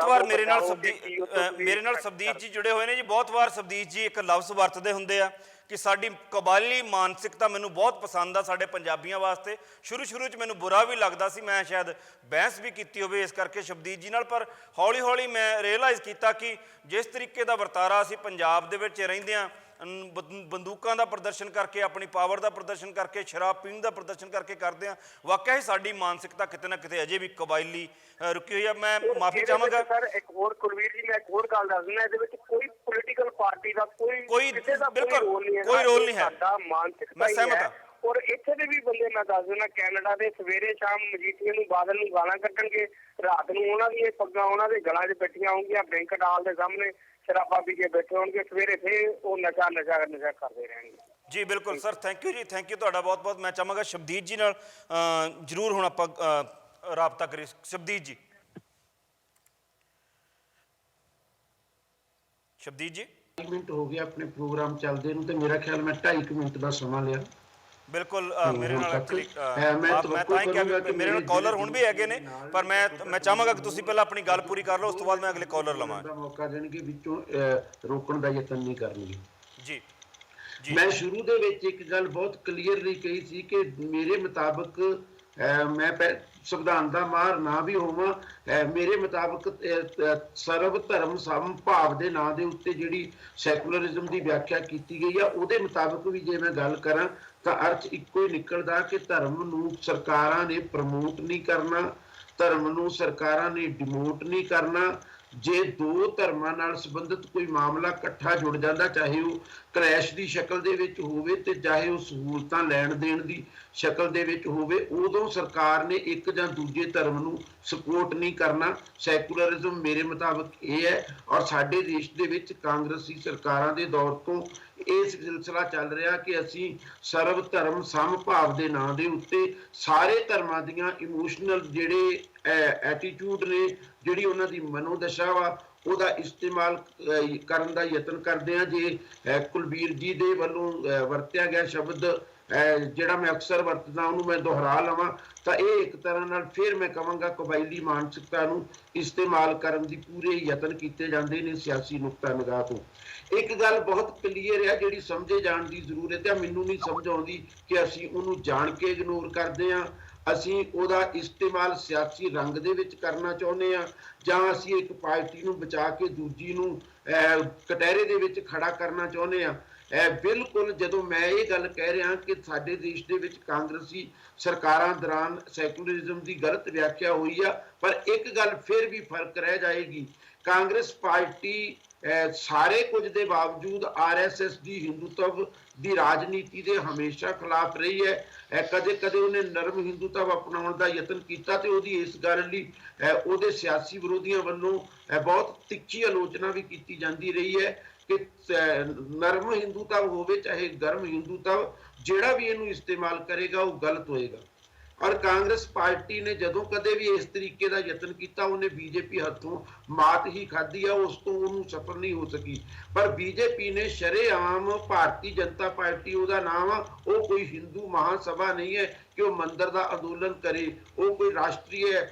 ਵਾਰ ਮੇਰੇ ਨਾਲ ਸਬਦੀਸ਼ ਜੀ ਜੁੜੇ ਹੋਏ ਨੇ ਜੀ। ਬਹੁਤ ਵਾਰ ਸਬਦੀਸ਼ ਜੀ ਇੱਕ ਲਫ਼ਜ਼ ਵਰਤਦੇ ਹੁੰਦੇ ਆ ਕਿ ਸਾਡੀ ਕਬਾਇਲੀ ਮਾਨਸਿਕਤਾ ਮੈਨੂੰ ਬਹੁਤ ਪਸੰਦ ਆ ਸਾਡੇ ਪੰਜਾਬੀਆਂ ਵਾਸਤੇ। ਸ਼ੁਰੂ 'ਚ ਮੈਨੂੰ ਬੁਰਾ ਵੀ ਲੱਗਦਾ ਸੀ, ਮੈਂ ਸ਼ਾਇਦ ਬਹਿਸ ਵੀ ਕੀਤੀ ਹੋਵੇ ਇਸ ਕਰਕੇ ਸ਼ਬਦੀਸ਼ ਜੀ ਨਾਲ, ਪਰ ਹੌਲੀ ਹੌਲੀ ਮੈਂ ਰੀਅਲਾਈਜ਼ ਕੀਤਾ ਕਿ ਜਿਸ ਤਰੀਕੇ ਦਾ ਵਰਤਾਰਾ ਅਸੀਂ ਪੰਜਾਬ ਦੇ ਵਿੱਚ ਰਹਿੰਦੇ ਹਾਂ, ਬੰਦੂਕਾਂ ਦਾ ਪ੍ਰਦਰਸ਼ਨ ਕਰਕੇ, ਆਪਣੀ ਪਾਵਰ ਦਾ ਪ੍ਰਦਰਸ਼ਨ ਕਰਕੇ, ਸ਼ਰਾਬ ਪੀਣ ਦਾ ਪ੍ਰਦਰਸ਼ਨ ਕਰਕੇ ਕਰਦੇ ਹਾਂ, ਵਾਕਿਆ ਹੀ ਸਾਡੀ ਮਾਨਸਿਕਤਾ ਕਿਤੇ ਨਾ ਕਿਤੇ ਅਜੇ ਵੀ ਕਬਾਇਲੀ ਰੁਕੀ ਹੋਈ ਆ। ਮੈਂ ਮਾਫੀ ਚਾਹਾਂਗਾ ਸਰ। ਇੱਕ ਹੋਰ ਕੁਲਵੀਰ ਜੀ, ਮੈਂ ਇੱਕ ਹੋਰ ਗੱਲ ਦੱਸ ਦਿੰਦਾ, ਇਹਦੇ ਵਿੱਚ ਕੋਈ ਪੋਲੀਟੀਕਲ ਪਾਰਟੀ ਦਾ ਕੋਈ ਕਿਸੇ ਦਾ ਕੋਈ ਰੋਲ ਨਹੀਂ ਹੈ। ਸਾਡਾ ਮਾਨਸਿਕਤਾ ਹੀ ਹੈ। ਔਰ ਇੱਥੇ ਦੇ ਵੀ ਬੰਦੇ ਮੈਂ ਦੱਸ ਦਿੰਦਾ, ਕੈਨੇਡਾ ਦੇ ਸਵੇਰੇ ਸ਼ਾਮ ਮਜੀਠੀਏ ਨੂੰ, ਬਾਦਲ ਨੂੰ ਗਾਲਾਂ ਕੱਢਣਗੇ, ਰਾਤ ਨੂੰ ਉਹਨਾਂ ਦੀਆਂ ਪੱਗਾਂ ਉਹਨਾਂ ਦੇ ਗਲਾਂ 'ਚ ਬੈਠੀਆਂ ਹੋਣਗੀਆਂ, ਬੈਂਕ ਡਾਲ ਦੇ ਸਾਹਮਣੇ ਸ਼ਰਾਬਾਂ ਪੀ ਕੇ ਬੈਠੇ ਹੋਣਗੇ, ਸਵੇਰੇ ਫਿਰ ਉਹ ਨਸ਼ਾ ਕਰਦੇ ਰਹਿਣਗੇ। ਜੀ ਬਿਲਕੁਲ ਸਰ, ਥੈਂਕ ਯੂ ਜੀ, ਥੈਂਕ ਯੂ ਤੁਹਾਡਾ ਬਹੁਤ ਬਹੁਤ। ਮੈਂ ਚਾਹਾਂਗਾ ਸ਼ਬਦੀਸ਼ ਜੀ ਨਾਲ ਜ਼ਰੂਰ ਹੁਣ ਆਪਾਂ ਰਾਬਤਾ ਕਰੀਏ। ਸ਼ਬਦੀਸ਼ ਜੀ, ਸ਼ਬਦੀਸ਼ ਜੀ। 2 ਮਿੰਟ ਹੋ ਗਏ ਆਪਣੇ ਪ੍ਰੋਗਰਾਮ ਚੱਲਦੇ ਨੂੰ ਤੇ ਮੇਰਾ ਖਿਆਲ ਮੈਂ 2.5 ਮਿੰਟ ਦਾ ਸਮਾਂ ਲਿਆ। ਬਿਲਕੁਲ, ਮੇਰੇ ਨਾਲ ਐਕਚੁਅਲੀ ਮੈਂ ਤਾਂ ਹੀ ਕਿਹਾ ਵੀ ਮੇਰੇ ਨਾਲ ਕਾਲਰ ਹੁਣ ਵੀ ਹੈਗੇ ਨੇ, ਪਰ ਮੈਂ ਚਾਹਾਂਗਾ ਕਿ ਤੁਸੀਂ ਪਹਿਲਾਂ ਆਪਣੀ ਗੱਲ ਪੂਰੀ ਕਰ ਲਓ, ਉਸ ਤੋਂ ਬਾਅਦ ਮੈਂ ਅਗਲੇ ਕਾਲਰ ਲਵਾਂਗਾ। ਮੌਕਾ ਦੇਣਗੇ, ਵਿੱਚੋਂ ਰੋਕਣ ਦਾ ਯਤਨ ਨਹੀਂ ਕਰਨਗੇ। ਜੀ, ਮੈਂ ਸ਼ੁਰੂ ਦੇ ਵਿੱਚ ਇੱਕ ਗੱਲ ਬਹੁਤ ਕਲੀਅਰਲੀ ਕਹੀ ਸੀ ਕਿ ਮੇਰੇ ਮੁਤਾਬਕ ਮੈਂ ਸੰਵਿਧਾਨ ਦਾ ਮਾਹਰ ਨਾ ਵੀ ਹੋਵਾਂ, ਮੇਰੇ ਮੁਤਾਬਕ ਸਰਵ ਧਰਮ ਸਮਭਾਵ ਦੇ ਨਾਂ ਦੇ ਉੱਤੇ ਜਿਹੜੀ ਸੈਕੂਲਰਿਜ਼ਮ ਦੀ ਵਿਆਖਿਆ ਕੀਤੀ ਗਈ ਆ, ਉਹਦੇ ਮੁਤਾਬਕ ਵੀ ਜੇ ਮੈਂ ਗੱਲ ਕਰਾਂ ਤਾਂ ਅਰਥ ਇੱਕੋ ਹੀ ਨਿਕਲਦਾ ਕਿ ਧਰਮ ਨੂੰ ਸਰਕਾਰਾਂ ਨੇ ਪ੍ਰਮੋਟ ਨਹੀਂ ਕਰਨਾ, ਧਰਮ ਨੂੰ ਸਰਕਾਰਾਂ ਨੇ ਡਿਮੋਟ ਨਹੀਂ ਕਰਨਾ। ਜੇ ਦੋ ਧਰਮਾਂ ਨਾਲ ਸੰਬੰਧਿਤ ਕੋਈ ਮਾਮਲਾ ਇਕੱਠਾ ਜੁੜ ਜਾਂਦਾ, ਚਾਹੇ ਉਹ ਕਲੈਸ਼ ਦੀ ਸ਼ਕਲ ਦੇ ਵਿੱਚ ਹੋਵੇ ਤੇ ਚਾਹੇ ਉਹ ਸਹੂਲਤਾਂ ਲੈਣ ਦੇਣ ਦੀ ਸ਼ਕਲ ਦੇ ਵਿੱਚ ਹੋਵੇ, ਉਦੋਂ ਸਰਕਾਰ ਨੇ ਇੱਕ ਜਾਂ ਦੂਜੇ ਧਰਮ ਨੂੰ ਸਪੋਰਟ ਨਹੀਂ ਕਰਨਾ। ਸੈਕੂਲਰਿਜ਼ਮ ਮੇਰੇ ਮੁਤਾਬਕ ਇਹ ਹੈ, ਔਰ ਸਾਡੇ ਦੇਸ਼ ਦੇ ਵਿੱਚ ਕਾਂਗਰਸੀ ਸਰਕਾਰਾਂ ਦੇ ਦੌਰ ਤੋਂ ਇਹ ਸਿਲਸਿਲਾ ਚੱਲ ਰਿਹਾ ਕਿ ਅਸੀਂ ਸਰਵ ਧਰਮ ਸਮਭਾਵ ਦੇ ਨਾਂ ਦੇ ਉੱਤੇ ਸਾਰੇ ਧਰਮਾਂ ਦੀਆਂ ਇਮੋਸ਼ਨਲ ਜਿਹੜੇ ਐਟੀਟਿਊਡ ਨੇ, ਜਿਹੜੀ ਉਹਨਾਂ ਦੀ ਮਨੋਦਸ਼ਾ ਵਾ, ਉਹਦਾ ਇਸਤੇਮਾਲ ਕਰਨ ਦਾ ਯਤਨ ਕਰਦੇ ਆ। ਜੇ ਕੁਲਬੀਰ ਜੀ ਦੇ ਵੱਲੋਂ ਵਰਤਿਆ ਗਿਆ ਸ਼ਬਦ ਜਿਹੜਾ ਮੈਂ ਅਕਸਰ ਵਰਤਦਾ ਉਹਨੂੰ ਮੈਂ ਦੁਹਰਾ ਲਵਾਂ ਤਾਂ ਇਹ ਇੱਕ ਤਰ੍ਹਾਂ ਨਾਲ ਫਿਰ ਮੈਂ ਕਹਾਂਗਾ ਕਬਾਇਲੀ ਮਾਨਸਿਕਤਾ ਨੂੰ ਇਸਤੇਮਾਲ ਕਰਨ ਦੀ ਪੂਰੇ ਯਤਨ ਕੀਤੇ ਜਾਂਦੇ ਨੇ ਸਿਆਸੀ ਨੁਕਤਾ ਨਿਗਾਹ ਤੋਂ। ਇੱਕ ਗੱਲ ਬਹੁਤ ਕਲੀਅਰ ਹੈ ਜਿਹੜੀ ਸਮਝੇ ਜਾਣ ਦੀ ਜ਼ਰੂਰਤ ਹੈ। ਮੈਨੂੰ ਨਹੀਂ ਸਮਝ ਆਉਂਦੀ ਕਿ ਅਸੀਂ ਉਹਨੂੰ ਜਾਣ ਕੇ ਇਗਨੋਰ ਕਰਦੇ ਹਾਂ, ਅਸੀਂ ਉਹਦਾ ਇਸਤੇਮਾਲ ਸਿਆਸੀ ਰੰਗ ਦੇ ਵਿੱਚ ਕਰਨਾ ਚਾਹੁੰਦੇ ਹਾਂ, ਜਾਂ ਅਸੀਂ ਇੱਕ ਪਾਰਟੀ ਨੂੰ ਬਚਾ ਕੇ ਦੂਜੀ ਨੂੰ ਕਟਹਿਰੇ ਦੇ ਵਿੱਚ ਖੜਾ ਕਰਨਾ ਚਾਹੁੰਦੇ ਹਾਂ। ਬਿਲਕੁਲ ਜਦੋਂ ਮੈਂ ਇਹ ਗੱਲ ਕਹਿ ਰਿਹਾ ਕਿ ਸਾਡੇ ਦੇਸ਼ ਦੇ ਵਿੱਚ ਕਾਂਗਰਸੀ ਸਰਕਾਰਾਂ ਦੌਰਾਨ ਸੈਕੂਲਰਿਜ਼ਮ ਦੀ ਗਲਤ ਵਿਆਖਿਆ ਹੋਈ ਆ, ਪਰ ਇੱਕ ਗੱਲ ਫਿਰ ਵੀ ਫਰਕ ਰਹਿ ਜਾਏਗੀ। ਕਾਂਗਰਸ ਪਾਰਟੀ ਸਾਰੇ ਕੁਝ ਦੇ ਬਾਵਜੂਦ RSS ਦੀ ਹਿੰਦੂਤਵ ਦੀ ਰਾਜਨੀਤੀ ਦੇ ਹਮੇਸ਼ਾ ਖਿਲਾਫ ਰਹੀ ਹੈ। ਕਦੇ ਕਦੇ ਉਹਨੇ ਨਰਮ ਹਿੰਦੂਤਵ ਅਪਣਾਉਣ ਦਾ ਯਤਨ ਕੀਤਾ ਤੇ ਉਹਦੀ ਇਸ ਗੱਲ ਲਈ ਉਹਦੇ ਸਿਆਸੀ ਵਿਰੋਧੀਆਂ ਵੱਲੋਂ ਬਹੁਤ ਤਿੱਖੀ ਆਲੋਚਨਾ ਵੀ ਕੀਤੀ ਜਾਂਦੀ ਰਹੀ ਹੈ ਕਿ ਨਰਮ ਹਿੰਦੂਤਵ ਹੋਵੇ ਚਾਹੇ ਗਰਮ ਹਿੰਦੂਤਵ, ਜਿਹੜਾ ਵੀ ਇਹਨੂੰ ਇਸਤੇਮਾਲ ਕਰੇਗਾ ਉਹ ਗਲਤ ਹੋਏਗਾ। ਔਰ ਕਾਂਗਰਸ ਪਾਰਟੀ ਨੇ ਜਦੋਂ ਕਦੇ ਵੀ ਇਸ ਤਰੀਕੇ ਦਾ ਯਤਨ ਕੀਤਾ ਉਹਨੇ ਬੀਜੇਪੀ ਹੱਥੋਂ ਮਾਤ ਹੀ ਖਾਧੀ ਆ, ਉਸ ਤੋਂ ਉਹਨੂੰ ਸਫਲ ਨਹੀਂ ਹੋ ਸਕੀ। ਪਰ ਬੀਜੇਪੀ ਨੇ ਸ਼ਰੇਆਮ ਭਾਰਤੀ ਜਨਤਾ ਪਾਰਟੀ ਉਹਦਾ ਨਾਮ ਆ, ਉਹ ਕੋਈ ਹਿੰਦੂ ਮਹਾਸਭਾ ਨਹੀਂ ਹੈ ਕਿ ਉਹ ਮੰਦਰ ਦਾ ਅੰਦੋਲਨ ਕਰੇ, ਉਹ ਕੋਈ ਰਾਸ਼ਟਰੀ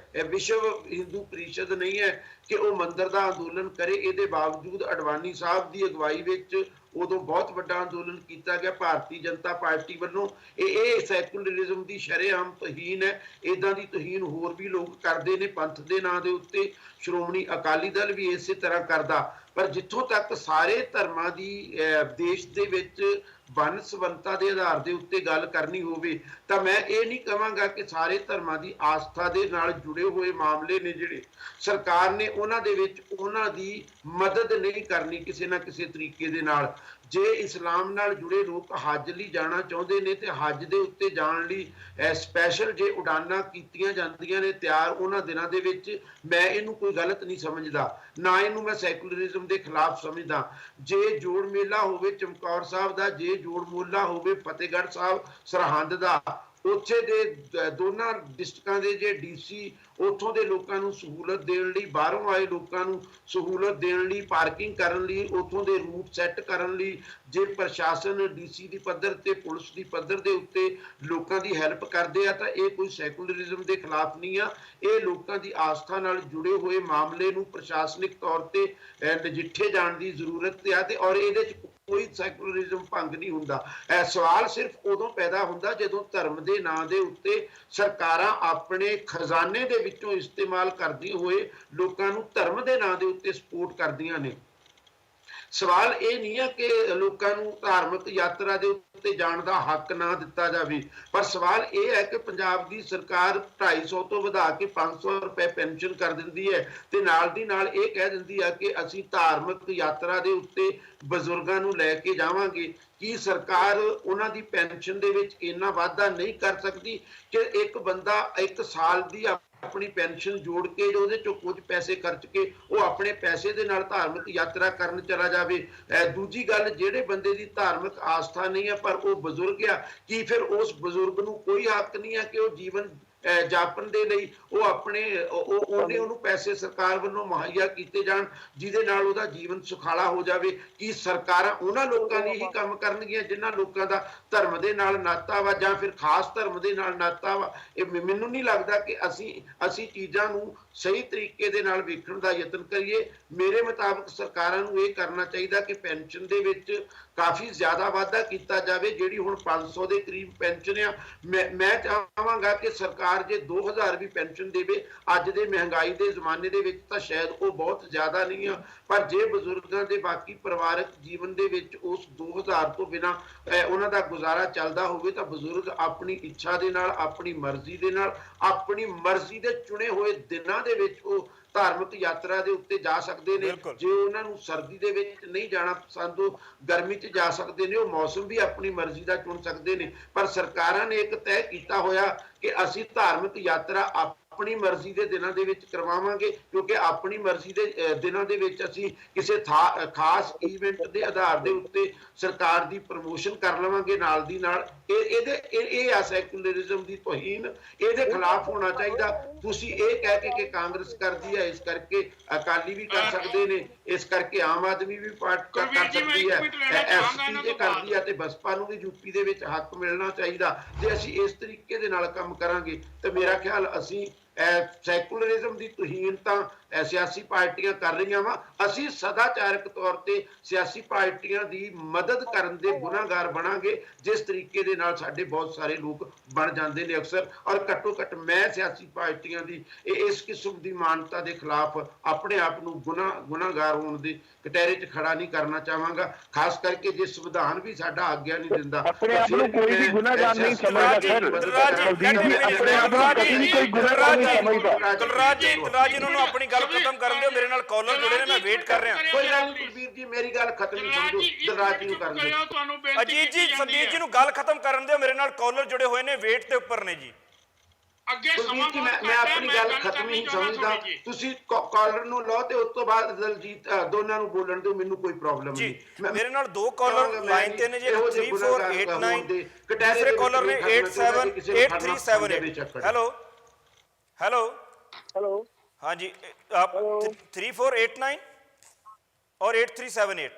ਵਿਸ਼ਵ ਹਿੰਦੂ ਪ੍ਰੀਸ਼ਦ ਨਹੀਂ ਹੈ ਕਿ ਉਹ ਮੰਦਰ ਦਾ ਅੰਦੋਲਨ ਕਰੇ। ਇਹਦੇ ਬਾਵਜੂਦ ਅਡਵਾਨੀ ਸਾਹਿਬ ਦੀ ਅਗਵਾਈ ਵਿੱਚ ਉਦੋਂ ਬਹੁਤ ਵੱਡਾ ਅੰਦੋਲਨ ਕੀਤਾ ਗਿਆ ਭਾਰਤੀ ਜਨਤਾ ਪਾਰਟੀ ਵੱਲੋਂ। ਇਹ ਸੈਕੂਲਰਿਜ਼ਮ ਦੀ ਸ਼ਰੇਆਮ ਤੋਹੀਨ ਹੈ। ਇਦਾਂ ਦੀ ਤੋਹੀਨ ਹੋਰ ਵੀ ਲੋਕ ਕਰਦੇ ਨੇ ਪੰਥ ਦੇ ਨਾਂ ਦੇ ਉੱਤੇ, ਸ਼੍ਰੋਮਣੀ ਅਕਾਲੀ ਦਲ ਵੀ ਇਸੇ ਤਰ੍ਹਾਂ ਕਰਦਾ। ਪਰ ਜਿੱਥੋਂ ਤੱਕ ਸਾਰੇ ਧਰਮਾਂ ਦੀ ਦੇਸ਼ ਦੇ ਵਿੱਚ ਬਨਸਵੰਤਾ ਦੇ ਆਧਾਰ ਦੇ ਉੱਤੇ ਗੱਲ ਕਰਨੀ ਹੋਵੇ ਤਾਂ ਮੈਂ ਇਹ ਨਹੀਂ ਕਹਾਂਗਾ ਕਿ ਸਾਰੇ ਧਰਮਾਂ ਦੀ ਆਸਥਾ ਦੇ ਨਾਲ ਜੁੜੇ ਹੋਏ ਮਾਮਲੇ ਨੇ ਜਿਹੜੇ ਸਰਕਾਰ ਨੇ ਉਹਨਾਂ ਦੇ ਵਿੱਚ ਉਹਨਾਂ ਦੀ ਮਦਦ ਨਹੀਂ ਕਰਨੀ ਕਿਸੇ ਨਾ ਕਿਸੇ ਤਰੀਕੇ ਦੇ ਨਾਲ। ਜੇ ਇਸਲਾਮ ਨਾਲ ਜੁੜੇ ਲੋਕ ਹੱਜ ਲਈ ਜਾਣਾ ਚਾਹੁੰਦੇ ਨੇ ਤੇ ਹੱਜ ਦੇ ਉੱਤੇ ਜਾਣ ਲਈ ਸਪੈਸ਼ਲ ਜੇ ਉਡਾਨਾਂ ਕੀਤੀਆਂ ਜਾਂਦੀਆਂ ਨੇ ਤਿਆਰ ਉਹਨਾਂ ਦਿਨਾਂ ਦੇ ਵਿੱਚ, ਮੈਂ ਇਹਨੂੰ ਕੋਈ ਗਲਤ ਨਹੀਂ ਸਮਝਦਾ, ਨਾ ਇਹਨੂੰ ਮੈਂ ਸੈਕੂਲਰਿਜ਼ਮ ਦੇ ਖਿਲਾਫ ਸਮਝਦਾ। ਜੇ ਜੋੜ ਮੇਲਾ ਹੋਵੇ ਚਮਕੌਰ ਸਾਹਿਬ ਦਾ, ਜੇ ਜੋੜ ਮੇਲਾ ਹੋਵੇ ਫਤਿਹਗੜ੍ਹ ਸਾਹਿਬ ਸਰਹੰਦ ਦਾ, ਉੱਥੇ ਦੇ ਦੋਨਾਂ ਡਿਸਟ੍ਰਿਕਟਾਂ ਦੇ ਜੇ DC ਉੱਥੋਂ ਦੇ ਲੋਕਾਂ ਨੂੰ ਸਹੂਲਤ ਦੇਣ ਲਈ, ਬਾਹਰੋਂ ਆਏ ਲੋਕਾਂ ਨੂੰ ਸਹੂਲਤ ਦੇਣ ਲਈ, ਪਾਰਕਿੰਗ ਕਰਨ ਲਈ, ਉੱਥੋਂ ਦੇ ਰੂਟ ਸੈੱਟ ਕਰਨ ਲਈ ਜੇ ਪ੍ਰਸ਼ਾਸਨ DC ਦੀ ਪੱਧਰ ਤੇ ਪੁਲਿਸ ਦੀ ਪੱਧਰ ਦੇ ਉੱਤੇ ਲੋਕਾਂ ਦੀ ਹੈਲਪ ਕਰਦੇ ਆ ਤਾਂ ਇਹ ਕੋਈ ਸੈਕੂਲਰਿਜ਼ਮ ਦੇ ਖਿਲਾਫ ਨਹੀਂ ਆ। ਇਹ ਲੋਕਾਂ ਦੀ ਆਸਥਾ ਨਾਲ ਜੁੜੇ ਹੋਏ ਮਾਮਲੇ ਨੂੰ ਪ੍ਰਸ਼ਾਸਨਿਕ ਤੌਰ ਤੇ ਨਜਿੱਠੇ ਜਾਣ ਦੀ ਜ਼ਰੂਰਤ ਆ ਤੇ ਔਰ ਇਹਦੇ 'ਚ ਕੋਈ ਸੈਕੂਲਰਿਜ਼ਮ ਭੰਗ ਨਹੀਂ ਹੁੰਦਾ। ਸਵਾਲ ਸਿਰਫ ਉਦੋਂ ਪੈਦਾ ਹੁੰਦਾ ਜਦੋਂ ਧਰਮ ਦੇ ਨਾਂ ਦੇ ਉੱਤੇ ਸਰਕਾਰਾਂ ਆਪਣੇ ਖਜ਼ਾਨੇ ਦੇ ਵਿੱਚੋਂ ਇਸਤੇਮਾਲ ਕਰਦੀਆਂ ਹੋਏ ਲੋਕਾਂ ਨੂੰ ਧਰਮ ਦੇ ਨਾਂ ਦੇ ਉੱਤੇ ਸਪੋਰਟ ਕਰਦੀਆਂ ਨੇ। ਸਵਾਲ ਇਹ ਨਹੀਂ ਹੈ ਕਿ ਲੋਕਾਂ ਨੂੰ ਧਾਰਮਿਕ ਯਾਤਰਾ ਦੇ ਉੱਤੇ ਜਾਣ ਦਾ ਹੱਕ ਨਾ ਦਿੱਤਾ ਜਾਵੇ, ਪਰ ਸਵਾਲ ਇਹ ਹੈ ਕਿ ਪੰਜਾਬ ਦੀ ਸਰਕਾਰ 250 ਤੋਂ ਵਧਾ ਕੇ 500 ਰੁਪਏ ਪੈਨਸ਼ਨ ਕਰ ਦਿੰਦੀ ਹੈ ਤੇ ਨਾਲ ਦੀ ਨਾਲ ਇਹ ਕਹਿ ਦਿੰਦੀ ਹੈ ਕਿ ਅਸੀਂ ਧਾਰਮਿਕ ਯਾਤਰਾ ਦੇ ਉੱਤੇ ਬਜ਼ੁਰਗਾਂ ਨੂੰ ਲੈ ਕੇ ਜਾਵਾਂਗੇ। ਕੀ ਸਰਕਾਰ ਉਹਨਾਂ ਦੀ ਪੈਨਸ਼ਨ ਦੇ ਵਿੱਚ ਇੰਨਾ ਵਾਧਾ ਨਹੀਂ ਕਰ ਸਕਦੀ ਕਿ ਇੱਕ ਬੰਦਾ 1 ਸਾਲ ਦੀ ਆਪਣੀ ਪੈਨਸ਼ਨ ਜੋੜ ਕੇ ਉਹਦੇ ਚੋਂ ਕੁਝ ਪੈਸੇ ਖਰਚ ਕੇ ਉਹ ਆਪਣੇ ਪੈਸੇ ਦੇ ਨਾਲ ਧਾਰਮਿਕ ਯਾਤਰਾ ਕਰਨ ਚਲਾ ਜਾਵੇ? ਦੂਜੀ ਗੱਲ, ਜਿਹੜੇ ਬੰਦੇ ਦੀ ਧਾਰਮਿਕ ਆਸਥਾ ਨਹੀਂ ਹੈ ਪਰ ਉਹ ਬਜ਼ੁਰਗ ਆ, ਕੀ ਫਿਰ ਉਸ ਬਜ਼ੁਰਗ ਨੂੰ ਕੋਈ ਹੱਕ ਨਹੀਂ ਹੈ ਕਿ ਉਹ ਜੀਵਨ ਜਾਪਣ ਦੇ ਲਈ ਉਹ ਆਪਣੇ ਉਹਨੂੰ ਪੈਸੇ ਸਰਕਾਰ ਵੱਲੋਂ ਮੁਹੱਈਆ ਕੀਤੇ ਜਾਣ ਜਿਹਦੇ ਨਾਲ ਉਹਦਾ ਜੀਵਨ ਸੁਖਾਲਾ ਹੋ ਜਾਵੇ? ਕੀ ਸਰਕਾਰਾਂ ਉਹਨਾਂ ਲੋਕਾਂ ਲਈ ਹੀ ਕੰਮ ਕਰਨਗੀਆਂ ਜਿਨ੍ਹਾਂ ਲੋਕਾਂ ਦਾ ਧਰਮ ਦੇ ਨਾਲ ਨਾਤਾ ਵਾ ਜਾਂ ਫਿਰ ਖਾਸ ਧਰਮ ਦੇ ਨਾਲ ਨਾਤਾ ਵਾ? ਇਹ ਮੈਨੂੰ ਨਹੀਂ ਲੱਗਦਾ ਕਿ ਅਸੀਂ ਚੀਜ਼ਾਂ ਨੂੰ ਸਹੀ ਤਰੀਕੇ ਦੇ ਨਾਲ ਵੇਖਣ ਦਾ ਯਤਨ ਕਰੀਏ। ਮੇਰੇ ਮੁਤਾਬਕ ਸਰਕਾਰਾਂ ਨੂੰ ਇਹ ਕਰਨਾ ਚਾਹੀਦਾ ਕਿ ਪੈਨਸ਼ਨ ਦੇ ਵਿੱਚ ਕਾਫੀ ਜ਼ਿਆਦਾ ਵਾਧਾ ਕੀਤਾ ਜਾਵੇ। ਜਿਹੜੀ ਹੁਣ 500 ਦੇ ਕਰੀਬ ਪੈਨਸ਼ਨ ਆ, ਮੈਂ ਚਾਹਾਂਗਾ ਕਿ ਸਰਕਾਰ ਜੇ 2000 ਵੀ ਪੈਨਸ਼ਨ ਦੇਵੇ ਅੱਜ ਦੇ ਮਹਿੰਗਾਈ ਦੇ ਜ਼ਮਾਨੇ ਦੇ ਵਿੱਚ ਤਾਂ ਸ਼ਾਇਦ ਉਹ ਬਹੁਤ ਜ਼ਿਆਦਾ ਨਹੀਂ ਆ, ਪਰ ਜੇ ਬਜ਼ੁਰਗਾਂ ਦੇ ਬਾਕੀ ਪਰਿਵਾਰਕ ਜੀਵਨ ਦੇ ਵਿੱਚ ਉਸ 2000 ਤੋਂ ਬਿਨਾਂ ਉਹਨਾਂ ਦਾ ਗੁਜ਼ਾਰਾ ਚੱਲਦਾ ਹੋਵੇ ਤਾਂ ਬਜ਼ੁਰਗ ਆਪਣੀ ਇੱਛਾ ਦੇ ਨਾਲ, ਆਪਣੀ ਮਰਜ਼ੀ ਦੇ ਨਾਲ, ਆਪਣੀ ਮਰਜ਼ੀ ਦੇ ਚੁਣੇ ਹੋਏ ਦਿਨਾਂ ਦੇ ਵਿੱਚ ਉਹ ਧਾਰਮਿਕ ਯਾਤਰਾ ਦੇ ਉੱਤੇ ਜਾ ਸਕਦੇ ਨੇ। ਜੇ ਉਹਨਾਂ ਨੂੰ ਸਰਦੀ ਦੇ ਵਿੱਚ ਨਹੀਂ ਜਾਣਾ ਪਸੰਦ, ਉਹ ਗਰਮੀ 'ਚ ਜਾ ਸਕਦੇ ਨੇ, ਉਹ ਮੌਸਮ ਵੀ ਆਪਣੀ ਮਰਜ਼ੀ ਦਾ ਚੁਣ ਸਕਦੇ ਨੇ। ਪਰ ਸਰਕਾਰਾਂ ਨੇ ਇੱਕ ਤੈਅ ਕੀਤਾ ਹੋਇਆ ਕਿ ਅਸੀਂ ਧਾਰਮਿਕ ਯਾਤਰਾ ਆਪਣੀ ਮਰਜ਼ੀ ਦੇ ਦਿਨਾਂ ਦੇ ਵਿੱਚ ਕਰਵਾਵਾਂਗੇ, ਕਿਉਂਕਿ ਆਪਣੀ ਮਰਜ਼ੀ ਦੇ ਦਿਨਾਂ ਦੇ ਵਿੱਚ ਅਸੀਂ ਕਿਸੇ ਖਾਸ ਈਵੈਂਟ ਦੇ ਆਧਾਰ ਦੇ ਉੱਤੇ ਸਰਕਾਰ ਦੀ ਪ੍ਰਮੋਸ਼ਨ ਕਰ ਲਵਾਂਗੇ ਨਾਲ ਦੀ ਨਾਲ। ਇਹ ਆ ਸੈਕੂਲਰਿਜ਼ਮ ਦੀ ਤੋਹੀਨ, ਇਹਦੇ ਖਿਲਾਫ ਹੋਣਾ ਚਾਹੀਦਾ। ਤੁਸੀਂ ਇਹ ਕਹਿ ਕੇ ਕਿ ਕਾਂਗਰਸ ਕਰਦੀ ਹੈ ਇਸ ਕਰਕੇ ਅਕਾਲੀ ਵੀ ਕਰ ਸਕਦੇ ਨੇ, ਇਸ ਕਰਕੇ ਆਮ ਆਦਮੀ ਵੀ ਪਾਰਟੀ ਕਰ ਸਕਦੀ ਹੈ, ਐਸਪੀ ਜੇ ਕਰਦੀ ਹੈ ਤੇ ਬਸਪਾ ਨੂੰ ਵੀ ਯੂਪੀ ਦੇ ਵਿੱਚ ਹੱਕ ਮਿਲਣਾ ਚਾਹੀਦਾ। ਜੇ ਅਸੀਂ ਇਸ ਤਰੀਕੇ ਦੇ ਨਾਲ ਕੰਮ ਕਰਾਂਗੇ ਤੇ ਮੇਰਾ ਖਿਆਲ ਅਸੀਂ ਸੈਕੂਲਰਿਜ਼ਮ ਦੀ ਤੋਹੀਨ ਤਾਂ ਸਿਆਸੀ ਪਾਰਟੀਆਂ ਕਰ ਰਹੀਆਂ ਵਾ, ਅਸੀਂ ਸਦਾਚਾਰਕ ਤੌਰ ਤੇ ਸਿਆਸੀ ਪਾਰਟੀਆਂ ਦੀ ਮਦਦ ਕਰਨ ਦੇ ਗੁਨਾਹਗਾਰ ਬਣਾਂਗੇ, ਜਿਸ ਤਰੀਕੇ ਦੇ ਨਾਲ ਸਾਡੇ ਬਹੁਤ ਸਾਰੇ ਲੋਕ ਬਣ ਜਾਂਦੇ ਨੇ ਅਕਸਰ। ਔਰ ਘੱਟੋ ਘੱਟ ਮੈਂ ਸਿਆਸੀ ਪਾਰਟੀਆਂ ਦੀ ਇਸ ਕਿਸਮ ਦੀ ਮਾਨਤਾ ਦੇ ਖਿਲਾਫ ਆਪਣੇ ਆਪ ਨੂੰ ਗੁਨਾਹਗਾਰ ਹੋਣ ਦੇ ਕਟਹਿਰੇ 'ਚ ਖੜਾ ਨਹੀਂ ਕਰਨਾ ਚਾਹਾਂਗਾ, ਖਾਸ ਕਰਕੇ ਜੇ ਸੰਵਿਧਾਨ ਵੀ ਸਾਡਾ ਆਗਿਆ ਨਹੀਂ ਦਿੰਦਾ। ਆਪਣੇ ਆਪ ਨੂੰ ਕੋਈ ਵੀ ਗੁਨਾਹਗਾਰ ਨਹੀਂ ਸਮਝਦਾ ਸਰ। ਆਪਣੇ ਆਪ ਨੂੰ ਕਦੀ ਵੀ ਕੋਈ ਗੁਨਾਹਗਾਰ ਨਹੀਂ ਸਮਝਦਾ। ਕੁਲਰਾਜ ਜੀ ਇਹਨਾਂ ਨੂੰ ਆਪਣੀ ਗੱਲ ਖਤਮ ਕਰਨ ਦਿਓ, ਮੇਰੇ ਨਾਲ ਕਾਲਰ ਜੁੜੇ ਨੇ, ਮੈਂ ਵੇਟ ਕਰ ਰਿਹਾ। ਕੋਈ ਗੱਲ ਨਹੀਂ ਕੁਲਬੀਰ ਜੀ, ਮੇਰੀ ਗੱਲ ਖਤਮ ਹੀ ਸਮਝੋ, ਦਲਰਾਜ ਜੀ ਨੂੰ ਕਰਨ ਦਿਓ। ਅਜੀਤ ਜੀ, ਸੰਦੀਪ ਜੀ ਨੂੰ ਗੱਲ ਖਤਮ ਕਰਨ ਦਿਓ, ਮੇਰੇ ਨਾਲ ਕਾਲਰ ਜੁੜੇ ਹੋਏ ਨੇ, ਵੇਟ ਤੇ ਉੱਪਰ ਨੇ ਜੀ। ਅੱਗੇ ਸਮਾਂ ਮੈਂ ਆਪਣੀ ਗੱਲ ਖਤਮ ਹੀ ਸਮਝਦਾ, ਤੁਸੀਂ ਕਾਲਰ ਨੂੰ ਲਓ ਤੇ ਉਸ ਤੋਂ ਬਾਅਦ ਦਲਜੀਤ ਦੋਨਾਂ ਨੂੰ ਬੋਲਣ ਦਿਓ, ਮੈਨੂੰ ਕੋਈ ਪ੍ਰੋਬਲਮ ਨਹੀਂ। ਮੇਰੇ ਨਾਲ ਦੋ ਕਾਲਰ ਲਾਈਨ ਤੇ ਨੇ ਜੀ, 3489, ਦੂਸਰੇ ਕਾਲਰ ਨੇ 878378। ਹੈਲੋ ਹੈਲੋ हेलो हाँ जी, आप 3489 और 8378।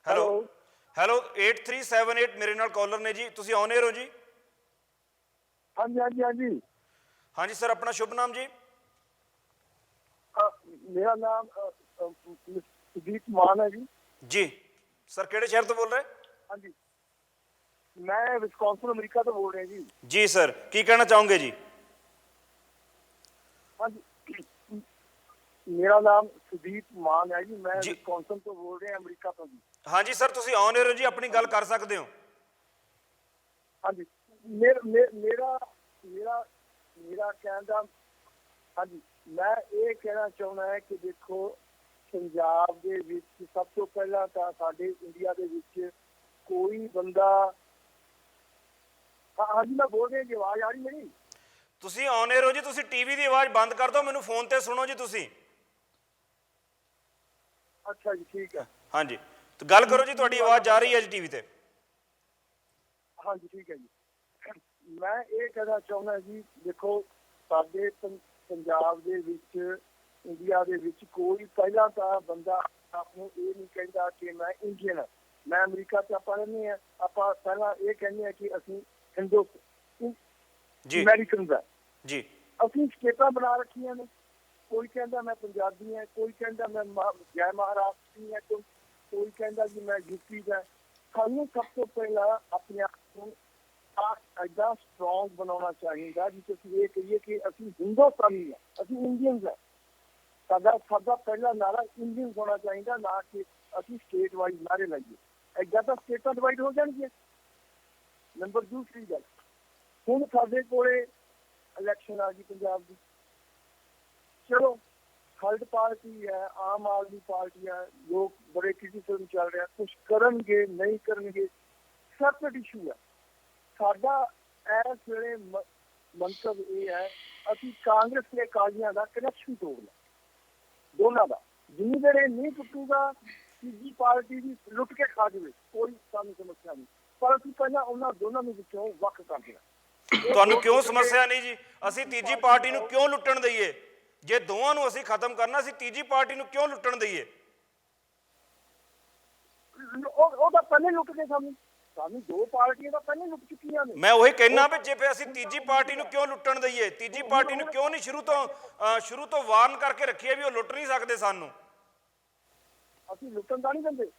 ਹੈਲੋ ਹੈਲੋ 8378 ਮੇਰੇ ਨਾਲ ਕਾਲਰ ਨੇ ਜੀ, ਤੁਸੀਂ ਔਨ 에ਅਰ ਹੋ ਜੀ? हाँ जी हाँ जी हाँ जी हाँ जी सर, अपना शुभ नाम जी? मेरा नाम सुदीप मान है जी। जी सर, ਕਿਹੜੇ ਸ਼ਹਿਰ ਤੋਂ ਬੋਲ ਰਹੇ? हाँ जी, मैं विस्कॉन्सिन अमेरिका तो बोल रहे हैं जी। जी सर, ਕੀ ਕਹਿਣਾ ਚਾਹੋਗੇ ਜੀ? हाँ जी, मेरा नाम सुदीप मान है जी, मैं जी। विस्कॉन्सिन तो बोल रहे हैं अमेरिका तो जी। हाँ जी सर, ਤੁਸੀਂ ਔਨ 에ਅਰ ਹੋ ਜੀ, ਆਪਣੀ ਗੱਲ ਕਰ ਸਕਦੇ ਹੋ। हाँ जी, मेरा कहना, हाँ जी, मैं ये कहना चाहना है कि देखो पंजाब ਦੇ ਵਿੱਚ ਸਭ ਤੋਂ ਪਹਿਲਾਂ ਤਾਂ ਸਾਡੇ ਇੰਡੀਆ ਦੇ ਵਿੱਚ ਕੋਈ ਬੰਦਾ, हाँ जी मैं बोल रही जी, आवाज आ रही मेरी? ਤੁਸੀਂ ਔਨ 에ਅਰ ਹੋ ਜੀ, ਤੁਸੀਂ ਟੀਵੀ ਦੀ ਆਵਾਜ਼ ਬੰਦ ਕਰ ਦਿਓ, ਮੈਨੂੰ ਫੋਨ ਤੇ ਸੁਣੋ ਜੀ ਤੁਸੀਂ। अच्छा जी ठीक है। हाँ जी, तो ਗੱਲ ਕਰੋ ਜੀ, ਤੁਹਾਡੀ ਆਵਾਜ਼ ਜਾ ਰਹੀ ਹੈ ਜੀ ਟੀਵੀ ਤੇ। हाँ जी ठीक है जी। मैं ये कहना चाहना जी, देखो ਸਾਡੇ ਪੰਜਾਬ ਦੇ ਵਿੱਚ, ਇੰਡੀਆ ਦੇ ਵਿੱਚ ਕੋਈ ਪਹਿਲਾਂ ਤਾਂ ਬੰਦਾ ਆਪ ਨੂੰ ਇਹ ਨਹੀਂ ਕਹਿੰਦਾ ਕਿ ਮੈਂ ਇੰਡੀਅਨ ਹਾਂ। ਮੈਂ ਅਮਰੀਕਾ 'ਚ ਆਪਾਂ ਰਹਿੰਦੇ ਹਾਂ, ਆਪਾਂ ਪਹਿਲਾਂ ਇਹ ਕਹਿੰਦੇ ਹਾਂ ਕਿ ਅਸੀਂ ਹਿੰਦੂ ਜੀ ਅਮਰੀਕਨਸ ਹਾਂ ਜੀ। ਅਸੀਂ ਸਟੇਟਾਂ ਬਣਾ ਰੱਖੀਆਂ ਨੇ, ਕੋਈ ਕਹਿੰਦਾ ਮੈਂ ਪੰਜਾਬੀ ਹਾਂ, ਕੋਈ ਕਹਿੰਦਾ ਮੈਂ ਜੈ ਮਹਾਰਾਸ਼ਟਰੀ ਹਾਂ, ਕੋਈ ਕਹਿੰਦਾ ਜੀ ਮੈਂ ਯੂਪੀ ਦਾ। ਸਾਨੂੰ ਸਭ ਤੋਂ ਪਹਿਲਾਂ ਆਪਣੇ ਆਪ ਨੂੰ ਐਡਾ ਸਟਰੋਂਗ ਬਣਾਉਣਾ ਚਾਹੀਦਾ ਜਿਸ ਅਸੀਂ ਇਹ ਕਹੀਏ ਕਿ ਅਸੀਂ ਹਿੰਦੁਸਤਾਨੀ ਹਾਂ, ਅਸੀਂ ਇੰਡੀਅਨਸ ਹਾਂ। ਸਾਡਾ ਪਹਿਲਾ ਨਾਰਾ ਇੰਡੀਅਨਸ ਹੋਣਾ ਚਾਹੀਦਾ, ਨਾ ਕਿ ਅਸੀਂ ਸਟੇਟ ਵਾਈਜ਼ ਨਾਰੇ ਲਾਈਏ। ਐਦਾਂ ਤਾਂ ਸਟੇਟਾਂ ਡਿਵਾਈਡ ਹੋ ਜਾਣਗੀਆਂ। ਨੰਬਰ ਦੂਸਰੀ ਗੱਲ, ਹੁਣ ਸਾਡੇ ਕੋਲੇ ਇਲੈਕਸ਼ਨ ਆ ਗਈ ਪੰਜਾਬ ਦੀ, ਚਲੋ ਥਰਡ ਪਾਰਟੀ ਹੈ, ਆਮ ਆਦਮੀ ਪਾਰਟੀ ਹੈ, ਲੋਕ ਬੜੇ ਕ੍ਰਿਟਿਸਿਜ਼ਮ ਚੱਲ ਰਿਹਾ, ਕੁਛ ਕਰਨਗੇ ਨਹੀਂ ਕਰਨਗੇ, ਸੈਪਰੇਟ ਇਸ਼ੂ ਹੈ। ਸਾਡਾ ਇਸ ਵੇਲੇ ਮੰਤਵ ਇਹ ਹੈ, ਅਸੀਂ ਕਾਂਗਰਸ ਤੇ ਅਕਾਲੀਆਂ ਦਾ ਕਨੈਕਸ਼ਨ ਤੋੜਨਾ, ਦੋਨਾਂ ਦਾ। ਜਿੰਨੀ ਦੇਰ ਇਹ ਨਹੀਂ ਟੁੱਟੂਗਾ, ਤੀਜੀ ਪਾਰਟੀ ਦੀ ਲੁੱਟ ਕੇ ਖਾ ਜਾਵੇ, ਕੋਈ ਸਾਨੂੰ ਸਮੱਸਿਆ ਨਹੀਂ, ਪਰ ਅਸੀਂ ਪਹਿਲਾਂ ਉਹਨਾਂ ਦੋਨਾਂ ਨੂੰ ਵਿੱਚੋਂ ਵੱਖ ਕਰ ਦੇਣਾ। ਤੁਹਾਨੂੰ ਕਿਉਂ ਸਮੱਸਿਆ ਨਹੀਂ ਜੀ? ਅਸੀਂ ਤੀਜੀ ਪਾਰਟੀ ਨੂੰ ਕਿਉਂ ਲੁੱਟਣ ਦਈਏ? ਜੇ ਦੋਵਾਂ ਨੂੰ ਅਸੀਂ ਖਤਮ ਕਰਨਾ, ਅਸੀਂ ਤੀਜੀ ਪਾਰਟੀ ਨੂੰ ਕਿਉਂ ਲੁੱਟਣ ਦਈਏ? ਉਹ ਤਾਂ ਪਹਿਲੇ ਲੁੱਟ ਕੇ ਸਾਨੂੰ ਦੋ ਪਾਰਟੀਆਂ ਤਾਂ ਪਹਿਲੇ ਲੁੱਟ ਚੁੱਕੀਆਂ ਨੇ। ਮੈਂ ਉਹੀ ਕਹਿਣਾ ਵੀ ਜੇ ਅਸੀਂ ਤੀਜੀ ਪਾਰਟੀ ਨੂੰ ਕਿਉਂ ਲੁੱਟਣ ਦਈਏ? ਤੀਜੀ ਪਾਰਟੀ ਨੂੰ ਕਿਉਂ ਨਹੀਂ ਸ਼ੁਰੂ ਤੋਂ ਵਾਰਨ ਕਰਕੇ ਰੱਖੀਏ ਵੀ ਉਹ ਲੁੱਟ ਨਹੀਂ ਸਕਦੇ ਸਾਨੂੰ? ਅਸੀਂ ਲੁੱਟਣ ਤਾਂ ਨਹੀਂ ਦਿੰਦੇ,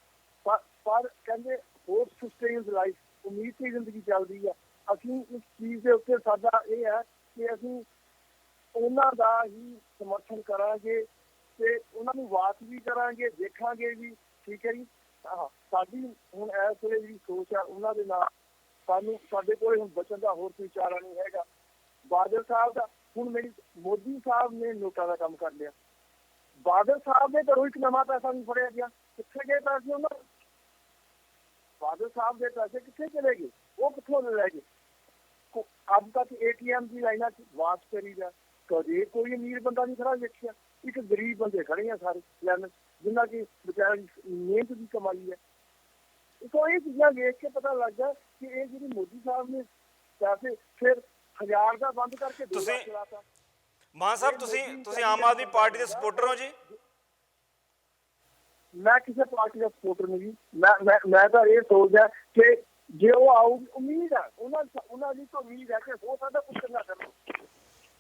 ਪਰ ਕਹਿੰਦੇ ਹੋਪ ਸਸਟੇਨਸ ਲਾਈਫ, ਉਮੀਦ ਦੀ ਜ਼ਿੰਦਗੀ ਚੱਲਦੀ ਹੈ। ਅਸੀਂ ਇਸ ਚੀਜ਼ ਦੇ ਉੱਤੇ ਸਾਡਾ ਇਹ ਹੈ ਕਿ ਅਸੀਂ ਉਹਨਾਂ ਦਾ ਹੀ ਸਮਰਥਨ ਕਰਾਂਗੇ ਤੇ ਉਹਨਾਂ ਨੂੰ ਵਾਚ ਵੀ ਕਰਾਂਗੇ, ਦੇਖਾਂਗੇ ਵੀ, ਠੀਕ ਹੈ ਜੀ। ਹਾਂ, ਸਾਡੀ ਹੁਣ ਇਸ ਵੇਲੇ ਜਿਹੜੀ ਸੋਚ ਆ ਉਹਨਾਂ ਦੇ ਨਾਲ ਸਾਡੇ ਕੋਲ ਹੁਣ ਬਚਣ ਦਾ ਹੋਰ ਕੋਈ ਚਾਰਾ ਨਹੀਂ ਹੈਗਾ। ਬਾਦਲ ਸਾਹਿਬ ਦਾ ਹੁਣ ਮੋਦੀ ਸਾਹਿਬ ਨੇ ਨੋਟਾਂ ਦਾ ਕੰਮ ਕਰ ਲਿਆ, ਬਾਦਲ ਸਾਹਿਬ ਦੇ ਘਰੋਂ ਇੱਕ ਨਵਾਂ ਪੈਸਾ ਨਹੀਂ ਫੜਿਆ ਗਿਆ। ਕਿੱਥੇ ਗਏ ਪੈਸੇ ਉਹਨਾਂ ਦੇ? ਬਾਦਲ ਸਾਹਿਬ ਦੇ ਪੈਸੇ ਕਿੱਥੇ ਚਲੇ ਗਏ? ਉਹ ਕਿੱਥੋਂ ਲੈ ਗਏ? ਅੱਜ ਤੱਕ ATM ਦੀ ਲਾਈਨਾਂ 'ਚ ਵਾਸ ਕਰੀਦਾ, ਕਦੇ ਕੋਈ ਅਮੀਰ ਬੰਦਾ ਨਹੀਂ ਖੜਾ ਵੇਖਿਆ, ਇੱਕ ਗਰੀਬ ਬੰਦੇ ਖੜੇ ਆ ਸਾਰੇ ਲੈਣ, ਜਿਨ੍ਹਾਂ ਦੀ ਵਿਚਾਰਿਆਂ ਦੀ ਮਿਹਨਤ ਦੀ ਕਮਾਈ ਹੈ। ਸੋ ਇਹ ਚੀਜ਼ਾਂ ਵੇਖ ਕੇ ਪਤਾ ਲੱਗਦਾ ਕਿ ਇਹ ਜਿਹੜੀ ਮੋਦੀ ਸਾਹਿਬ ਨੇ ਪੈਸੇ ਫਿਰ 1000 ਦਾ ਬੰਦ ਕਰਕੇ 2 ਤੁਸੀਂ- ਲੱਖ ਚਲਾਤਾ। ਮਾਨ ਸਾਹਿਬ ਤੁਸੀਂ ਆਮ ਆਦਮੀ ਪਾਰਟੀ ਦੇ ਸਪੋਰਟਰ ਹੋ ਜੀ? ਮੈਂ ਕਿਸੇ ਪਾਰਟੀ ਦਾ ਸਪੋਰਟਰ ਨਹੀਂ ਜੀ। ਮੈਂ ਤਾਂ ਇਹ ਸੋਚਦਾ ਕਿ ਜੇ ਉਹ ਆਊਗੀ, ਉਮੀਦ ਹੈ ਉਹਨਾਂ ਦੀ ਤਾਂ ਉਮੀਦ ਹੈ ਕਿ ਹੋ ਸਕਦਾ ਕੁਝ ਚੰਗਾ ਕਰਨ।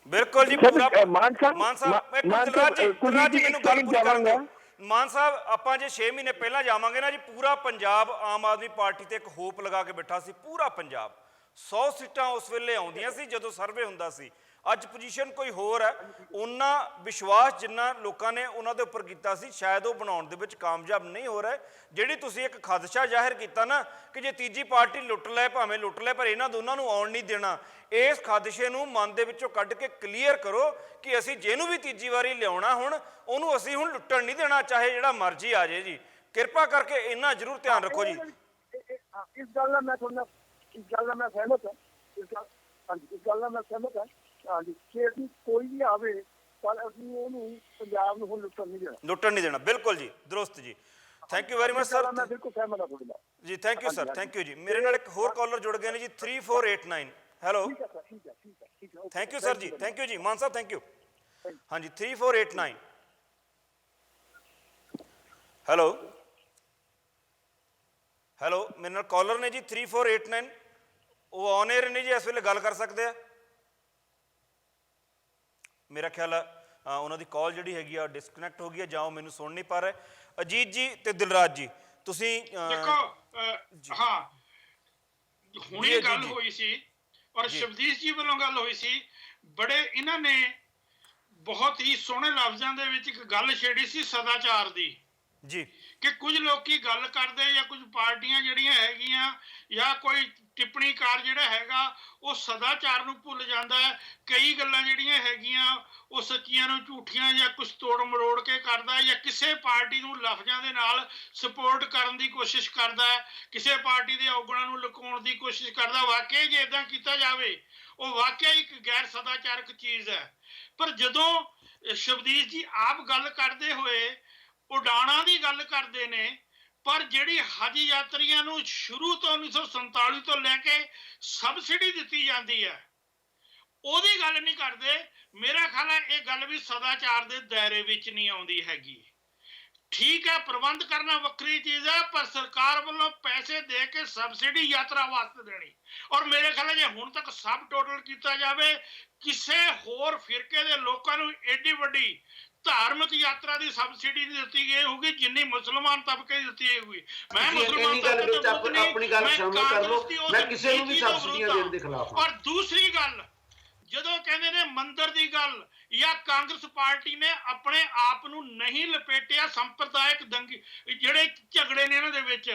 ਬਿਲਕੁਲ ਜੀ। ਸਰ, ਪੂਰਾ ਮਾਨ ਸਾਹਿਬ ਮਾਨ ਸਾਹਿਬ ਇੱਕ ਮਾਨ ਦਿਲਰਾਜ ਜੀ, ਸਾਹਿਬ, ਦਿਲਰਾਜ ਜੀ ਮੈਨੂੰ ਗੱਲ ਪੂਰੀ ਕਰਨ ਜਾਵਾਂਗਾ। ਦਿਓ। ਮਾਨ ਸਾਹਿਬ ਆਪਾਂ ਜੇ 6 ਮਹੀਨੇ ਪਹਿਲਾਂ ਜਾਵਾਂਗੇ ਨਾ ਜੀ, ਪੂਰਾ ਪੰਜਾਬ ਆਮ ਆਦਮੀ ਪਾਰਟੀ ਤੇ ਇੱਕ ਹੋਪ ਲਗਾ ਕੇ ਬੈਠਾ ਸੀ। ਪੂਰਾ ਪੰਜਾਬ 100 ਸੀਟਾਂ ਉਸ ਵੇਲੇ ਆਉਂਦੀਆਂ ਸੀ ਜਦੋਂ ਸਰਵੇ ਹੁੰਦਾ ਸੀ। ਅੱਜ ਪੋਜੀਸ਼ਨ ਕੋਈ ਹੋਰ ਹੈ। ਉਹਨਾਂ ਵਿਸ਼ਵਾਸ ਜਿੰਨਾ ਲੋਕਾਂ ਨੇ ਉਹਨਾਂ ਦੇ ਉੱਪਰ ਕੀਤਾ ਸੀ, ਸ਼ਾਇਦ ਉਹ ਬਣਾਉਣ ਦੇ ਵਿੱਚ ਕਾਮਯਾਬ ਨਹੀਂ ਹੋ ਰਹੇ। ਜਿਹੜੀ ਤੁਸੀਂ ਇੱਕ ਖਦਸ਼ਾ ਜ਼ਾਹਿਰ ਕੀਤਾ ਨਾ ਕਿ ਜੇ ਤੀਜੀ ਪਾਰਟੀ ਲੁੱਟ ਲੈ, ਭਾਵੇਂ ਲੁੱਟ ਲੈ, ਪਰ ਇਹਨਾਂ ਦੋਨਾਂ ਨੂੰ ਆਉਣ ਨਹੀਂ ਦੇਣਾ, ਇਸ ਖਦਸ਼ੇ ਨੂੰ ਮਨ ਦੇ ਵਿੱਚੋਂ ਕੱਢ ਕੇ ਕਲੀਅਰ ਕਰੋ ਕਿ ਅਸੀਂ ਜਿਹਨੂੰ ਵੀ ਤੀਜੀ ਵਾਰੀ ਲਿਆਉਣਾ ਹੁਣ ਉਹਨੂੰ ਅਸੀਂ ਹੁਣ ਲੁੱਟਣ ਨਹੀਂ ਦੇਣਾ, ਚਾਹੇ ਜਿਹੜਾ ਮਰਜ਼ੀ ਆ ਜਾਏ ਜੀ। ਕਿਰਪਾ ਕਰਕੇ ਇੰਨਾ ਜ਼ਰੂਰ ਧਿਆਨ ਰੱਖੋ ਜੀ। ਇਸ ਗੱਲ ਨਾਲ ਮੈਂ ਤੁਹਾਡਾ ਸਹਿਮਤ ਹਾਂ। ਇਸ ਗੱਲ ਨਾਲ ਮੈਂ ਸਹਿਮਤ ਹਾਂ। ਹਾਂਜੀ, ਕਿ ਅਸੀਂ ਕੋਈ ਵੀ ਆਵੇ ਪਰ ਅਸੀਂ ਉਹਨੂੰ ਪੰਜਾਬ ਨੂੰ ਹੁਣ ਲੁੱਟਣ ਨਹੀਂ ਦੇਣਾ। ਲੁੱਟਣ ਨਹੀਂ ਦੇਣਾ, ਬਿਲਕੁਲ ਜੀ, ਦਰੁਸਤ ਜੀ। Thank you very much sir. ਮੈਂ ਬਿਲਕੁਲ ਸਹਿਮਤ ਹਾਂ ਤੁਹਾਡੇ ਨਾਲ ਜੀ thank you sir, thank you ਜੀ। ਮੇਰੇ ਨਾਲ ਇੱਕ ਹੋਰ ਕਾਲਰ ਜੁੜ ਗਏ ਨੇ ਜੀ 3489। ਹੈਲੋ, ਠੀਕ ਹੈ ਸਰ, ਠੀਕ ਹੈ। ਥੈਂਕ ਯੂ ਸਰ ਜੀ, ਥੈਂਕ ਯੂ ਜੀ। ਮਾਨ ਸਾਹਿਬ ਥੈਂਕ ਯੂ। ਹਾਂਜੀ 3489। ਹੈਲੋ ਹੈਲੋ, ਮੇਰੇ ਨਾਲ ਕਾਲਰ ਨੇ ਜੀ 3489। ਉਹ ਔਨ 에ਅਰ ਨੇ ਜੀ, ਇਸ ਵੇਲੇ ਗੱਲ ਕਰ ਸਕਦੇ ਆ। ਮੇਰਾ ਖਿਆਲ ਆ ਉਹਨਾਂ ਦੀ ਕਾਲ ਜਿਹੜੀ ਹੈਗੀ ਆ ਡਿਸਕਨੈਕਟ ਹੋ ਗਈ ਹੈ, ਜਾਂ ਉਹ ਮੈਨੂੰ ਸੁਣ ਨਹੀਂ ਪਾ ਰਹੇ। ਅਜੀਤ ਜੀ ਤੇ ਦਿਲਰਾਜ ਜੀ ਤੁਸੀਂ ਦੇਖੋ ਹਾਂ, ਹੁਣੇ ਜੀ, ਗੱਲ ਜੀ। ਹੋਈ ਸੀ ਔਰ ਜੀ। ਸ਼ਬਦੀਸ਼ ਜੀ ਵੱਲੋਂ ਗੱਲ ਹੋਈ ਸੀ। ਬੜੇ ਇਹਨਾਂ ਨੇ ਬਹੁਤ ਹੀ ਸੋਹਣੇ ਲਫ਼ਜ਼ਾਂ ਦੇ ਵਿੱਚ ਇੱਕ ਗੱਲ ਛੇੜੀ ਸੀ ਸਦਾਚਾਰ ਦੀ, ਜੀ ਕਿ ਕੁਝ ਲੋਕੀ ਗੱਲ ਕਰਦੇ ਜਾਂ ਕੁਝ ਪਾਰਟੀਆਂ ਜਿਹੜੀਆਂ ਹੈਗੀਆਂ ਜਾਂ ਕੋਈ ਟਿੱਪਣੀਕਾਰ ਜਿਹੜਾ ਹੈਗਾ ਉਹ ਸਦਾਚਾਰ ਨੂੰ ਭੁੱਲ ਜਾਂਦਾ ਹੈ। ਕਈ ਗੱਲਾਂ ਜਿਹੜੀਆਂ ਹੈਗੀਆਂ ਉਹ ਸੱਚੀਆਂ ਨੂੰ ਝੂਠੀਆਂ ਜਾਂ ਕੁਝ ਤੋੜ ਮਰੋੜ ਕੇ ਕਰਦਾ, ਜਾਂ ਕਿਸੇ ਪਾਰਟੀ ਨੂੰ ਲਫ਼ਜ਼ਾਂ ਦੇ ਨਾਲ ਸਪੋਰਟ ਕਰਨ ਦੀ ਕੋਸ਼ਿਸ਼ ਕਰਦਾ ਹੈ, ਕਿਸੇ ਪਾਰਟੀ ਦੇ ਔਗਣਾਂ ਨੂੰ ਲੁਕਾਉਣ ਦੀ ਕੋਸ਼ਿਸ਼ ਕਰਦਾ। ਵਾਕਿਆ ਜੇ ਇਦਾਂ ਕੀਤਾ ਜਾਵੇ ਉਹ ਵਾਕਿਆ ਇੱਕ ਗੈਰ ਸਦਾਚਾਰਕ ਚੀਜ਼ ਹੈ। ਪਰ ਜਦੋਂ ਸ਼ਬਦੀਸ਼ ਜੀ ਆਪ ਗੱਲ ਕਰਦੇ ਹੋਏ ਉਡਾਣਾਂ ਦੀ ਗੱਲ ਕਰਦੇ ਨੇ, ਪਰ ਜਿਹੜੀ ਹਜ ਯਾਤਰੀਆਂ ਨੂੰ ਸ਼ੁਰੂ ਤੋਂ 1947 ਤੋਂ ਲੈ ਕੇ ਸਬਸਿਡੀ ਦਿੱਤੀ ਜਾਂਦੀ ਹੈ ਉਹਦੀ ਗੱਲ ਨਹੀਂ ਕਰਦੇ। ਮੇਰਾ ਖਿਆਲ ਹੈ ਇਹ ਗੱਲ ਵੀ ਸਦਾਚਾਰ ਦੇ ਦਾਇਰੇ ਵਿੱਚ ਨਹੀਂ ਆਉਂਦੀ ਹੈਗੀ। ਠੀਕ ਹੈ, ਪ੍ਰਬੰਧ ਕਰਨਾ ਵੱਖਰੀ ਚੀਜ਼ ਹੈ, ਪਰ ਸਰਕਾਰ ਵੱਲੋਂ ਪੈਸੇ ਦੇ ਕੇ ਸਬਸਿਡੀ ਯਾਤਰਾ ਵਾਸਤੇ ਦੇਣੀ, ਔਰ ਮੇਰੇ ਖਿਆਲ ਹੈ ਜੇ ਹੁਣ ਤੱਕ ਸਬ ਟੋਟਲ ਕੀਤਾ ਜਾਵੇ ਕਿਸੇ ਹੋਰ ਫਿਰਕੇ ਦੇ ਲੋਕਾਂ ਨੂੰ ਏਡੀ ਵੱਡੀ ਧਾਰਮਿਕ ਯਾਤਰਾ ਦੀ ਸਬਸਿਡੀ ਨਹੀਂ ਦਿੱਤੀ ਗਈ ਹੋਊਗੀ ਜਿੰਨੀ ਮੁਸਲਮਾਨ ਤਬਕੇ ਦੀ ਦਿੱਤੀ ਹੋਈ। ਮੈਂ ਮੁਸਲਮਾਨ ਤਬਕੇ ਤੋਂ ਵਿਰੁੱਧ ਨਹੀਂ, ਆਪਣੀ ਗੱਲ ਸ਼ਾਮਲ ਕਰ ਲਓ। ਮੈਂ ਕਿਸੇ ਨੂੰ ਵੀ ਸਬਸਿਡੀਆਂ ਦੇਣ ਦੇ ਖਿਲਾਫ ਹਾਂ। ਔਰ ਦੂਸਰੀ ਗੱਲ, ਜਦੋਂ ਕਹਿੰਦੇ ਨੇ ਮੰਦਰ ਦੀ ਗੱਲ, ਜਾਂ ਕਾਂਗਰਸ ਪਾਰਟੀ ਨੇ ਆਪਣੇ ਆਪ ਨੂੰ ਨਹੀਂ ਲਪੇਟਿਆ ਸੰਪਰਦਾਇਕ ਦੰਗੇ ਜਿਹੜੇ ਝਗੜੇ ਨੇ ਇਹਨਾਂ ਦੇ ਵਿੱਚ।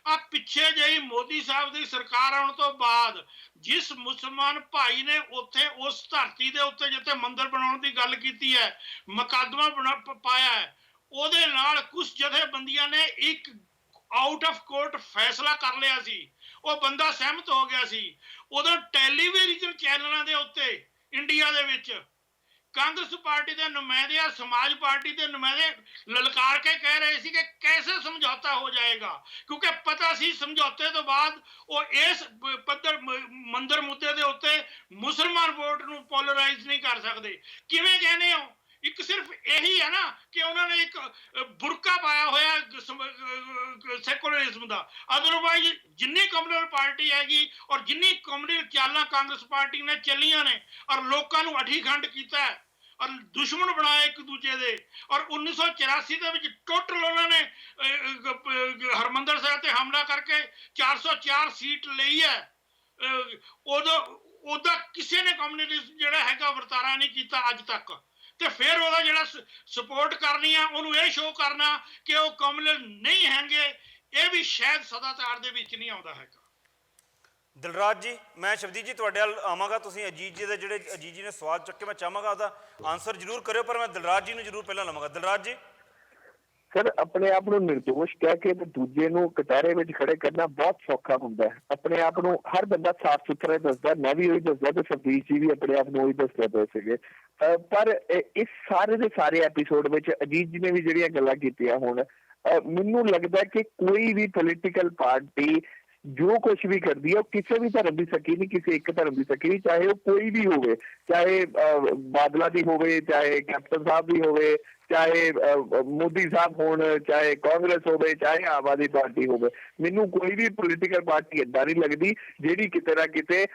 ਆ ਪਿੱਛੇ ਜਿਹੀ ਮੋਦੀ ਸਾਹਿਬ ਦੀ ਸਰਕਾਰ ਆਉਣ ਤੋਂ ਬਾਅਦ ਜਿਸ ਮੁਸਲਮਾਨ ਭਾਈ ਨੇ ਉੱਥੇ ਉਸ ਧਰਤੀ ਦੇ ਉੱਤੇ ਜਿੱਥੇ ਮੰਦਰ ਬਣਾਉਣ ਦੀ ਗੱਲ ਕੀਤੀ ਹੈ, ਮੁਕੱਦਮਾ ਪਾਇਆ ਹੈ, ਉਹਦੇ ਨਾਲ ਕੁਝ ਜਥੇਬੰਦੀਆਂ ਨੇ ਇੱਕ ਆਊਟ ਆਫ ਕੋਰਟ ਫੈਸਲਾ ਕਰ ਲਿਆ ਸੀ। ਉਹ ਬੰਦਾ ਸਹਿਮਤ ਹੋ ਗਿਆ ਸੀ। ਉਦੋਂ ਟੈਲੀਵਿਜ਼ਨ ਚੈਨਲਾਂ ਦੇ ਉੱਤੇ ਇੰਡੀਆ ਦੇ ਵਿੱਚ ਕਾਂਗਰਸ ਪਾਰਟੀ ਦੇ ਨੁਮਾਇੰਦੇ ਆ ਸਮਾਜ ਪਾਰਟੀ ਦੇ ਨੁਮਾਇੰਦੇ ਲਲਕਾਰ ਕੇ ਕਹਿ ਰਹੇ ਸੀ ਕਿ ਕੈਸੇ ਸਮਝੌਤਾ ਹੋ ਜਾਏਗਾ, ਕਿਉਂਕਿ ਪਤਾ ਸੀ ਸਮਝੌਤੇ ਤੋਂ ਬਾਅਦ ਉਹ ਇਸ ਪੱਧਰ ਮੰਦਰ ਮੁੱਦੇ ਦੇ ਉੱਤੇ ਮੁਸਲਮਾਨ ਵੋਟ ਨੂੰ ਪੋਲਰਾਈਜ਼ ਨਹੀਂ ਕਰ ਸਕਦੇ। ਕਿਵੇਂ ਕਹਿੰਦੇ ਹੋ? ਇੱਕ ਸਿਰਫ ਇਹੀ ਹੈ ਨਾ ਕਿ ਉਹਨਾਂ ਨੇ ਇੱਕ ਬੁਰਕਾ ਪਾਇਆ ਹੋਇਆ ਸੈਕੂਲਰਿਜ਼ਮ ਦਾ। ਅਦਰਵਾਈਜ਼ ਜਿੰਨੀ ਕਮਿਊਨਲ ਪਾਰਟੀ ਹੈਗੀ ਔਰ ਜਿੰਨੀ ਕਮਿਊਨਲ ਚਾਲਾਂ ਕਾਂਗਰਸ ਪਾਰਟੀ ਨੇ ਚੱਲੀਆਂ ਨੇ ਔਰ ਲੋਕਾਂ ਨੂੰ ਅਠੀਖੰਡ ਕੀਤਾ ਔਰ ਦੁਸ਼ਮਣ ਬਣਾਇਆ ਇੱਕ ਦੂਜੇ ਦੇ, ਔਰ 1984 ਦੇ ਵਿੱਚ ਟੋਟਲ ਉਹਨਾਂ ਨੇ ਹਰਮੰਦਰ ਸਾਹਿਬ ਤੇ ਹਮਲਾ ਕਰਕੇ 404 ਸੀਟ ਲਈ ਹੈ। ਉਹਦਾ ਕਿਸੇ ਨੇ ਕਮਿਊਨਿਜ਼ਮ ਜਿਹੜਾ ਹੈਗਾ ਵਰਤਾਰਾ ਨਹੀਂ ਕੀਤਾ ਅੱਜ ਤੱਕ। ਤੇ ਫਿਰ ਉਹਦਾ ਜਿਹੜਾ ਸਪੋਰਟ ਕਰਨੀ ਆ ਉਹਨੂੰ ਇਹ ਸ਼ੋਅ ਕਰਨਾ ਕਿ ਉਹ ਕਮਿਊਨਲ ਨਹੀਂ ਹੈਗੇ, ਇਹ ਵੀ ਸ਼ਾਇਦ ਸਦਾਚਾਰ ਦੇ ਵਿੱਚ ਨਹੀਂ ਆਉਂਦਾ ਹੈਗਾ। ਦਿਲਰਾਜ ਜੀ, ਮੈਂ ਸ਼ਬਦੀਪ ਜੀ ਤੁਹਾਡੇ ਵੱਲ ਆਵਾਂਗਾ। ਤੁਸੀਂ ਅਜੀਤ ਜੀ ਦੇ ਜਿਹੜੇ ਅਜੀਤ ਜੀ ਨੇ ਸਵਾਲ ਚੁੱਕੇ, ਮੈਂ ਚਾਹਾਂਗਾ ਉਹਦਾ ਆਨਸਰ ਜ਼ਰੂਰ ਕਰਿਓ, ਪਰ ਮੈਂ ਦਿਲਰਾਜ ਜੀ ਨੂੰ ਜ਼ਰੂਰ ਪਹਿਲਾਂ ਲਵਾਂਗਾ। ਦਿਲਰਾਜ ਜੀ। ਸਰ ਆਪਣੇ ਆਪ ਨੂੰ ਨਿਰਦੋਸ਼ ਕਹਿ ਕੇ ਤੇ ਦੂਜੇ ਨੂੰ ਕਟਹਿਰੇ ਵਿੱਚ ਖੜੇ ਕਰਨਾ ਬਹੁਤ ਸੌਖਾ ਹੁੰਦਾ ਹੈ। ਆਪਣੇ ਆਪ ਨੂੰ ਹਰ ਬੰਦਾ ਸਾਫ਼ ਸੁਥਰਾ ਦੱਸਦਾ, ਮੈਂ ਵੀ ਉਹੀ ਦੱਸਦਾ ਤੇ ਸਰਦੀਪ ਜੀ ਵੀ ਆਪਣੇ ਆਪ ਨੂੰ ਉਹੀ ਦੱਸਦੇ ਪਏ ਸੀਗੇ। ਪਰ ਇਸ ਸਾਰੇ ਦੇ ਸਾਰੇ ਐਪੀਸੋਡ ਵਿੱਚ ਅਜੀਤ ਜੀ ਨੇ ਵੀ ਜਿਹੜੀਆਂ ਗੱਲਾਂ ਕੀਤੀਆਂ ਹੁਣ, ਮੈਨੂੰ ਲੱਗਦਾ ਕਿ ਕੋਈ ਵੀ ਪੋਲੀਟੀਕਲ ਪਾਰਟੀ ਜੋ ਕੁਛ ਵੀ ਕਰਦੀ ਹੈ ਉਹ ਕਿਸੇ ਵੀ ਧਰਮ ਦੀ ਸਕੀ ਨਹੀਂ, ਕਿਸੇ ਇੱਕ ਧਰਮ ਦੀ ਸਕੀ ਨਹੀਂ, ਚਾਹੇ ਉਹ ਕੋਈ ਵੀ ਹੋਵੇ, ਚਾਹੇ ਬਾਦਲਾਂ ਦੀ ਹੋਵੇ, ਚਾਹੇ ਕੈਪਟਨ ਸਾਹਿਬ ਦੀ ਹੋਵੇ, ਚਾਹੇ ਮੋਦੀ ਸਾਹਿਬ ਹੋਣ, ਚਾਹੇ ਕਾਂਗਰਸ ਹੋਵੇ, ਚਾਹੇ ਆਮ ਆਦਮੀ ਪਾਰਟੀ ਹੋਵੇ। ਮੈਨੂੰ ਕੋਈ ਵੀ ਪੋਲੀਟੀਕਲ ਪਾਰਟੀ ਏਦਾਂ ਨਹੀਂ ਲੱਗਦੀ ਜਿਹੜੀ ਕਿਤੇ ਨਾ ਕਿਤੇ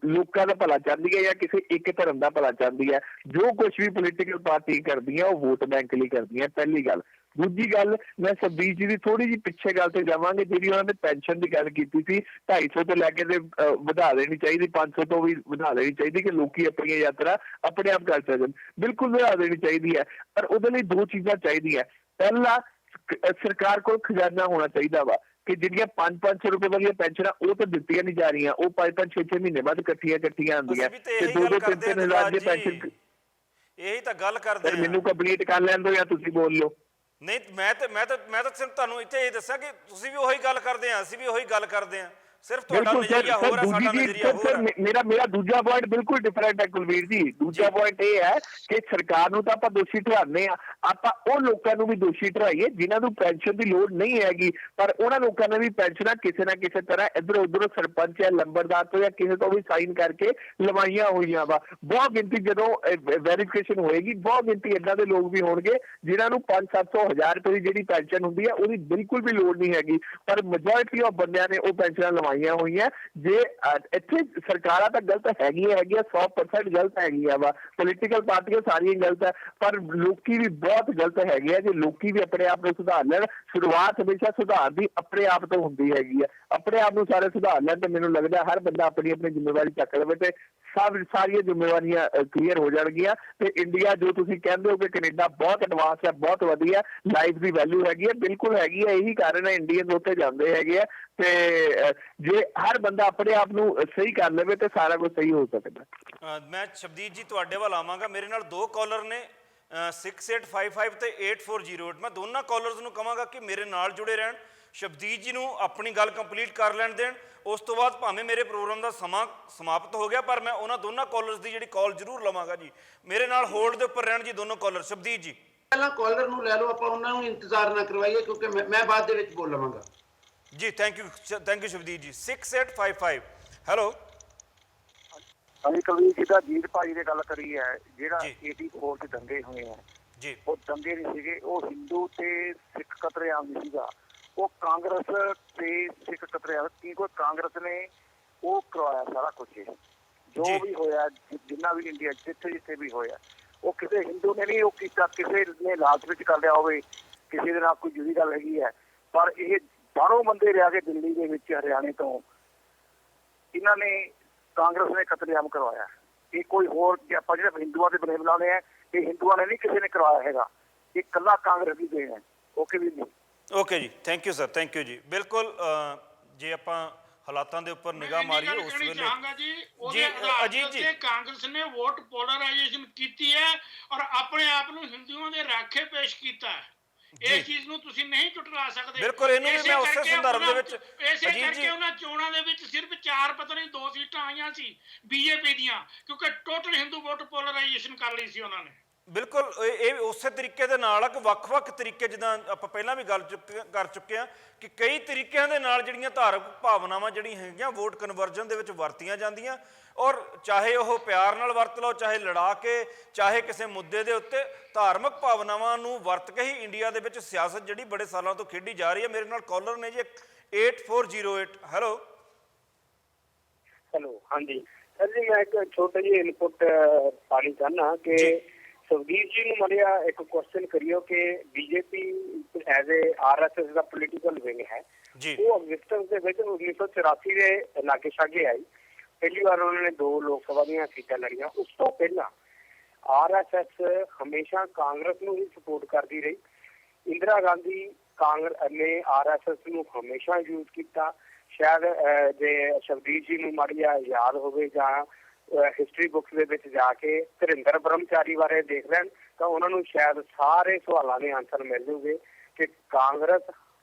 ਲੋਕਾਂ ਦਾ ਭਲਾ ਚਾਹੁੰਦੀ ਹੈ ਜਾਂ ਕਿਸੇ ਇੱਕ ਧਰਮ ਦਾ ਭਲਾ ਚਾਹੁੰਦੀ ਹੈ। ਜੋ ਕੁਛ ਵੀ ਪੋਲੀਟੀਕਲ ਪਾਰਟੀ ਕਰਦੀਆਂ ਉਹ ਵੋਟ ਬੈਂਕ ਲਈ ਕਰਦੀਆਂ, ਪਹਿਲੀ ਗੱਲ। ਦੂਜੀ ਗੱਲ, ਮੈਂ ਸਰਦੀਪ ਜੀ ਦੀ ਥੋੜੀ ਜਿਹੀ ਪਿੱਛੇ ਗੱਲ ਤੇ ਜਾਵਾਂਗੇ, ਜਿਹੜੀ ਉਹਨਾਂ ਨੇ ਪੈਨਸ਼ਨ ਦੀ ਗੱਲ ਕੀਤੀ ਸੀ 250 ਤੋਂ ਲੈ ਕੇ ਤੇ ਵਧਾ ਦੇਣੀ ਚਾਹੀਦੀ, 500 ਤੋਂ ਵੀ ਵਧਾ ਦੇਣੀ ਚਾਹੀਦੀ ਕਿ ਲੋਕੀ ਆਪਣੀ ਯਾਤਰਾ ਆਪਣੇ ਆਪ ਕਰ ਸਕਣ। ਬਿਲਕੁਲ ਵਧਾ ਦੇਣੀ ਚਾਹੀਦੀ ਹੈ, ਪਰ ਉਹਦੇ ਲਈ ਦੋ ਚੀਜ਼ਾਂ ਚਾਹੀਦੀਆਂ। ਪਹਿਲਾ, ਸਰਕਾਰ ਕੋਲ ਖਜ਼ਾਨਾ ਹੋਣਾ ਚਾਹੀਦਾ ਵਾ ਕਿ ਜਿਹੜੀਆਂ 500 ਰੁਪਏ ਵਾਲੀਆਂ ਪੈਨਸ਼ਨਾਂ ਉਹ ਤਾਂ ਦਿੱਤੀਆਂ ਨਹੀਂ ਜਾ ਰਹੀਆਂ, ਉਹ 5-5 6-6 ਮਹੀਨੇ ਬਾਅਦ ਇਕੱਠੀਆਂ ਆਉਂਦੀਆਂ ਤੇ 2-2 3-3 ਹਜ਼ਾਰ ਦੀ ਪੈਨਸ਼ਨ। ਇਹੀ ਤਾਂ ਗੱਲ ਕਰਦੇ ਆ। ਮੈਨੂੰ ਕੰਪਲੀਟ ਕਰ ਲੈਣ ਦਿਓ ਜਾਂ ਤੁਸੀਂ ਬੋਲ ਲਓ। ਨਹੀਂ, ਮੈਂ ਤਾਂ ਸਿਰਫ ਤੁਹਾਨੂੰ ਇੱਥੇ ਇਹ ਦੱਸਾਂ ਕਿ ਤੁਸੀਂ ਵੀ ਉਹੀ ਗੱਲ ਕਰਦੇ ਆ, ਅਸੀਂ ਵੀ ਉਹੀ ਗੱਲ ਕਰਦੇ ਆ, ਸਿਰਫ ਤੁਹਾਡਾ ਨਜ਼ਰੀਆ ਹੋਰ ਹੈ, ਸਾਡਾ ਨਜ਼ਰੀਆ ਹੋਰ ਹੈ। ਮੇਰਾ ਦੂਜਾ ਪੁਆਇੰਟ ਬਿਲਕੁਲ ਡਿਫਰੈਂਟ ਹੈ ਕੁਲਵੀਰ ਜੀ। ਦੂਜਾ ਪੁਆਇੰਟ ਇਹ ਹੈ ਕਿ ਸਰਕਾਰ ਨੂੰ ਤਾਂ ਆਪਾਂ ਦੋਸ਼ੀ ਠਹਿਰਾਉਂਦੇ ਆ, ਆਪਾਂ ਉਹ ਲੋਕਾਂ ਨੂੰ ਵੀ ਦੋਸ਼ੀ ਠਹਿਰਾਈਏ ਜਿਨ੍ਹਾਂ ਨੂੰ ਪੈਨਸ਼ਨ ਦੀ ਲੋੜ ਨਹੀਂ ਹੈਗੀ, ਪਰ ਉਹਨਾਂ ਲੋਕਾਂ ਨੇ ਵੀ ਪੈਨਸ਼ਨਾਂ ਕਿਸੇ ਨਾ ਕਿਸੇ ਤਰ੍ਹਾਂ ਇੱਧਰੋਂ ਉੱਧਰੋਂ ਸਰਪੰਚ ਜਾਂ ਲੰਬੜਦਾਰ ਤੋਂ ਜਾਂ ਕਿਸੇ ਤੋਂ ਵੀ ਸਾਈਨ ਕਰਕੇ ਲਵਾਈਆਂ ਹੋਈਆਂ ਵਾ। ਬਹੁਤ ਗਿਣਤੀ ਜਦੋਂ ਵੈਰੀਫਿਕੇਸ਼ਨ ਹੋਏਗੀ, ਬਹੁਤ ਗਿਣਤੀ ਏਦਾਂ ਦੇ ਲੋਕ ਵੀ ਹੋਣਗੇ ਜਿਨ੍ਹਾਂ ਨੂੰ 500-700 1000 ਰੁਪਏ ਦੀ ਜਿਹੜੀ ਪੈਨਸ਼ਨ ਹੁੰਦੀ ਹੈ ਉਹਦੀ ਬਿਲਕੁਲ ਵੀ ਲੋੜ ਨਹੀਂ ਹੈਗੀ, ਪਰ ਮੈਜੋਰਿਟੀ ਆਫ ਬੰਦਿਆਂ ਨੇ ਉਹ ਪੈਨਸ਼ਨਾਂ ਲਵਾਈਆਂ ਹੋਈਆਂ। ਜੇ ਇੱਥੇ ਸਰਕਾਰਾਂ ਤਾਂ ਗਲਤ ਹੈਗੀਆਂ 100% ਗਲਤ ਹੈਗੀਆਂ ਵਾ, ਪੋਲੀਟੀਕਲ ਪਾਰਟੀਆਂ ਸਾਰੀਆਂ ਗਲਤ ਹੈ, ਪਰ ਲੋਕੀ ਵੀ ਬਹੁਤ ਗਲਤ ਹੈਗੇ ਆ। ਜੇ ਲੋਕੀ ਵੀ ਆਪਣੇ ਆਪ ਨੂੰ ਸੁਧਾਰ ਲੈਣ, ਸ਼ੁਰੂਆਤ ਹਮੇਸ਼ਾ ਸੁਧਾਰ ਦੀ ਆਪਣੇ ਆਪ ਤੋਂ ਹੁੰਦੀ ਹੈਗੀ ਆ, ਆਪਣੇ ਆਪ ਨੂੰ ਸਾਰੇ ਸੁਧਾਰ ਲੈਣ ਤੇ ਮੈਨੂੰ ਲੱਗਦਾ ਹਰ ਬੰਦਾ ਆਪਣੀ ਆਪਣੀ ਜ਼ਿੰਮੇਵਾਰੀ ਚੱਕ ਲਵੇ ਤੇ ਸਾਰੀਆਂ ਜ਼ਿੰਮੇਵਾਰੀਆਂ ਕਲੀਅਰ ਹੋ ਜਾਣਗੀਆਂ। ਤੇ ਇੰਡੀਆ, ਜੋ ਤੁਸੀਂ ਕਹਿੰਦੇ ਹੋ ਕਿ ਕੈਨੇਡਾ ਬਹੁਤ ਐਡਵਾਂਸ ਹੈ, ਬਹੁਤ ਵਧੀਆ ਲਾਈਫ ਦੀ ਵੈਲਿਊ ਹੈਗੀ ਹੈ, ਬਿਲਕੁਲ ਹੈਗੀ ਹੈ। ਇਹੀ ਕਾਰਨ ਹੈ ਇੰਡੀਅਨ ਉੱਥੇ ਜਾਂਦੇ ਹੈਗੇ ਆ। ਤੇ ਜੇ ਹਰ ਬੰਦਾ ਆਪਣੇ ਆਪ ਨੂੰ ਸਹੀ ਕਰ ਲਵੇ ਤੇ ਸਾਰਾ ਕੁਝ ਸਹੀ ਹੋ ਸਕਦਾ। ਮੈਂ ਸ਼ਬਦੀਪ ਜੀ ਤੁਹਾਡੇ ਵੱਲ ਆਵਾਂਗਾ। ਮੇਰੇ ਨਾਲ ਦੋ ਕਾਲਰ ਨੇ 6855 ਤੇ 8408। ਮੈਂ ਦੋਨਾਂ ਕਾਲਰਸ ਨੂੰ ਕਹਾਂਗਾ ਕਿ ਮੇਰੇ ਨਾਲ ਜੁੜੇ ਰਹਿਣ, ਸ਼ਬਦੀਪ ਜੀ ਨੂੰ ਆਪਣੀ ਗੱਲ ਕੰਪਲੀਟ ਕਰ ਲੈਣ ਦੇਣ। ਉਸ ਤੋਂ ਬਾਅਦ ਭਾਵੇਂ ਮੇਰੇ ਪ੍ਰੋਗਰਾਮ ਦਾ ਸਮਾਂ ਸਮਾਪਤ ਹੋ ਗਿਆ, ਪਰ ਮੈਂ ਉਹਨਾਂ ਦੋਨਾਂ ਕਾਲਰਸ ਦੀ ਜਿਹੜੀ ਕਾਲ ਜ਼ਰੂਰ ਲਵਾਂਗਾ ਜੀ। ਮੇਰੇ ਨਾਲ ਹੋਲਡ ਦੇ ਉੱਪਰ ਰਹਿਣ ਜੀ ਦੋਨੋਂ ਕਾਲਰ। ਸ਼ਬਦੀਪ ਜੀ ਪਹਿਲਾਂ ਕਾਲਰ ਨੂੰ ਲੈ ਲਓ, ਆਪਾਂ ਉਹਨਾਂ ਨੂੰ ਇੰਤਜ਼ਾਰ ਨਾ ਕਰਵਾਈਏ ਕਿਉਂਕਿ ਮੈਂ ਬਾਅਦ ਦੇ ਵਿੱਚ ਬੋਲ ਲਵਾਂਗਾ ਜੀ। ਥੈਂਕ ਯੂ ਸ਼ਬਦੀਪ ਜੀ। 6855 ਹੈਲੋ। ਅਸੀਂ ਕਵੀ ਜੀ ਦਾ ਜੀਤ ਭਾਈ ਦੀ ਗੱਲ ਕਰੀ ਹੈ, ਜਿਹੜਾ 84 ਚ ਦੰਗੇ ਹੋਏ ਆ ਜੀ, ਉਹ ਦੰਗੇ ਨਹੀਂ ਸੀਗੇ, ਉਹ ਹਿੰਦੂ ਤੇ ਸਿੱਖ ਕਤਲੇਆਮ ਨਹੀਂ ਸੀਗਾ, ਉਹ ਕਾਂਗਰਸ ਤੇ ਸਿੱਖ ਕਤਲੇਆਮ ਕੀ ਕੋਈ ਕਾਂਗਰਸ ਨੇ ਉਹ ਕਰਵਾਇਆ ਸਾਰਾ ਕੁਝ। ਜੋ ਵੀ ਹੋਇਆ, ਜਿੰਨਾ ਵੀ ਇੰਡੀਆ ਜਿੱਥੇ ਜਿੱਥੇ ਵੀ ਹੋਇਆ, ਉਹ ਕਿਸੇ ਹਿੰਦੂ ਨੇ ਨਹੀਂ ਉਹ ਕੀਤਾ, ਕਿਸੇ ਨੇ ਲਾਲਚ ਵਿੱਚ ਕਰ ਲਿਆ ਹੋਵੇ, ਕਿਸੇ ਦੇ ਨਾਲ ਕੋਈ ਜੁੜੀ ਗੱਲ ਹੈਗੀ ਹੈ। ਪਰ ਇਹ ਬਾਹਰੋਂ ਬੰਦੇ ਲਿਆ ਕੇ ਦਿੱਲੀ ਦੇ ਵਿੱਚ ਹਰਿਆਣੇ ਤੋਂ ਇਹਨਾਂ ਨੇ ਕਾਂਗਰਸ ਨੇ ਕਤਲੇਆਮ ਕਰਵਾਇਆ। ਇਹ ਕੋਈ ਹੋਰ ਜੇ ਆਪਾਂ ਜਿਹੜੇ ਹਿੰਦੂਆਂ ਦੇ ਬਲੇਮ ਲਾਉਂਦੇ ਆ, ਇਹ ਹਿੰਦੂਆਂ ਨੇ ਨਹੀਂ ਕਿਸੇ ਨੇ ਕਰਵਾਇਆ ਹੈਗਾ, ਇਹ ਇਕੱਲਾ ਕਾਂਗਰਸ ਦੀ ਦੇਣ ਹੈ। ਓਕੇ ਵੀ ਨਹੀਂ। ਓਕੇ ਜੀ, thank you sir, thank you ਜੀ। ਬਿਲਕੁਲ, ਜੇ ਆਪਾਂ ਹਾਲਾਤਾਂ ਦੇ ਉੱਪਰ ਨਿਗਾਹ ਮਾਰੀਏ ਉਸ ਵੇਲੇ ਜੀ ਅਜੀਤ ਜੀ, ਕਾਂਗਰਸ ਨੇ ਵੋਟ ਪੋਲਰਾਈਜੇਸ਼ਨ ਕੀਤੀ ਹੈ ਔਰ ਆਪਣੇ ਆਪ ਨੂੰ ਹਿੰਦੂਆਂ ਦੇ ਰਾਖੇ ਪੇਸ਼ ਕੀਤਾ ਹੈ। ਇਸ ਚੀਜ਼ ਨੂੰ ਤੁਸੀਂ ਨਹੀਂ ਝੁਟਲਾ ਸਕਦੇ। ਬਿਲਕੁਲ, ਇਹਨੂੰ ਵੀ ਮੈਂ ਉਸੇ ਸੰਦਰਭ ਦੇ ਵਿੱਚ ਇਸੇ ਕਰਕੇ ਉਹਨਾਂ ਚੋਣਾਂ ਦੇ ਵਿੱਚ ਸਿਰਫ 4 ਪਤਾ ਨਹੀਂ 2 ਸੀਟਾਂ ਆਈਆਂ ਸੀ ਬੀਜੇਪੀ ਦੀਆਂ, ਕਿਉਂਕਿ ਟੋਟਲ ਹਿੰਦੂ ਵੋਟ ਪੋਲਰਾਈਜੇਸ਼ਨ ਕਰ ਲਈ ਸੀ ਉਹਨਾਂ ਨੇ। ਬਿਲਕੁਲ, ਇਹ ਉਸੇ ਤਰੀਕੇ ਦੇ ਨਾਲ ਆ ਕਿ ਵੱਖ-ਵੱਖ ਤਰੀਕੇ, ਜਿੱਦਾਂ ਆਪਾਂ ਪਹਿਲਾਂ ਵੀ ਗੱਲ ਕਰ ਚੁੱਕੇ ਹਾਂ ਕਿ ਕਈ ਤਰੀਕਿਆਂ ਦੇ ਨਾਲ ਜਿਹੜੀਆਂ ਧਾਰਮਿਕ ਭਾਵਨਾਵਾਂ ਜਿਹੜੀਆਂ ਹੈਗੀਆਂ ਵੋਟ ਕਨਵਰਜਨ ਦੇ ਵਿੱਚ ਵਰਤੀਆਂ ਜਾਂਦੀਆਂ, ਔਰ ਚਾਹੇ ਉਹ ਪਿਆਰ ਨਾਲ ਵਰਤ ਲਓ, ਚਾਹੇ ਲੜਾ ਕੇ, ਚਾਹੇ ਕਿਸੇ ਮੁੱਦੇ ਦੇ ਉੱਤੇ, ਧਾਰਮਿਕ ਭਾਵਨਾਵਾਂ ਨੂੰ ਵਰਤ ਕੇ ਹੀ ਇੰਡੀਆ ਦੇ ਵਿੱਚ ਸਿਆਸਤ ਜਿਹੜੀ ਬੜੇ ਸਾਲਾਂ ਤੋਂ ਖੇਡੀ ਜਾ ਰਹੀ ਹੈ। ਮੇਰੇ ਨਾਲ ਕਾਲਰ ਨੇ ਜੀ 8408। ਹੈਲੋ। ਹਾਂਜੀ ਸਰ ਜੀ, ਮੈਂ ਇੱਕ ਛੋਟਾ ਜਿਹਾ ਇਨਪੁਟ ਪਾਣੀ ਚਾਹੁੰਦਾ ਕਿ ਸੁਖਬੀਰ ਜੀ ਨੂੰ ਮਰਿਆ ਇੱਕ ਕੁਐਸਚਨ ਕਰਿਓ ਕਿ BJP as a RSS the political wing ਹੈ, ਉਹ ਐਗਜ਼ਿਸਟੈਂਸ ਦੇ ਵਿੱਚ 1984 ਦੇ ਲਾਗੇ ਛਾਗੇ ਆਈ। ਪਹਿਲੀ ਵਾਰ ਉਹਨਾਂ ਨੇ 2 ਲੋਕ ਸਭਾ ਦੀਆਂ ਸੀਟਾਂ ਲੜੀਆਂ। ਉਸ ਤੋਂ ਪਹਿਲਾਂ ਆਰਐਸਐਸ ਹਮੇਸ਼ਾ ਕਾਂਗਰਸ ਨੂੰ ਹੀ ਸਪੋਰਟ ਕਰਦੀ ਰਹੀ। ਇੰਦਰਾ ਗਾਂਧੀ ਕਾਂਗਰਸ ਨੇ ਆਰਐਸਐਸ ਨੂੰ ਹਮੇਸ਼ਾ ਯੂਜ਼ ਕੀਤਾ। ਸ਼ਾਇਦ ਜੇ ਸ਼ਬਦੀਪ ਜੀ ਨੂੰ ਮਾੜੀਆ ਯਾਦ ਹੋਵੇ ਜਾਂ ਹਿਸਟਰੀ ਬੁੱਕਸ ਦੇ ਵਿੱਚ ਜਾ ਕੇ ਧਰਿੰਦਰ ਬ੍ਰਹਮਚਾਰੀ ਬਾਰੇ ਦੇਖ ਲੈਣ ਤਾਂ ਉਹਨਾਂ ਨੂੰ ਸ਼ਾਇਦ ਸਾਰੇ ਸਵਾਲਾਂ ਦੇ ਆਨਸਰ ਮਿਲ ਜੂਗੇ ਕਿ ਕਾਂਗਰਸ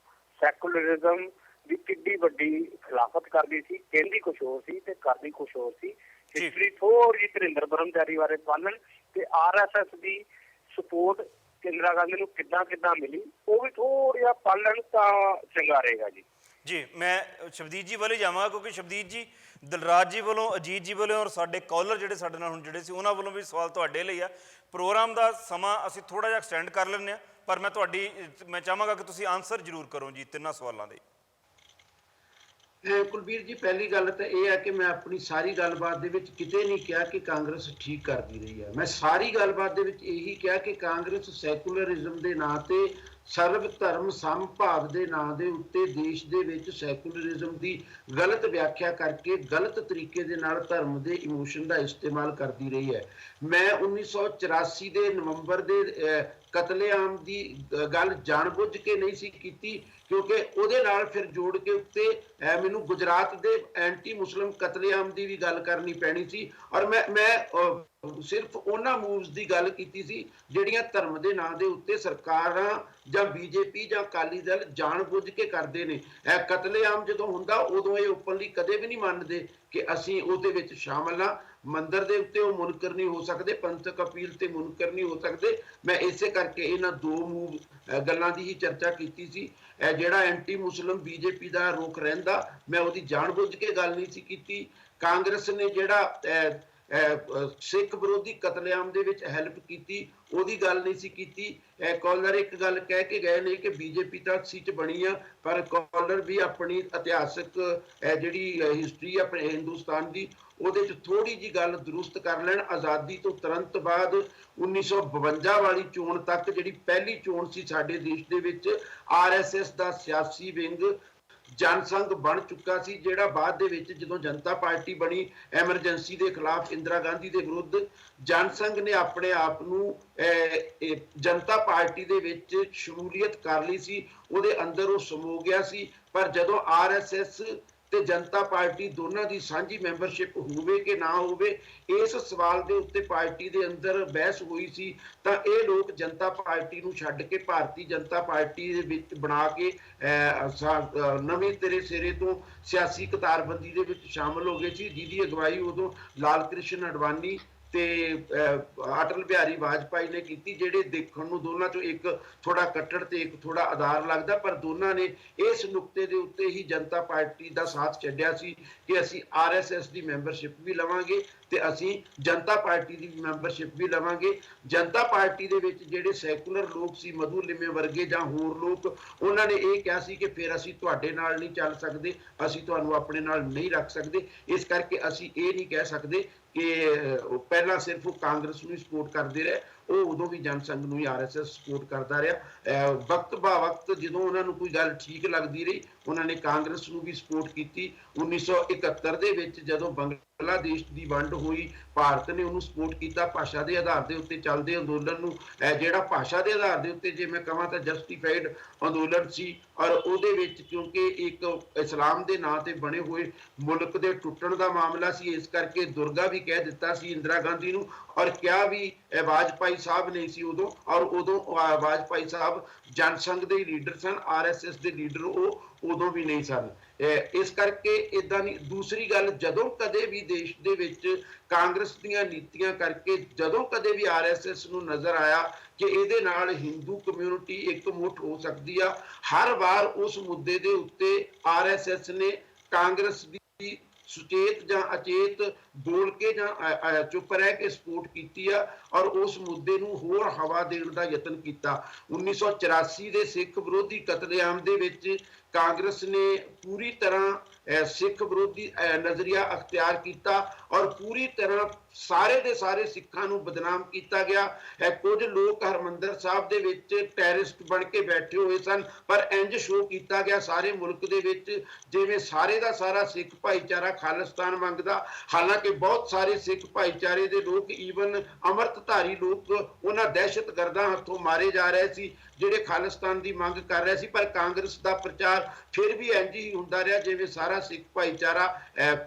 ਸੈਕੂਲਰਿਜ਼ਮ ਦੀ ਕਿੱਡੀ ਵੱਡੀ ਖਿਲਾਫਤ ਕਰਦੀ ਸੀ, ਕਹਿੰਦੀ ਕੁਛ ਹੋਰ ਸੀ ਤੇ ਕਰਦੀ ਕੁਛ ਹੋਰ ਸੀ। ਹਿਸਟਰੀ ਥੋੜੀ ਧਿਰਿੰਦਰ ਬ੍ਰਹਮਚਾਰੀ ਬਾਰੇ ਪਾਲਣ ਤੇ RSS ਦੀ ਸਪੋਰਟ ਇੰਦਰਾ ਗਾਂਧੀ ਨੂੰ ਕਿੱਦਾਂ ਮਿਲੀ, ਉਹ ਵੀ ਥੋੜਾ ਜਿਹਾ ਪਾਲਣ ਤਾਂ ਚੰਗਾ ਰਹੇਗਾ ਜੀ। ਜੀ ਮੈਂ ਸ਼ਬਦੀਪ ਜੀ ਵੱਲ ਹੀ ਜਾਵਾਂਗਾ, ਕਿਉਂਕਿ ਸ਼ਬਦੀਪ ਜੀ ਦਿਲਰਾਜ ਜੀ ਵੱਲੋਂ, ਅਜੀਤ ਜੀ ਵੱਲੋਂ ਔਰ ਸਾਡੇ ਕਾਲਰ ਜਿਹੜੇ ਸਾਡੇ ਨਾਲ ਹੁਣ ਜੁੜੇ ਸੀ ਉਹਨਾਂ ਵੱਲੋਂ ਵੀ ਸਵਾਲ ਤੁਹਾਡੇ ਲਈ ਆ। ਪ੍ਰੋਗਰਾਮ ਦਾ ਸਮਾਂ ਅਸੀਂ ਥੋੜ੍ਹਾ ਜਿਹਾ ਐਕਸਟੈਂਡ ਕਰ ਲੈਂਦੇ ਹਾਂ, ਪਰ ਮੈਂ ਚਾਹਾਂਗਾ ਕਿ ਤੁਸੀਂ ਆਨਸਰ ਜ਼ਰੂਰ ਕਰੋ ਜੀ ਤਿੰਨਾਂ ਸਵਾਲਾਂ ਦੇ। ਕੁਲਬੀਰ ਜੀ, ਪਹਿਲੀ ਗੱਲ ਤਾਂ ਇਹ ਹੈ ਕਿ ਮੈਂ ਆਪਣੀ ਸਾਰੀ ਗੱਲਬਾਤ ਦੇ ਵਿੱਚ ਕਿਤੇ ਨਹੀਂ ਕਿਹਾ ਕਿ ਕਾਂਗਰਸ ਠੀਕ ਕਰਦੀ ਰਹੀ ਹੈ। ਮੈਂ ਸਾਰੀ ਗੱਲਬਾਤ ਦੇ ਵਿੱਚ ਇਹੀ ਕਿਹਾ ਕਿ ਕਾਂਗਰਸ ਸੈਕੂਲਰਿਜ਼ਮ ਦੇ ਨਾਂ ਤੇ, ਸਰਵ ਧਰਮ ਸਮਭਾਵ ਦੇ ਨਾਂ ਦੇ ਉੱਤੇ ਦੇਸ਼ ਦੇ ਵਿੱਚ ਸੈਕੂਲਰਿਜ਼ਮ ਦੀ ਗਲਤ ਵਿਆਖਿਆ ਕਰਕੇ ਗਲਤ ਤਰੀਕੇ ਦੇ ਨਾਲ ਧਰਮ ਦੇ ਇਮੋਸ਼ਨ ਦਾ ਇਸਤੇਮਾਲ ਕਰਦੀ ਰਹੀ ਹੈ। ਮੈਂ 1984 ਦੇ ਨਵੰਬਰ ਦੇ ਕਤਲੇਆਮ ਦੀ ਗੱਲ ਜਾਣਬੁੱਝ ਕੇ ਨਹੀਂ ਸੀ ਕੀਤੀ, ਕਿਉਂਕਿ ਉਹਦੇ ਨਾਲ ਫਿਰ ਜੋੜ ਕੇ ਉੱਤੇ ਮੈਨੂੰ ਗੁਜਰਾਤ ਦੇ ਐਂਟੀ ਮੁਸਲਿਮ ਕਤਲੇਆਮ ਦੀ ਵੀ ਗੱਲ ਕਰਨੀ ਪੈਣੀ ਸੀ। ਔਰ ਮੈਂ ਸਿਰਫ ਉਹਨਾਂ ਮੂਵਸ ਦੀ ਗੱਲ ਕੀਤੀ ਸੀ ਜਿਹੜੀਆਂ ਧਰਮ ਦੇ ਨਾਂ ਦੇ ਉੱਤੇ ਸਰਕਾਰਾਂ ਜਾਂ BJP ਜਾਂ ਅਕਾਲੀ ਦਲ ਜਾਣਬੁੱਝ ਕੇ ਕਰਦੇ ਨੇ। ਕਤਲੇਆਮ ਜਦੋਂ ਹੁੰਦਾ ਉਦੋਂ ਇਹ ਓਪਨਲੀ ਕਦੇ ਵੀ ਨਹੀਂ ਮੰਨਦੇ ਕਿ ਅਸੀਂ ਉਹਦੇ ਵਿੱਚ ਸ਼ਾਮਲ ਹਾਂ। ਮੰਦਰ ਦੇ ਉੱਤੇ ਉਹ ਮੁਨਕਰ ਨਹੀਂ ਹੋ ਸਕਦੇ, ਪੰਥਕ ਅਪੀਲ ਤੇ ਮੁਨਕਰ ਨਹੀਂ ਹੋ ਸਕਦੇ। ਮੈਂ ਇਸੇ ਕਰਕੇ ਇਹਨਾਂ ਦੋ ਗੱਲਾਂ ਦੀ ਹੀ ਚਰਚਾ ਕੀਤੀ ਸੀ। ਜਿਹੜਾ ਐਂਟੀ ਮੁਸਲਿਮ BJP ਦਾ ਰੁਖ ਰਹਿੰਦਾ, ਮੈਂ ਉਹਦੀ ਜਾਣਬੁੱਝ ਕੇ ਗੱਲ ਨਹੀਂ ਸੀ ਕੀਤੀ। ਕਾਂਗਰਸ ਨੇ ਜਿਹੜਾ ਸਿੱਖ ਵਿਰੋਧੀ ਕਤਲੇਆਮ ਦੇ ਵਿੱਚ ਹੈਲਪ ਕੀਤੀ, ਉਹਦੀ ਗੱਲ ਨਹੀਂ ਸੀ ਕੀਤੀ। ਕਾਲਰ ਇੱਕ ਗੱਲ ਕਹਿ ਕੇ ਗਏ ਨੇ ਕਿ BJP ਤਾਂ 80 ਚ ਬਣੀ ਆ, ਪਰ ਕਾਲਰ ਵੀ ਆਪਣੀ ਇਤਿਹਾਸਕ ਜਿਹੜੀ ਹਿਸਟਰੀ ਆਪਣੇ ਹਿੰਦੁਸਤਾਨ ਦੀ, ਉਹਦੇ 'ਚ ਥੋੜ੍ਹੀ ਜਿਹੀ ਗੱਲ ਦਰੁਸਤ ਕਰ ਲੈਣ। ਆਜ਼ਾਦੀ ਤੋਂ ਤੁਰੰਤ ਬਾਅਦ 1952 ਵਾਲੀ ਚੋਣ ਤੱਕ, ਜਿਹੜੀ ਪਹਿਲੀ ਚੋਣ ਸੀ ਸਾਡੇ ਦੇਸ਼ ਦੇ ਵਿੱਚ, RSS ਦਾ ਸਿਆਸੀ ਵਿੰਗ ਜਨਸੰਘ ਬਣ ਚੁੱਕਾ ਸੀ, ਜਿਹੜਾ ਬਾਅਦ ਦੇ ਵਿੱਚ ਜਦੋਂ ਜਨਤਾ ਪਾਰਟੀ ਬਣੀ ਐਮਰਜੈਂਸੀ ਦੇ ਖਿਲਾਫ ਇੰਦਰਾ ਗਾਂਧੀ ਦੇ ਵਿਰੁੱਧ, ਜਨਸੰਘ ਨੇ ਆਪਣੇ ਆਪ ਨੂੰ ਜਨਤਾ ਪਾਰਟੀ ਦੇ ਵਿੱਚ ਸ਼ਮੂਲੀਅਤ ਕਰ ਲਈ ਸੀ, ਉਹਦੇ ਅੰਦਰ ਉਹ ਸਮੋ ਗਿਆ ਸੀ। ਪਰ ਜਦੋਂ RSS ਤੇ ਜਨਤਾ ਪਾਰਟੀ ਦੋਨਾਂ ਦੀ ਸਾਂਝੀ ਮੈਂਬਰਸ਼ਿਪ ਹੋਵੇ ਕਿ ਨਾ ਹੋਵੇ, ਇਸ ਸਵਾਲ ਦੇ ਉੱਤੇ ਪਾਰਟੀ ਦੇ ਅੰਦਰ ਬਹਿਸ ਹੋਈ ਸੀ, ਤਾਂ ਇਹ ਲੋਕ ਜਨਤਾ ਪਾਰਟੀ ਨੂੰ ਛੱਡ ਕੇ ਭਾਰਤੀ ਜਨਤਾ ਪਾਰਟੀ ਦੇ ਵਿੱਚ ਬਣਾ ਕੇ ਨਵੇਂ ਸਿਰੇ ਤੋਂ ਸਿਆਸੀ ਕਤਾਰਬੰਦੀ ਦੇ ਵਿੱਚ ਸ਼ਾਮਲ ਹੋ ਗਏ ਸੀ, ਜਿਹਦੀ ਅਗਵਾਈ ਉਦੋਂ ਲਾਲ ਕ੍ਰਿਸ਼ਨ ਅਡਵਾਨੀ ਤੇ ਅਟਲ ਬਿਹਾਰੀ ਵਾਜਪਾਈ ਨੇ ਕੀਤੀ, ਜਿਹੜੇ ਦੇਖਣ ਨੂੰ ਦੋਨਾਂ ਚੋਂ ਇੱਕ ਥੋੜਾ ਕੱਟੜ ਤੇ ਇੱਕ ਥੋੜਾ ਆਧਾਰ ਲੱਗਦਾ, ਪਰ ਦੋਨਾਂ ਨੇ ਇਸ ਨੁਕਤੇ ਦੇ ਉੱਤੇ ਹੀ ਜਨਤਾ ਪਾਰਟੀ ਦਾ ਸਾਥ ਛੱਡਿਆ ਸੀ ਕਿ ਅਸੀਂ RSS ਦੀ ਮੈਂਬਰਸ਼ਿਪ ਵੀ ਲਵਾਂਗੇ ਤੇ ਅਸੀਂ ਜਨਤਾ ਪਾਰਟੀ ਦੀ ਮੈਂਬਰਸ਼ਿਪ ਵੀ ਲਵਾਂਗੇ। ਜਨਤਾ ਪਾਰਟੀ ਦੇ ਵਿੱਚ ਜਿਹੜੇ ਸੈਕੂਲਰ ਲੋਕ ਸੀ, ਮਧੂ ਲਿਮੇ ਵਰਗੇ ਜਾਂ ਹੋਰ ਲੋਕ, ਉਹਨਾਂ ਨੇ ਇਹ ਕਿਹਾ ਸੀ ਕਿ ਫਿਰ ਅਸੀਂ ਤੁਹਾਡੇ ਨਾਲ ਨਹੀਂ ਚੱਲ ਸਕਦੇ, ਅਸੀਂ ਤੁਹਾਨੂੰ ਆਪਣੇ ਨਾਲ ਨਹੀਂ ਰੱਖ ਸਕਦੇ। ਇਸ ਕਰਕੇ ਅਸੀਂ ਇਹ ਨਹੀਂ ਕਹਿ ਸਕਦੇ ਕਿ ਪਹਿਲਾਂ ਸਿਰਫ ਉਹ ਕਾਂਗਰਸ ਨੂੰ ਹੀ ਸਪੋਰਟ ਕਰਦੇ ਰਹੇ, ਉਹ ਉਦੋਂ ਵੀ ਜਨਸੰਘ ਨੂੰ ਹੀ RSS ਸਪੋਰਟ ਕਰਦਾ ਰਿਹਾ। ਵਕਤ ਬਾ ਵਕਤ ਜਦੋਂ ਉਹਨਾਂ ਨੂੰ ਕੋਈ ਗੱਲ ਠੀਕ ਲੱਗਦੀ ਰਹੀ, ਉਹਨਾਂ ਨੇ ਕਾਂਗਰਸ ਨੂੰ ਵੀ ਸਪੋਰਟ ਕੀਤੀ। 1971 ਦੇ ਵਿੱਚ ਜਦੋਂ ਬੰਗਲਾਦੇਸ਼ ਦੀ ਵੰਡ ਹੋਈ, ਭਾਰਤ ਨੇ ਉਹਨੂੰ ਸਪੋਰਟ ਕੀਤਾ ਭਾਸ਼ਾ ਦੇ ਆਧਾਰ ਦੇ ਉੱਤੇ ਚੱਲਦੇ ਅੰਦੋਲਨ ਨੂੰ। ਜਿਹੜਾ ਭਾਸ਼ਾ ਦੇ ਆਧਾਰ ਦੇ ਉੱਤੇ ਜੇ ਮੈਂ ਕਹਾਂ ਤਾਂ ਜਸਟੀਫਾਈਡ ਅੰਦੋਲਨ ਸੀ, ਔਰ ਉਹਦੇ ਵਿੱਚ ਕਿਉਂਕਿ ਇੱਕ ਇਸਲਾਮ ਦੇ ਨਾਂ ਤੇ ਬਣੇ ਹੋਏ ਮੁਲਕ ਦੇ ਟੁੱਟਣ ਦਾ ਮਾਮਲਾ ਸੀ, ਇਸ ਕਰਕੇ ਦੁਰਗਾ ਵੀ ਕਹਿ ਦਿੱਤਾ ਸੀ ਇੰਦਰਾ ਗਾਂਧੀ ਨੂੰ, ਔਰ ਕਿਹਾ ਵੀ ਵਾਜਪਾਈ ਸਾਹਿਬ ਨਹੀਂ ਸੀ ਉਦੋਂ, ਔਰ ਉਦੋਂ ਵਾਜਪਾਈ ਸਾਹਿਬ ਜਨਸੰਘ ਦੇ ਲੀਡਰ ਸਨ, RSS ਦੇ ਲੀਡਰ ਉਹ ਉਦੋਂ ਵੀ ਨਹੀਂ ਸਨ। ਇਸ ਕਰਕੇ ਇਦਾਂ ਨਹੀਂ। ਦੂਸਰੀ ਗੱਲ, ਜਦੋਂ ਕਦੇ ਵੀ ਦੇਸ਼ ਦੇ ਵਿੱਚ ਕਾਂਗਰਸ ਦੀਆਂ ਨੀਤੀਆਂ ਕਰਕੇ ਜਦੋਂ ਕਦੇ ਵੀ RSS ਨੂੰ ਨਜ਼ਰ ਆਇਆ ਕਿ ਇਹਦੇ ਨਾਲ ਹਿੰਦੂ ਕਮਿਊਨਿਟੀ ਇਕਮੁੱਠ ਹੋ ਸਕਦੀ ਆ, ਹਰ ਵਾਰ ਉਸ ਮੁੱਦੇ ਦੇ ਉੱਤੇ RSS ਨੇ ਕਾਂਗਰਸ ਦੀ ਸੁਚੇਤ ਜਾਂ ਅਚੇਤ ਬੋਲ ਕੇ ਜਾਂ ਚੁੱਪ ਰਹਿ ਕੇ ਸਪੋਰਟ ਕੀਤੀ ਆ, ਔਰ ਉਸ ਮੁੱਦੇ ਨੂੰ ਹੋਰ ਹਵਾ ਦੇਣ ਦਾ ਯਤਨ ਕੀਤਾ। 1984 ਦੇ ਸਿੱਖ ਵਿਰੋਧੀ ਕਤਲੇਆਮ ਦੇ ਵਿੱਚ ਕਾਂਗਰਸ ਨੇ ਪੂਰੀ ਤਰ੍ਹਾਂ ਸਿੱਖ ਵਿਰੋਧੀ ਨਜ਼ਰੀਆ ਅਖਤਿਆਰ ਕੀਤਾ, ਔਰ ਪੂਰੀ ਤਰ੍ਹਾਂ ਸਾਰੇ ਦੇ ਸਾਰੇ ਸਿੱਖਾਂ ਨੂੰ ਬਦਨਾਮ ਕੀਤਾ ਗਿਆ। ਕੁਝ ਲੋਕ ਹਰਮੰਦਰ ਸਾਹਿਬ ਦੇ ਵਿੱਚ ਟੈਰਰਿਸਟ ਬਣ ਕੇ ਬੈਠੇ ਹੋਏ ਸਨ, ਪਰ ਇੰਜ ਸ਼ੋਅ ਕੀਤਾ ਗਿਆ ਸਾਰੇ ਮੁਲਕ ਦੇ ਵਿੱਚ ਜਿਵੇਂ ਸਾਰੇ ਦਾ ਸਾਰਾ ਸਿੱਖ ਭਾਈਚਾਰਾ ਖਾਲਿਸਤਾਨ ਮੰਗਦਾ। ਹਾਲਾਂਕਿ ਬਹੁਤ ਸਾਰੇ ਸਿੱਖ ਭਾਈਚਾਰੇ ਦੇ ਲੋਕ, ਈਵਨ ਅੰਮ੍ਰਿਤਧਾਰੀ ਲੋਕ, ਉਹਨਾਂ ਦਹਿਸ਼ਤਗਰਦਾਂ ਹੱਥੋਂ ਮਾਰੇ ਜਾ ਰਹੇ ਸੀ ਜਿਹੜੇ ਖਾਲਿਸਤਾਨ ਦੀ ਮੰਗ ਕਰ ਰਹੇ ਸੀ। ਪਰ ਕਾਂਗਰਸ ਦਾ ਪ੍ਰਚਾਰ ਫਿਰ ਵੀ ਇੰਜ ਹੀ ਹੁੰਦਾ ਰਿਹਾ ਜਿਵੇਂ ਸਾਰਾ ਸਿੱਖ ਭਾਈਚਾਰਾ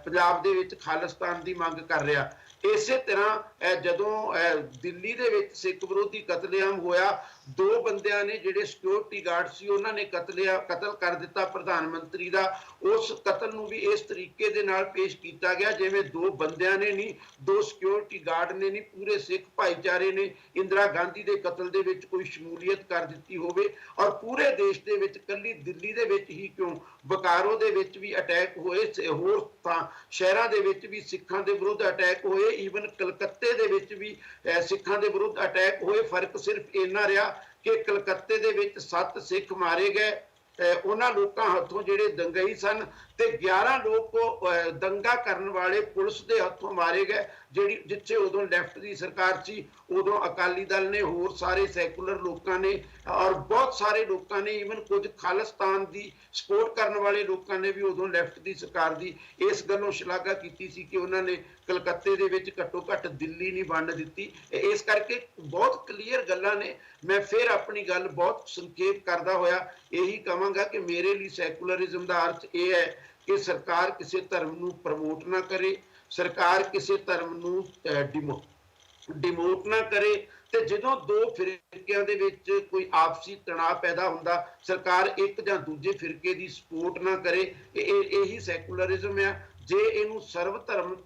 ਪੰਜਾਬ ਦੇ ਵਿੱਚ ਖਾਲਿਸਤਾਨ ਦੀ ਮੰਗ ਕਰ ਰਿਹਾ। ਇਸੇ ਤਰ੍ਹਾਂ ਜਦੋਂ ਦਿੱਲੀ ਦੇ ਵਿੱਚ ਸਿੱਖ ਵਿਰੋਧੀ ਕਤਲੇਆਮ ਹੋਇਆ, 2 ਬੰਦਿਆਂ ਨੇ ਜਿਹੜੇ ਸਿਕਿਉਰਿਟੀ ਗਾਰਡ ਸੀ ਉਹਨਾਂ ਨੇ ਕਤਲ ਕਰ ਦਿੱਤਾ ਪ੍ਰਧਾਨ ਮੰਤਰੀ ਦਾ। ਉਸ ਕਤਲ ਨੂੰ ਵੀ ਇਸ ਤਰੀਕੇ ਦੇ ਨਾਲ ਪੇਸ਼ ਕੀਤਾ ਗਿਆ ਜਿਵੇਂ 2 ਬੰਦਿਆਂ ਨੇ ਨਹੀਂ, 2 ਸਿਕਿਉਰਿਟੀ ਗਾਰਡ ਨੇ ਨਹੀਂ, ਪੂਰੇ ਸਿੱਖ ਭਾਈਚਾਰੇ ਨੇ ਇੰਦਰਾ ਗਾਂਧੀ ਦੇ ਕਤਲ ਦੇ ਵਿੱਚ ਕੋਈ ਸ਼ਮੂਲੀਅਤ ਕਰ ਦਿੱਤੀ ਹੋਵੇ। ਔਰ ਪੂਰੇ ਦੇਸ਼ ਦੇ ਵਿੱਚ, ਕੱਲੀ ਦਿੱਲੀ ਦੇ ਵਿੱਚ ਹੀ ਕਿਉਂ, ਬੋਕਾਰੋ ਦੇ ਵਿੱਚ ਵੀ ਅਟੈਕ ਹੋਏ, ਹੋਰ ਸ਼ਹਿਰਾਂ ਦੇ ਵਿੱਚ ਵੀ ਸਿੱਖਾਂ ਦੇ ਵਿਰੁੱਧ ਅਟੈਕ ਹੋਏ, ਈਵਨ ਕਲਕੱਤੇ ਦੇ ਵਿੱਚ ਵੀ ਸਿੱਖਾਂ ਦੇ ਵਿਰੁੱਧ ਅਟੈਕ ਹੋਏ। ਫਰਕ ਸਿਰਫ ਇੰਨਾ ਰਿਹਾ ਕਿ ਕਲਕੱਤੇ ਦੇ ਵਿੱਚ 7 ਸਿੱਖ ਮਾਰੇ ਗਏ ਉਹਨਾਂ ਲੋਕਾਂ ਹੱਥੋਂ ਜਿਹੜੇ ਦੰਗਈ ਸਨ, ਤੇ 11 ਲੋਕ ਦੰਗਾ ਕਰਨ ਵਾਲੇ ਪੁਲਿਸ ਦੇ ਹੱਥੋਂ ਮਾਰੇ ਗਏ, ਜਿੱਥੇ ਉਦੋਂ ਲੈਫਟ ਦੀ ਸਰਕਾਰ ਸੀ। ਉਦੋਂ ਅਕਾਲੀ ਦਲ ਨੇ, ਹੋਰ ਸਾਰੇ ਸੈਕੂਲਰ ਲੋਕਾਂ ਨੇ, ਔਰ ਬਹੁਤ ਸਾਰੇ ਲੋਕਾਂ ਨੇ, ਈਵਨ ਕੁਝ ਖਾਲਿਸਤਾਨ ਦੀ ਸਪੋਰਟ ਕਰਨ ਵਾਲੇ ਲੋਕਾਂ ਨੇ ਵੀ ਉਦੋਂ ਲੈਫਟ ਦੀ ਸਰਕਾਰ ਦੀ ਇਸ ਗੱਲੋਂ ਸ਼ਲਾਘਾ ਕੀਤੀ ਸੀ ਕਿ ਉਹਨਾਂ ਨੇ ਕਲਕੱਤੇ ਦੇ ਵਿੱਚ ਘੱਟੋ ਘੱਟ ਦਿੱਲੀ ਨਹੀਂ ਵੰਡ ਦਿੱਤੀ। ਇਸ ਕਰਕੇ ਬਹੁਤ ਕਲੀਅਰ ਗੱਲਾਂ ਨੇ। ਮੈਂ ਫਿਰ ਆਪਣੀ ਗੱਲ ਬਹੁਤ ਸੰਖੇਪ ਕਰਦਾ ਹੋਇਆ ਇਹੀ ਕਹਾਂਗਾ ਕਿ ਮੇਰੇ ਲਈ ਸੈਕੂਲਰਿਜ਼ਮ ਦਾ ਅਰਥ ਇਹ ਹੈ ਕਿ ਸਰਕਾਰ ਕਿਸੇ ਧਰਮ ਨੂੰ ਪ੍ਰਮੋਟ ਨਾ ਕਰੇ, ਸਰਕਾਰ ਕਿਸੇ ਧਰਮ ਨੂੰ ਡਿਮੋਟ ਨਾ ਕਰੇ, ਤੇ ਜਦੋਂ 2 ਫਿਰਕਿਆਂ ਦੇ ਵਿੱਚ ਕੋਈ ਆਪਸੀ ਤਣਾਅ ਪੈਦਾ ਹੁੰਦਾ, ਸਰਕਾਰ ਇੱਕ ਜਾਂ ਦੂਜੇ ਫਿਰਕੇ ਦੀ ਸਪੋਰਟ ਨਾ ਕਰੇ। ਇਹੀ ਸੈਕੂਲਰਿਜ਼ਮ ਆ। ਜੇ ਇਹਨੂੰ ਸਰਵ ਧਰਮ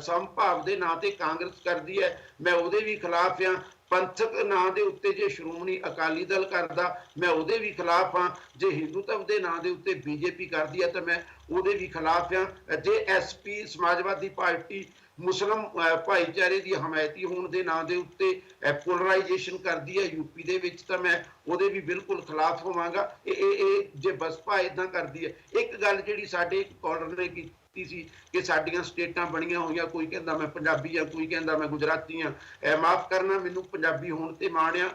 ਸਮਭਾਵ ਦੇ ਨਾਂ ਤੇ ਕਾਂਗਰਸ ਕਰਦੀ ਹੈ, ਮੈਂ ਉਹਦੇ ਵੀ ਖਿਲਾਫ ਆ। ਪੰਥਕ ਨਾਂ ਦੇ ਉੱਤੇ ਜੇ ਸ਼੍ਰੋਮਣੀ ਅਕਾਲੀ ਦਲ ਕਰਦਾ, ਮੈਂ ਉਹਦੇ ਵੀ ਖਿਲਾਫ ਹਾਂ। ਜੇ ਹਿੰਦੂਤਵ ਦੇ ਨਾਂ ਦੇ ਉੱਤੇ ਬੀਜੇਪੀ ਕਰਦੀ ਹੈ ਤਾਂ ਮੈਂ ਉਹਦੇ ਵੀ ਖਿਲਾਫ ਹਾਂ। ਜੇ ਐਸਪੀ ਸਮਾਜਵਾਦੀ ਪਾਰਟੀ ਮੁਸਲਿਮ ਭਾਈਚਾਰੇ ਦੀ ਹਮਾਇਤੀ ਹੋਣ ਦੇ ਨਾਂ ਦੇ ਉੱਤੇ ਪੋਲਰਾਈਜੇਸ਼ਨ ਕਰਦੀ ਹੈ ਯੂਪੀ ਦੇ ਵਿੱਚ, ਤਾਂ ਮੈਂ ਉਹਦੇ ਵੀ ਬਿਲਕੁਲ ਖਿਲਾਫ ਹੋਵਾਂਗਾ। ਇਹ ਜੇ ਬਸਪਾ ਇਦਾਂ ਕਰਦੀ ਹੈ। ਇੱਕ ਗੱਲ ਜਿਹੜੀ ਸਾਡੇ ਕਾਲਰ ਨੇ ਕੀਤੀ ਸੀ ਕਿ ਸਾਡੀਆਂ ਸਟੇਟਾਂ ਬਣੀਆਂ ਹੋਈਆਂ, ਕੋਈ ਕਹਿੰਦਾ ਮੈਂ ਪੰਜਾਬੀ ਆ, ਕੋਈ ਕਹਿੰਦਾ ਮੈਂ ਗੁਜਰਾਤੀ ਆ। ਮਾਫ ਕਰਨਾ, ਮੈਨੂੰ ਪੰਜਾਬੀ ਹੋਣ ਤੇ ਮਾਣ ਆ,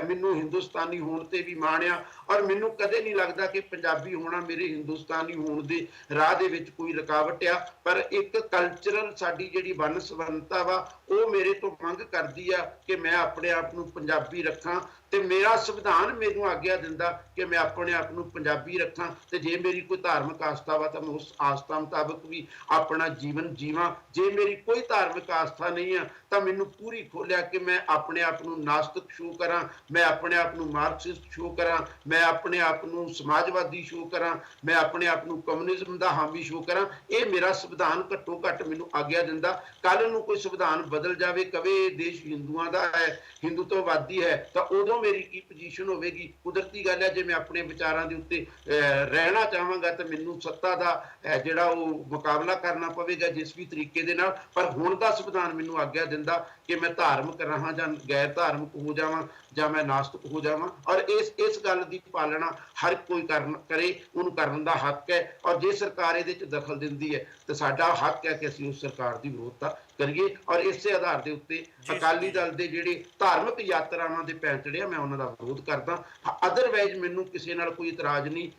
ਮੈਨੂੰ ਹਿੰਦੁਸਤਾਨੀ ਹੋਣ ਤੇ ਵੀ ਮਾਣ ਆ, ਔਰ ਮੈਨੂੰ ਕਦੇ ਨਹੀਂ ਲੱਗਦਾ ਕਿ ਪੰਜਾਬੀ ਹੋਣਾ ਮੇਰੇ ਹਿੰਦੁਸਤਾਨੀ ਹੋਣ ਦੇ ਰਾਹ ਦੇ ਵਿੱਚ ਕੋਈ ਰੁਕਾਵਟ ਆ। ਪਰ ਇੱਕ ਕਲਚਰਲ ਸਾਡੀ ਜਿਹੜੀ ਵੰਨ-ਸੁਵੰਨਤਾ ਵਾ, ਉਹ ਮੇਰੇ ਤੋਂ ਮੰਗ ਕਰਦੀ ਆ ਕਿ ਮੈਂ ਆਪਣੇ ਆਪ ਨੂੰ ਪੰਜਾਬੀ ਰੱਖਾਂ, ਤੇ ਮੇਰਾ ਸੰਵਿਧਾਨ ਮੈਨੂੰ ਆਗਿਆ ਦਿੰਦਾ ਕਿ ਮੈਂ ਆਪਣੇ ਆਪ ਨੂੰ ਪੰਜਾਬੀ ਰੱਖਾਂ। ਤੇ ਜੇ ਮੇਰੀ ਕੋਈ ਧਾਰਮਿਕ ਆਸਥਾ ਵਾ ਤਾਂ ਮੈਂ ਉਸ ਆਸਥਾ ਮੁਤਾਬਕ ਵੀ ਆਪਣਾ ਜੀਵਨ ਜੀਵਾਂ। ਜੇ ਮੇਰੀ ਕੋਈ ਧਾਰਮਿਕ ਆਸਥਾ ਨਹੀਂ ਆ ਤਾਂ ਮੈਨੂੰ ਪੂਰੀ ਖੋਲਿਆ ਕਿ ਮੈਂ ਆਪਣੇ ਆਪ ਨੂੰ ਨਾਸਤਿਕ ਸ਼ੋਅ ਕਰਾਂ, ਮੈਂ ਆਪਣੇ ਆਪ ਨੂੰ ਮਾਰਕਸਿਸਟ ਸ਼ੋਅ ਕਰਾਂ, ਮੈਂ ਆਪਣੇ ਆਪ ਨੂੰ ਸਮਾਜਵਾਦੀ ਸ਼ੋਅ ਕਰਾਂ, ਮੈਂ ਆਪਣੇ ਆਪ ਨੂੰ ਕਮਿਊਨਿਜ਼ਮ ਦਾ ਹਾਮੀ ਸ਼ੋਅ ਕਰਾਂ। ਇਹ ਮੇਰਾ ਸੰਵਿਧਾਨ ਘੱਟੋ ਘੱਟ ਮੈਨੂੰ ਆਗਿਆ ਦਿੰਦਾ। ਕੱਲ ਨੂੰ ਕੋਈ ਸੰਵਿਧਾਨ ਬਦਲ ਜਾਵੇ, ਕਵੇ ਇਹ ਦੇਸ਼ ਹਿੰਦੂਆਂ ਦਾ ਹੈ, ਹਿੰਦੂਤਵਵਾਦੀ ਹੈ, ਤਾਂ ਉਦੋਂ ਮੇਰੀ ਕੀ ਪੋਜੀਸ਼ਨ ਹੋਵੇਗੀ। ਕੁਦਰਤੀ ਗੱਲ ਹੈ, ਜੇ ਮੈਂ ਆਪਣੇ ਵਿਚਾਰਾਂ ਦੇ ਉੱਤੇ ਰਹਿਣਾ ਚਾਹਾਂਗਾ ਤਾਂ ਮੈਨੂੰ ਸੱਤਾ ਦਾ ਜਿਹੜਾ ਉਹ ਮੁਕਾਬਲਾ ਕਰਨਾ ਪਵੇਗਾ ਜਿਸ ਵੀ ਤਰੀਕੇ ਦੇ ਨਾਲ। ਪਰ ਹੁਣ ਦਾ ਸੰਵਿਧਾਨ ਮੈਨੂੰ ਆਗਿਆ ਦਿੰਦਾ ਕਿ ਮੈਂ ਧਾਰਮਿਕ ਰਹਾਂ ਜਾਂ ਗੈਰ ਧਾਰਮਿਕ ਹੋ ਜਾਵਾਂ ਜਾਂ ਮੈਂ ਨਾਸਤਿਕ ਹੋ ਜਾਵਾਂ। ਔਰ ਇਸ ਗੱਲ ਦੀ ਪਾਲਣਾ ਹਰ ਕੋਈ ਕਰੇ, ਉਹਨੂੰ ਕਰਨ ਦਾ ਹੱਕ ਹੈ। ਔਰ ਜੇ ਸਰਕਾਰ ਇਹਦੇ 'ਚ ਦਖਲ ਦਿੰਦੀ ਹੈ ਤਾਂ ਸਾਡਾ ਹੱਕ ਹੈ ਕਿ ਅਸੀਂ ਉਸ ਸਰਕਾਰ ਦੀ ਵਿਰੋਧਤਾ ਕਰੀਏ। ਔਰ ਇਸੇ ਆਧਾਰ ਦੇ ਉੱਤੇ ਅਕਾਲੀ ਦਲ ਦੇ ਜਿਹੜੇ ਧਾਰਮਿਕ ਯਾਤਰਾਵਾਂ ਦੇ ਪੈਂਤੜੇ ਆ, ਮੈਂ ਉਹਨਾਂ ਦਾ ਵਿਰੋਧ ਕਰਦਾ। ਅਦਰਵਾਈਜ਼ ਮੈਨੂੰ ਕਿਸੇ ਨਾਲ ਕੋਈ ਇਤਰਾਜ਼ ਨਹੀਂ।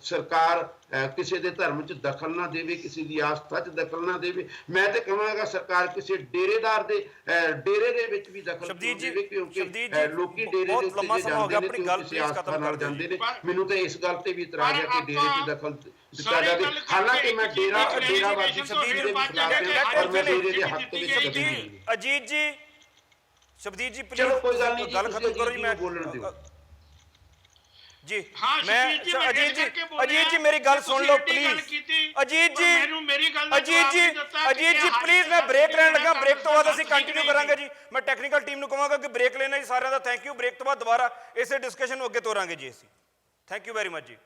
ਸਰਕਾਰ ਕਿਸੇ ਦੇ ਧਰਮ 'ਚ ਦਖਲ ਨਾ ਦੇਵੇ, ਕਿਸੇ ਦੀ ਆਸਥਾ 'ਚ ਦਖਲ ਨਾ ਦੇਵੇ। ਮੈਂ ਤੇ ਕਹਾਂਗਾ ਸਰਕਾਰ ਕਿਸੇ ਡੇਰੇਦਾਰ ਦੇ ਡੇਰੇ ਦੇ ਵਿੱਚ ਵੀ ਦਖਲ ਦੇਵੇ, ਕਿਉਂਕਿ ਲੋਕੀ ਡੇਰੇ ਦੇ ਉੱਤੇ ਜੇ ਜਾਂਦੇ ਨੇ ਤੇ ਕਿਸੇ ਆਸਥਾ ਨਾਲ ਜਾਂਦੇ ਨੇ। ਮੈਨੂੰ ਤਾਂ ਇਸ ਗੱਲ ਤੇ ਵੀ ਇਤਰਾਜ਼ ਹੈ ਕਿ ਡੇਰੇ 'ਚ ਦਖਲ ਦਿੱਤਾ ਜਾਵੇ। ਹਾਲਾਂਕਿ ਮੈਂ ਡੇਰਾਵਾਦੀ ਸ਼ਬਦੀਰ ਦੇ ਖਿਲਾਫ ਹਾਂ ਔਰ ਮੈਂ ਡੇਰੇ ਦੇ ਹੱਕ ਦੇ ਵਿੱਚ ਕਦੇ ਨਹੀਂ। ਅਜੀਤ ਜੀ, ਸ਼ਬਦੀਰ ਜੀ ਚਲੋ ਕੋਈ ਗੱਲ ਨਹੀਂ, ਗੱਲ ਖਤਮ ਕਰੋ ਜੀ। ਮੈਂ ਬੋਲਣ ਦਿਓ ਜੀ। ਹਾਂ ਅਜੀਤ ਜੀ ਮੇਰੀ ਗੱਲ ਸੁਣ ਲਓ ਪਲੀਜ਼। ਅਜੀਤ ਜੀ ਪਲੀਜ਼, ਮੈਂ ਬ੍ਰੇਕ ਲੈਣ ਲੱਗਾ। ਬ੍ਰੇਕ ਤੋਂ ਬਾਅਦ ਅਸੀਂ ਕੰਟੀਨਿਊ ਕਰਾਂਗੇ ਜੀ। ਮੈਂ ਟੈਕਨੀਕਲ ਟੀਮ ਨੂੰ ਕਹਾਂਗਾ ਕਿ ਬ੍ਰੇਕ ਲੈਣਾ ਜੀ। ਸਾਰਿਆਂ ਦਾ ਥੈਂਕ ਯੂ। ਬ੍ਰੇਕ ਤੋਂ ਬਾਅਦ ਦੁਬਾਰਾ ਇਸੇ ਡਿਸਕਸ਼ਨ ਨੂੰ ਅੱਗੇ ਤੋਰਾਂਗੇ ਜੀ ਅਸੀਂ। ਥੈਂਕ ਯੂ ਵੈਰੀ ਮਚ ਜੀ।